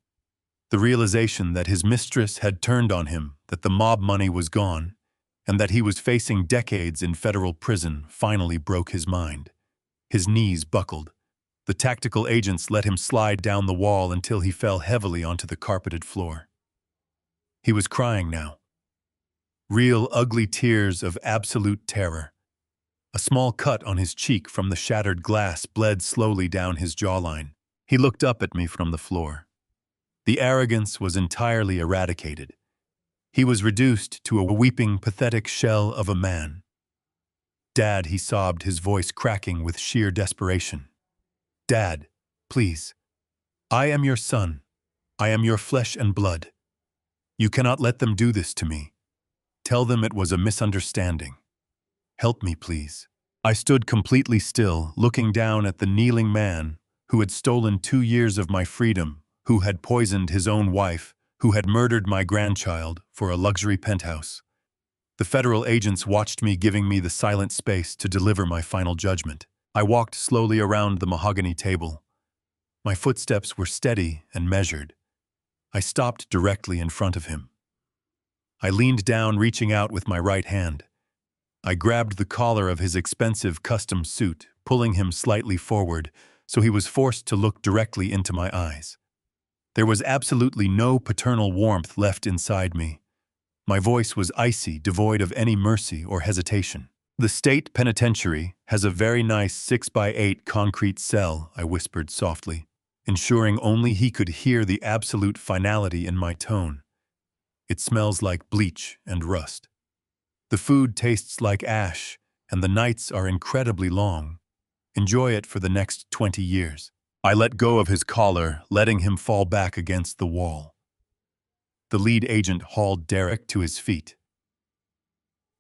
The realization that his mistress had turned on him, that the mob money was gone, and that he was facing decades in federal prison finally broke his mind. His knees buckled. The tactical agents let him slide down the wall until he fell heavily onto the carpeted floor. He was crying now. Real ugly tears of absolute terror. A small cut on his cheek from the shattered glass bled slowly down his jawline. He looked up at me from the floor. The arrogance was entirely eradicated. He was reduced to a weeping, pathetic shell of a man. "Dad," he sobbed, his voice cracking with sheer desperation. "Dad, please. I am your son. I am your flesh and blood. You cannot let them do this to me. Tell them it was a misunderstanding. Help me, please." I stood completely still, looking down at the kneeling man who had stolen 2 years of my freedom, who had poisoned his own wife, who had murdered my grandchild for a luxury penthouse. The federal agents watched me, giving me the silent space to deliver my final judgment. I walked slowly around the mahogany table. My footsteps were steady and measured. I stopped directly in front of him. I leaned down, reaching out with my right hand. I grabbed the collar of his expensive custom suit, pulling him slightly forward, so he was forced to look directly into my eyes. There was absolutely no paternal warmth left inside me. My voice was icy, devoid of any mercy or hesitation. "The state penitentiary has a very nice 6x8 concrete cell," I whispered softly, ensuring only he could hear the absolute finality in my tone. "It smells like bleach and rust. The food tastes like ash, and the nights are incredibly long. Enjoy it for the next 20 years. I let go of his collar, letting him fall back against the wall. The lead agent hauled Derek to his feet.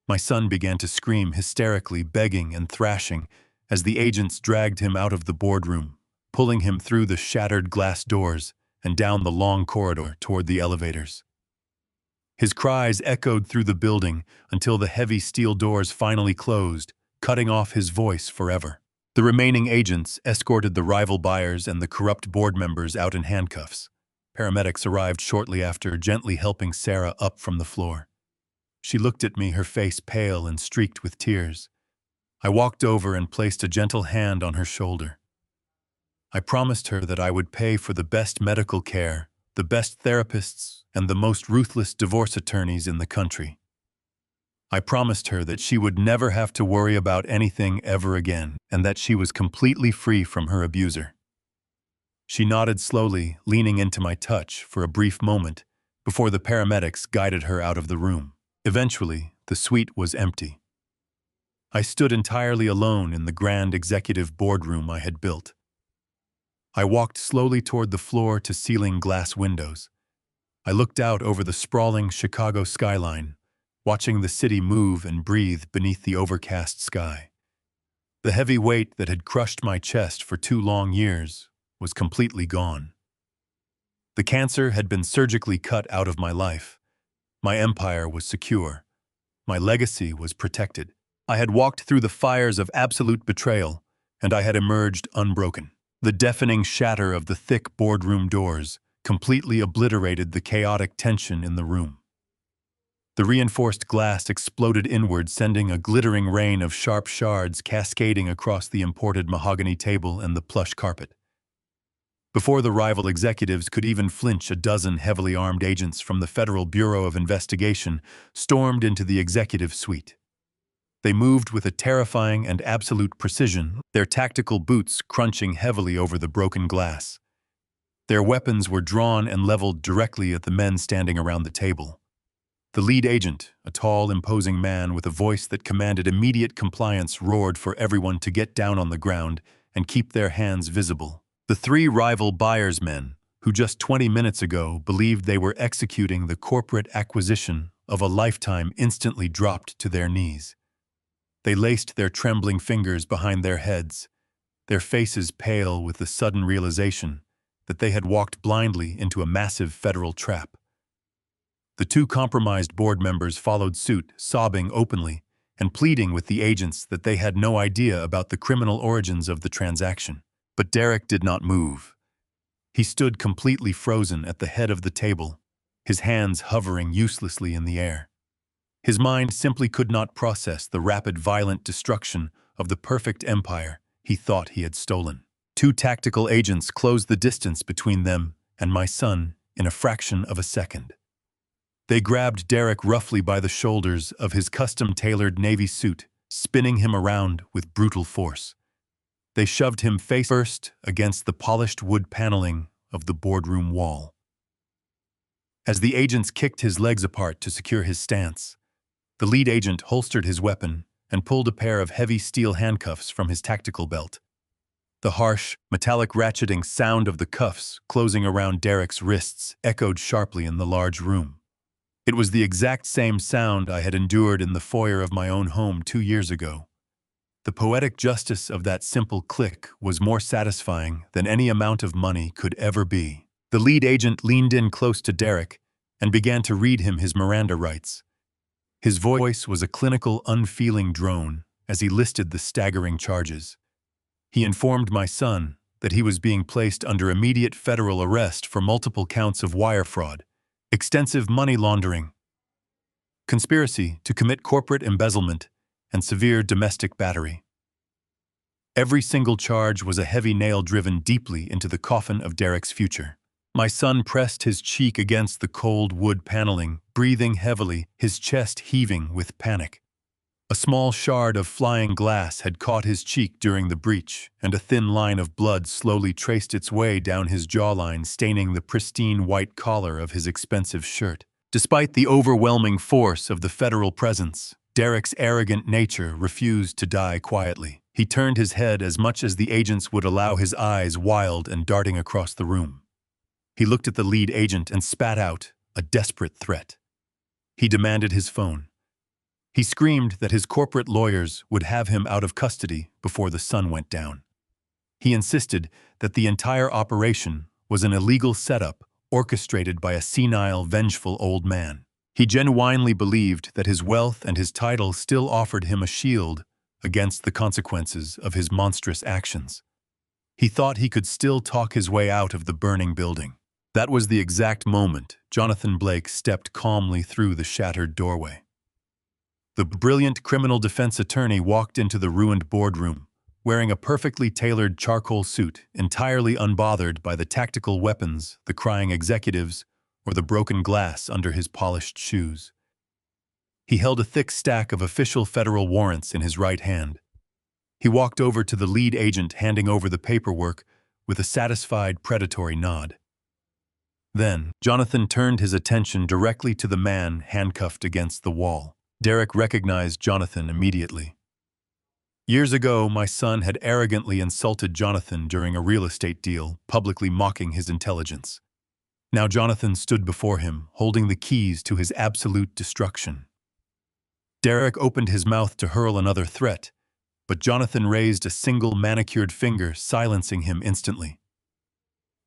My son began to scream hysterically, begging and thrashing, as the agents dragged him out of the boardroom, pulling him through the shattered glass doors and down the long corridor toward the elevators. His cries echoed through the building until the heavy steel doors finally closed, cutting off his voice forever. The remaining agents escorted the rival buyers and the corrupt board members out in handcuffs. Paramedics arrived shortly after, gently helping Sarah up from the floor. She looked at me, her face pale and streaked with tears. I walked over and placed a gentle hand on her shoulder. I promised her that I would pay for the best medical care, the best therapists, and the most ruthless divorce attorneys in the country. I promised her that she would never have to worry about anything ever again, and that she was completely free from her abuser. She nodded slowly, leaning into my touch for a brief moment before the paramedics guided her out of the room. Eventually, the suite was empty. I stood entirely alone in the grand executive boardroom I had built. I walked slowly toward the floor-to-ceiling glass windows. I looked out over the sprawling Chicago skyline, watching the city move and breathe beneath the overcast sky. The heavy weight that had crushed my chest for 2 long years was completely gone. The cancer had been surgically cut out of my life. My empire was secure. My legacy was protected. I had walked through the fires of absolute betrayal, and I had emerged unbroken. The deafening shatter of the thick boardroom doors completely obliterated the chaotic tension in the room. The reinforced glass exploded inward, sending a glittering rain of sharp shards cascading across the imported mahogany table and the plush carpet. Before the rival executives could even flinch, a dozen heavily armed agents from the Federal Bureau of Investigation stormed into the executive suite. They moved with a terrifying and absolute precision, their tactical boots crunching heavily over the broken glass. Their weapons were drawn and leveled directly at the men standing around the table. The lead agent, a tall, imposing man with a voice that commanded immediate compliance, roared for everyone to get down on the ground and keep their hands visible. The three rival buyers' men, who just 20 minutes ago believed they were executing the corporate acquisition of a lifetime, instantly dropped to their knees. They laced their trembling fingers behind their heads, their faces pale with the sudden realization that they had walked blindly into a massive federal trap. The two compromised board members followed suit, sobbing openly and pleading with the agents that they had no idea about the criminal origins of the transaction. But Derek did not move. He stood completely frozen at the head of the table, his hands hovering uselessly in the air. His mind simply could not process the rapid, violent destruction of the perfect empire he thought he had stolen. Two tactical agents closed the distance between them and my son in a fraction of a second. They grabbed Derek roughly by the shoulders of his custom-tailored navy suit, spinning him around with brutal force. They shoved him face first against the polished wood paneling of the boardroom wall. As the agents kicked his legs apart to secure his stance, the lead agent holstered his weapon and pulled a pair of heavy steel handcuffs from his tactical belt. The harsh, metallic ratcheting sound of the cuffs closing around Derek's wrists echoed sharply in the large room. It was the exact same sound I had endured in the foyer of my own home 2 years ago. The poetic justice of that simple click was more satisfying than any amount of money could ever be. The lead agent leaned in close to Derek and began to read him his Miranda rights. His voice was a clinical, unfeeling drone as he listed the staggering charges. He informed my son that he was being placed under immediate federal arrest for multiple counts of wire fraud, extensive money laundering, conspiracy to commit corporate embezzlement, and severe domestic battery. Every single charge was a heavy nail driven deeply into the coffin of Derek's future. My son pressed his cheek against the cold wood paneling, breathing heavily, his chest heaving with panic. A small shard of flying glass had caught his cheek during the breach, and a thin line of blood slowly traced its way down his jawline, staining the pristine white collar of his expensive shirt. Despite the overwhelming force of the federal presence, Derek's arrogant nature refused to die quietly. He turned his head as much as the agents would allow, his eyes wild and darting across the room. He looked at the lead agent and spat out a desperate threat. He demanded his phone. He screamed that his corporate lawyers would have him out of custody before the sun went down. He insisted that the entire operation was an illegal setup orchestrated by a senile, vengeful old man. He genuinely believed that his wealth and his title still offered him a shield against the consequences of his monstrous actions. He thought he could still talk his way out of the burning building. That was the exact moment Jonathan Blake stepped calmly through the shattered doorway. The brilliant criminal defense attorney walked into the ruined boardroom, wearing a perfectly tailored charcoal suit, entirely unbothered by the tactical weapons, the crying executives, or the broken glass under his polished shoes. He held a thick stack of official federal warrants in his right hand. He walked over to the lead agent, handing over the paperwork with a satisfied, predatory nod. Then, Jonathan turned his attention directly to the man handcuffed against the wall. Derek recognized Jonathan immediately. Years ago, my son had arrogantly insulted Jonathan during a real estate deal, publicly mocking his intelligence. Now Jonathan stood before him, holding the keys to his absolute destruction. Derek opened his mouth to hurl another threat, but Jonathan raised a single manicured finger, silencing him instantly.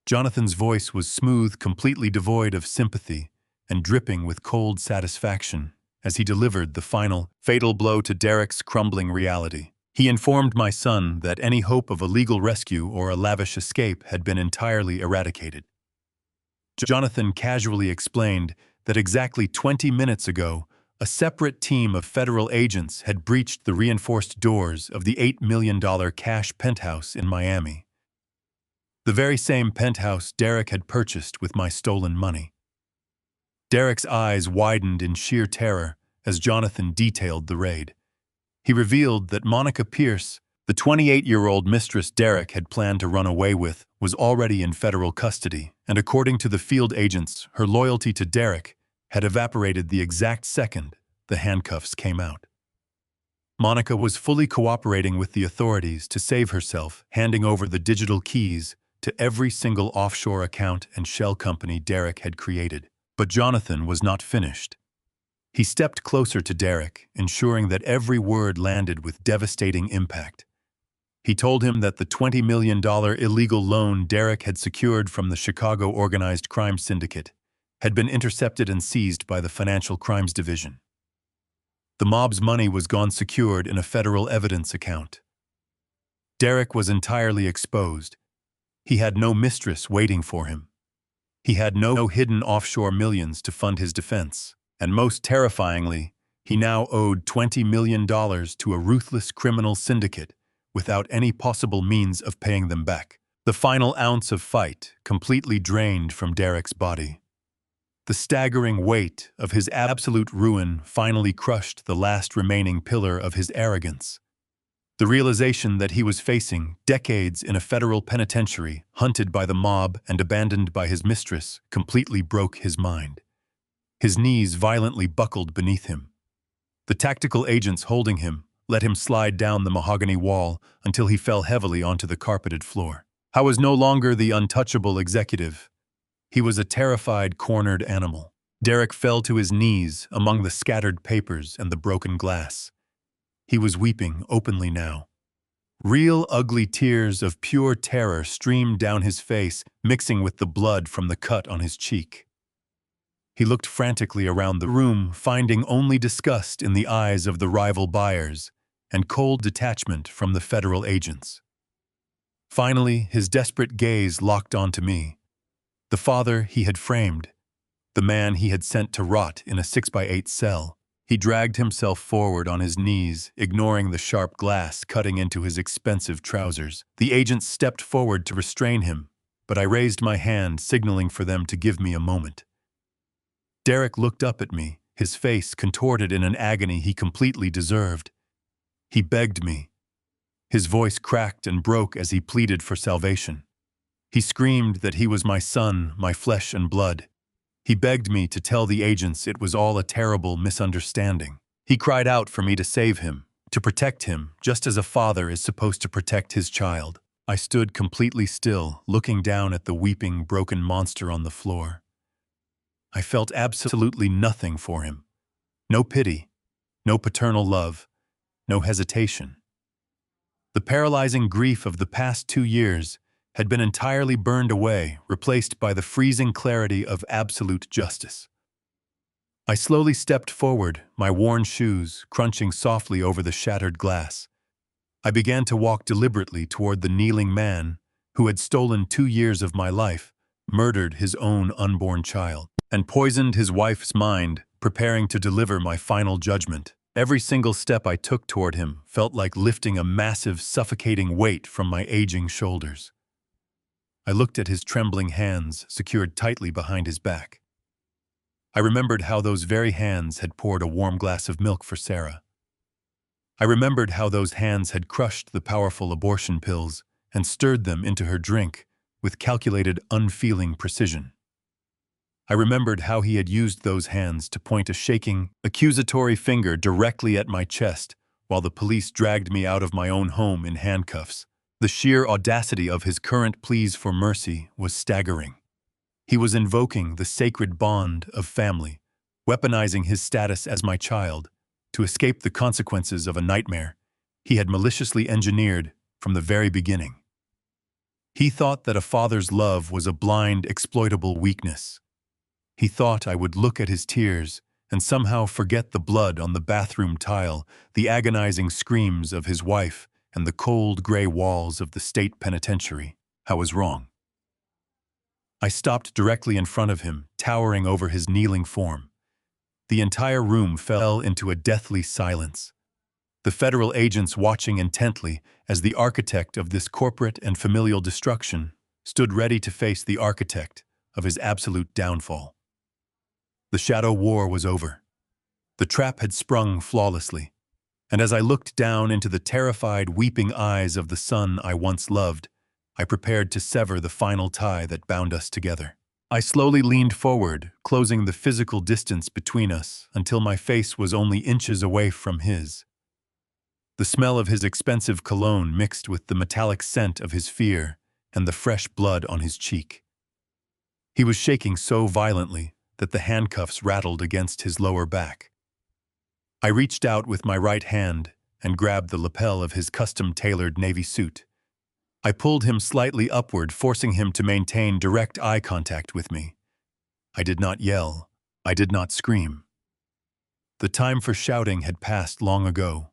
Jonathan's voice was smooth, completely devoid of sympathy, and dripping with cold satisfaction as he delivered the final, fatal blow to Derek's crumbling reality. He informed my son that any hope of a legal rescue or a lavish escape had been entirely eradicated. Jonathan casually explained that exactly 20 minutes ago, a separate team of federal agents had breached the reinforced doors of the $8 million cash penthouse in Miami. The very same penthouse Derek had purchased with my stolen money. Derek's eyes widened in sheer terror as Jonathan detailed the raid. He revealed that Monica Pierce, the 28-year-old mistress Derek had planned to run away with, was already in federal custody, and according to the field agents, her loyalty to Derek had evaporated the exact second the handcuffs came out. Monica was fully cooperating with the authorities to save herself, handing over the digital keys to every single offshore account and shell company Derek had created. But Jonathan was not finished. He stepped closer to Derek, ensuring that every word landed with devastating impact. He told him that the $20 million illegal loan Derek had secured from the Chicago organized crime syndicate had been intercepted and seized by the Financial Crimes Division. The mob's money was gone secured in a federal evidence account. Derek was entirely exposed. He had no mistress waiting for him. He had no hidden offshore millions to fund his defense. And most terrifyingly, he now owed $20 million to a ruthless criminal syndicate without any possible means of paying them back. The final ounce of fight completely drained from Derek's body. The staggering weight of his absolute ruin finally crushed the last remaining pillar of his arrogance. The realization that he was facing decades in a federal penitentiary, hunted by the mob and abandoned by his mistress, completely broke his mind. His knees violently buckled beneath him. The tactical agents holding him let him slide down the mahogany wall until he fell heavily onto the carpeted floor. I was no longer the untouchable executive. He was a terrified, cornered animal. Derek fell to his knees among the scattered papers and the broken glass. He was weeping openly now. Real ugly tears of pure terror streamed down his face, mixing with the blood from the cut on his cheek. He looked frantically around the room, finding only disgust in the eyes of the rival buyers and cold detachment from the federal agents. Finally, his desperate gaze locked onto me. The father he had framed, the man he had sent to rot in a 6x8 cell. He dragged himself forward on his knees, ignoring the sharp glass cutting into his expensive trousers. The agents stepped forward to restrain him, but I raised my hand, signaling for them to give me a moment. Derek looked up at me, his face contorted in an agony he completely deserved. He begged me. His voice cracked and broke as he pleaded for salvation. He screamed that he was my son, my flesh and blood. He begged me to tell the agents it was all a terrible misunderstanding. He cried out for me to save him, to protect him, just as a father is supposed to protect his child. I stood completely still, looking down at the weeping, broken monster on the floor. I felt absolutely nothing for him. No pity, no paternal love, no hesitation. The paralyzing grief of the past 2 years had been entirely burned away, replaced by the freezing clarity of absolute justice. I slowly stepped forward, my worn shoes crunching softly over the shattered glass. I began to walk deliberately toward the kneeling man who had stolen 2 years of my life, murdered his own unborn child, and poisoned his wife's mind, preparing to deliver my final judgment. Every single step I took toward him felt like lifting a massive, suffocating weight from my aging shoulders. I looked at his trembling hands secured tightly behind his back. I remembered how those very hands had poured a warm glass of milk for Sarah. I remembered how those hands had crushed the powerful abortion pills and stirred them into her drink with calculated, unfeeling precision. I remembered how he had used those hands to point a shaking, accusatory finger directly at my chest while the police dragged me out of my own home in handcuffs. The sheer audacity of his current pleas for mercy was staggering. He was invoking the sacred bond of family, weaponizing his status as my child to escape the consequences of a nightmare he had maliciously engineered from the very beginning. He thought that a father's love was a blind, exploitable weakness. He thought I would look at his tears and somehow forget the blood on the bathroom tile, the agonizing screams of his wife, and the cold gray walls of the state penitentiary. I was wrong. I stopped directly in front of him, towering over his kneeling form. The entire room fell into a deathly silence, the federal agents watching intently as the architect of this corporate and familial destruction stood ready to face the architect of his absolute downfall. The shadow war was over. The trap had sprung flawlessly. And as I looked down into the terrified, weeping eyes of the son I once loved, I prepared to sever the final tie that bound us together. I slowly leaned forward, closing the physical distance between us until my face was only inches away from his. The smell of his expensive cologne mixed with the metallic scent of his fear and the fresh blood on his cheek. He was shaking so violently that the handcuffs rattled against his lower back. I reached out with my right hand and grabbed the lapel of his custom-tailored navy suit. I pulled him slightly upward, forcing him to maintain direct eye contact with me. I did not yell. I did not scream. The time for shouting had passed long ago.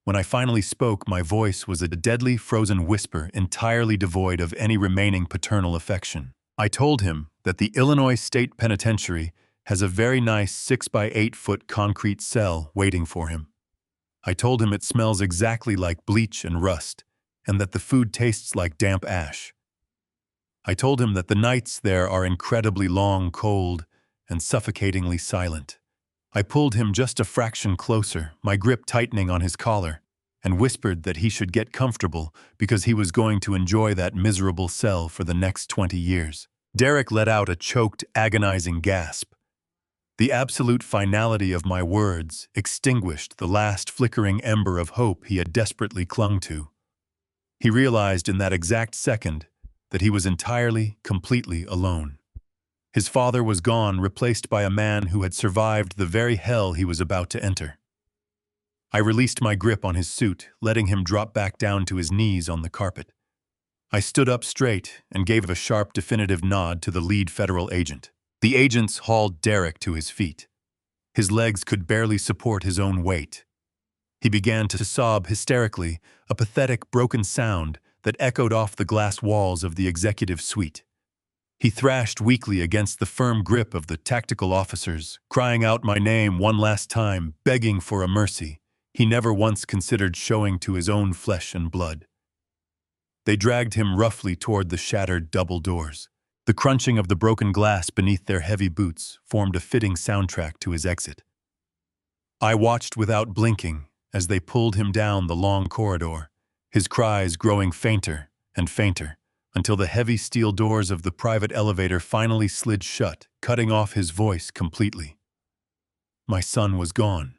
When I finally spoke, my voice was a deadly, frozen whisper entirely devoid of any remaining paternal affection. I told him that the Illinois State Penitentiary has a very nice 6-by-8-foot concrete cell waiting for him. I told him it smells exactly like bleach and rust, and that the food tastes like damp ash. I told him that the nights there are incredibly long, cold, and suffocatingly silent. I pulled him just a fraction closer, my grip tightening on his collar, and whispered that he should get comfortable because he was going to enjoy that miserable cell for the next 20 years. Derek let out a choked, agonizing gasp. The absolute finality of my words extinguished the last flickering ember of hope he had desperately clung to. He realized in that exact second that he was entirely, completely alone. His father was gone, replaced by a man who had survived the very hell he was about to enter. I released my grip on his suit, letting him drop back down to his knees on the carpet. I stood up straight and gave a sharp, definitive nod to the lead federal agent. The agents hauled Derek to his feet. His legs could barely support his own weight. He began to sob hysterically, a pathetic, broken sound that echoed off the glass walls of the executive suite. He thrashed weakly against the firm grip of the tactical officers, crying out my name one last time, begging for a mercy he never once considered showing to his own flesh and blood. They dragged him roughly toward the shattered double doors. The crunching of the broken glass beneath their heavy boots formed a fitting soundtrack to his exit. I watched without blinking as they pulled him down the long corridor, his cries growing fainter and fainter, until the heavy steel doors of the private elevator finally slid shut, cutting off his voice completely. My son was gone.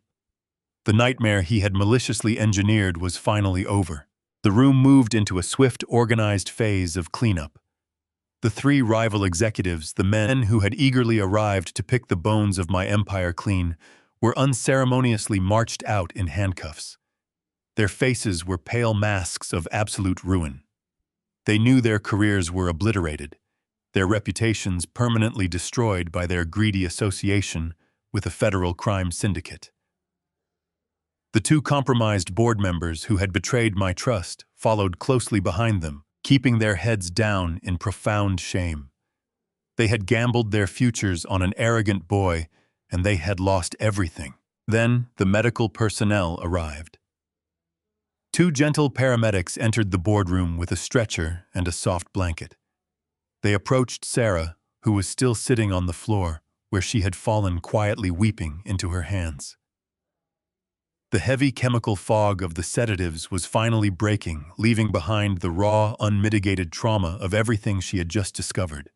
The nightmare he had maliciously engineered was finally over. The room moved into a swift, organized phase of cleanup. The three rival executives, the men who had eagerly arrived to pick the bones of my empire clean, were unceremoniously marched out in handcuffs. Their faces were pale masks of absolute ruin. They knew their careers were obliterated, their reputations permanently destroyed by their greedy association with a federal crime syndicate. The two compromised board members who had betrayed my trust followed closely behind them, keeping their heads down in profound shame. They had gambled their futures on an arrogant boy, and they had lost everything. Then the medical personnel arrived. Two gentle paramedics entered the boardroom with a stretcher and a soft blanket. They approached Sarah, who was still sitting on the floor, where she had fallen quietly weeping into her hands. The heavy chemical fog of the sedatives was finally breaking, leaving behind the raw, unmitigated trauma of everything she had just discovered.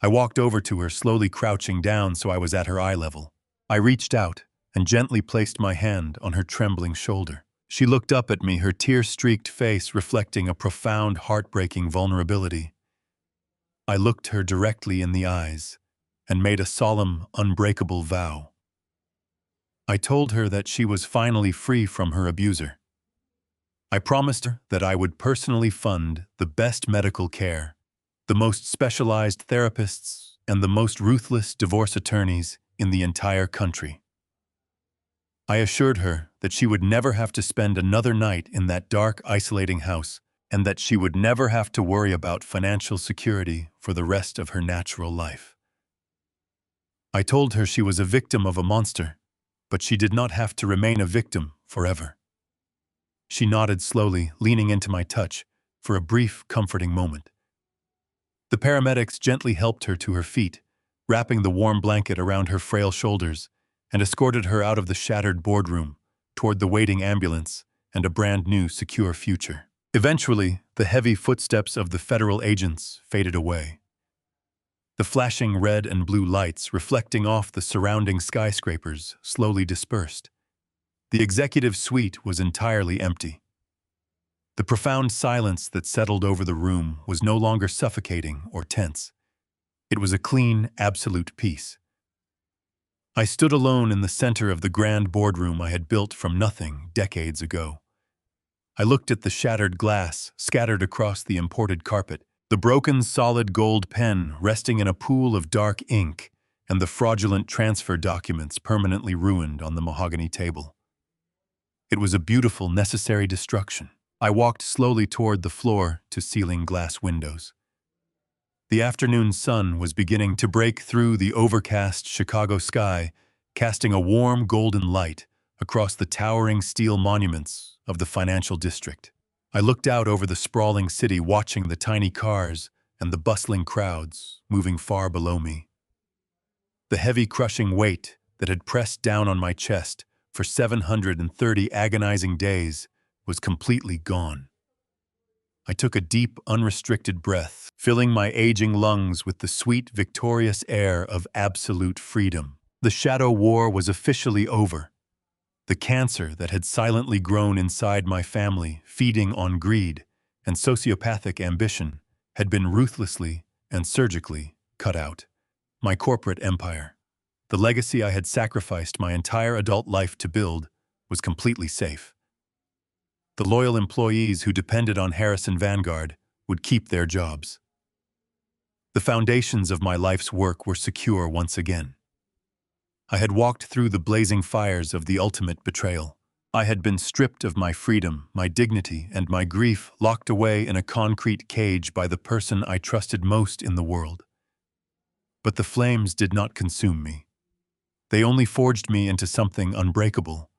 I walked over to her, slowly crouching down so I was at her eye level. I reached out and gently placed my hand on her trembling shoulder. She looked up at me, her tear-streaked face reflecting a profound, heartbreaking vulnerability. I looked her directly in the eyes and made a solemn, unbreakable vow. I told her that she was finally free from her abuser. I promised her that I would personally fund the best medical care, the most specialized therapists, and the most ruthless divorce attorneys in the entire country. I assured her that she would never have to spend another night in that dark, isolating house, and that she would never have to worry about financial security for the rest of her natural life. I told her she was a victim of a monster, but she did not have to remain a victim forever. She nodded slowly, leaning into my touch for a brief, comforting moment. The paramedics gently helped her to her feet, wrapping the warm blanket around her frail shoulders, and escorted her out of the shattered boardroom toward the waiting ambulance and a brand new, secure future. Eventually, the heavy footsteps of the federal agents faded away. The flashing red and blue lights reflecting off the surrounding skyscrapers slowly dispersed. The executive suite was entirely empty. The profound silence that settled over the room was no longer suffocating or tense. It was a clean, absolute peace. I stood alone in the center of the grand boardroom I had built from nothing decades ago. I looked at the shattered glass scattered across the imported carpet, the broken solid gold pen resting in a pool of dark ink, and the fraudulent transfer documents permanently ruined on the mahogany table. It was a beautiful, necessary destruction. I walked slowly toward the floor-to-ceiling glass windows. The afternoon sun was beginning to break through the overcast Chicago sky, casting a warm golden light across the towering steel monuments of the financial district. I looked out over the sprawling city, watching the tiny cars and the bustling crowds moving far below me. The heavy, crushing weight that had pressed down on my chest for 730 agonizing days was completely gone. I took a deep, unrestricted breath, filling my aging lungs with the sweet, victorious air of absolute freedom. The shadow war was officially over. The cancer that had silently grown inside my family, feeding on greed and sociopathic ambition, had been ruthlessly and surgically cut out. My corporate empire, the legacy I had sacrificed my entire adult life to build, was completely safe. The loyal employees who depended on Harrison Vanguard would keep their jobs. The foundations of my life's work were secure once again. I had walked through the blazing fires of the ultimate betrayal. I had been stripped of my freedom, my dignity, and my grief, locked away in a concrete cage by the person I trusted most in the world. But the flames did not consume me. They only forged me into something unbreakable.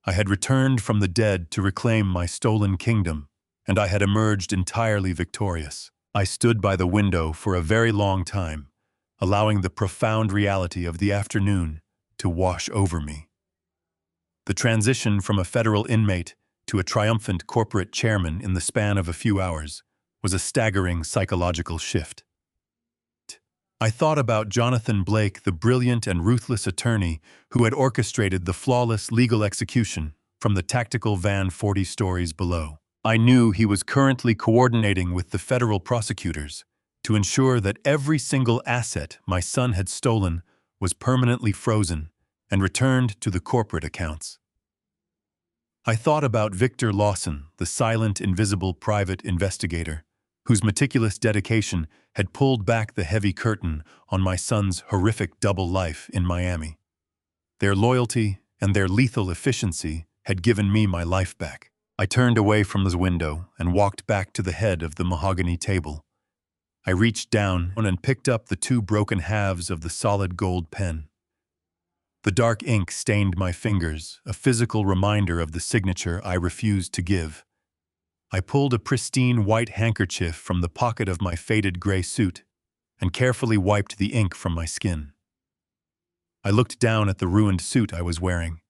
I had returned from the dead to reclaim my stolen kingdom, and I had emerged entirely victorious. I stood by the window for a very long time, allowing the profound reality of the afternoon to wash over me. The transition from a federal inmate to a triumphant corporate chairman in the span of a few hours was a staggering psychological shift. I thought about Jonathan Blake, the brilliant and ruthless attorney who had orchestrated the flawless legal execution from the tactical van 40 stories below. I knew he was currently coordinating with the federal prosecutors to ensure that every single asset my son had stolen was permanently frozen and returned to the corporate accounts. I thought about Victor Lawson, the silent, invisible private investigator, whose meticulous dedication had pulled back the heavy curtain on my son's horrific double life in Miami. Their loyalty and their lethal efficiency had given me my life back. I turned away from the window and walked back to the head of the mahogany table. I reached down and picked up the two broken halves of the solid gold pen. The dark ink stained my fingers, a physical reminder of the signature I refused to give. I pulled a pristine white handkerchief from the pocket of my faded gray suit and carefully wiped the ink from my skin. I looked down at the ruined suit I was wearing.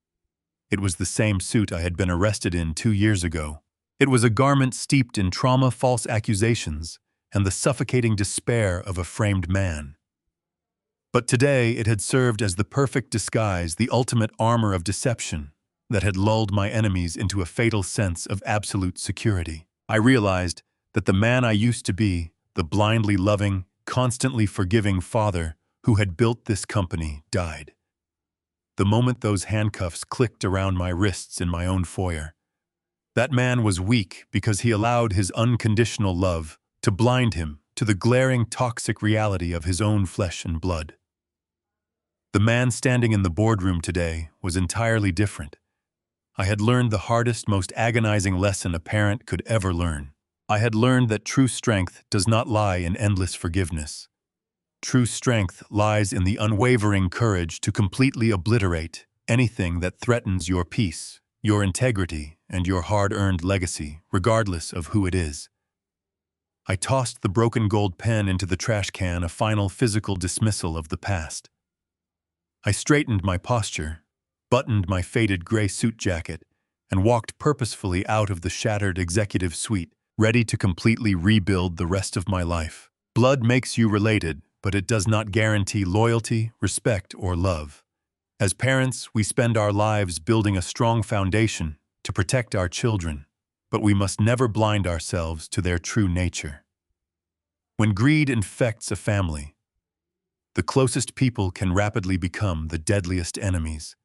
It was the same suit I had been arrested in 2 years ago. It was a garment steeped in trauma, false accusations, and the suffocating despair of a framed man. But today it had served as the perfect disguise, the ultimate armor of deception that had lulled my enemies into a fatal sense of absolute security. I realized that the man I used to be, the blindly loving, constantly forgiving father who had built this company, died. The moment those handcuffs clicked around my wrists in my own foyer. That man was weak because he allowed his unconditional love to blind him to the glaring toxic reality of his own flesh and blood. The man standing in the boardroom today was entirely different. I had learned the hardest, most agonizing lesson a parent could ever learn. I had learned that true strength does not lie in endless forgiveness. True strength lies in the unwavering courage to completely obliterate anything that threatens your peace, your integrity, and your hard-earned legacy, regardless of who it is. I tossed the broken gold pen into the trash can, a final physical dismissal of the past. I straightened my posture, buttoned my faded gray suit jacket, and walked purposefully out of the shattered executive suite, ready to completely rebuild the rest of my life. Blood makes you related, but it does not guarantee loyalty, respect, or love. As parents, we spend our lives building a strong foundation to protect our children, but we must never blind ourselves to their true nature. When greed infects a family, the closest people can rapidly become the deadliest enemies.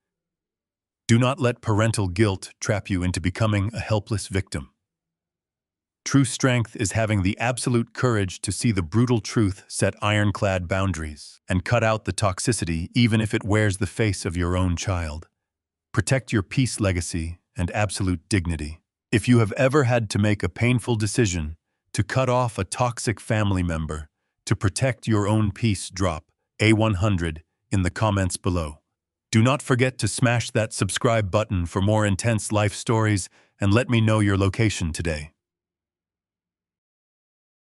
Do not let parental guilt trap you into becoming a helpless victim. True strength is having the absolute courage to see the brutal truth, set ironclad boundaries, and cut out the toxicity even if it wears the face of your own child. Protect your peace legacy and absolute dignity. If you have ever had to make a painful decision to cut off a toxic family member to protect your own peace, drop A100 in the comments below. Do not forget to smash that subscribe button for more intense life stories and let me know your location today.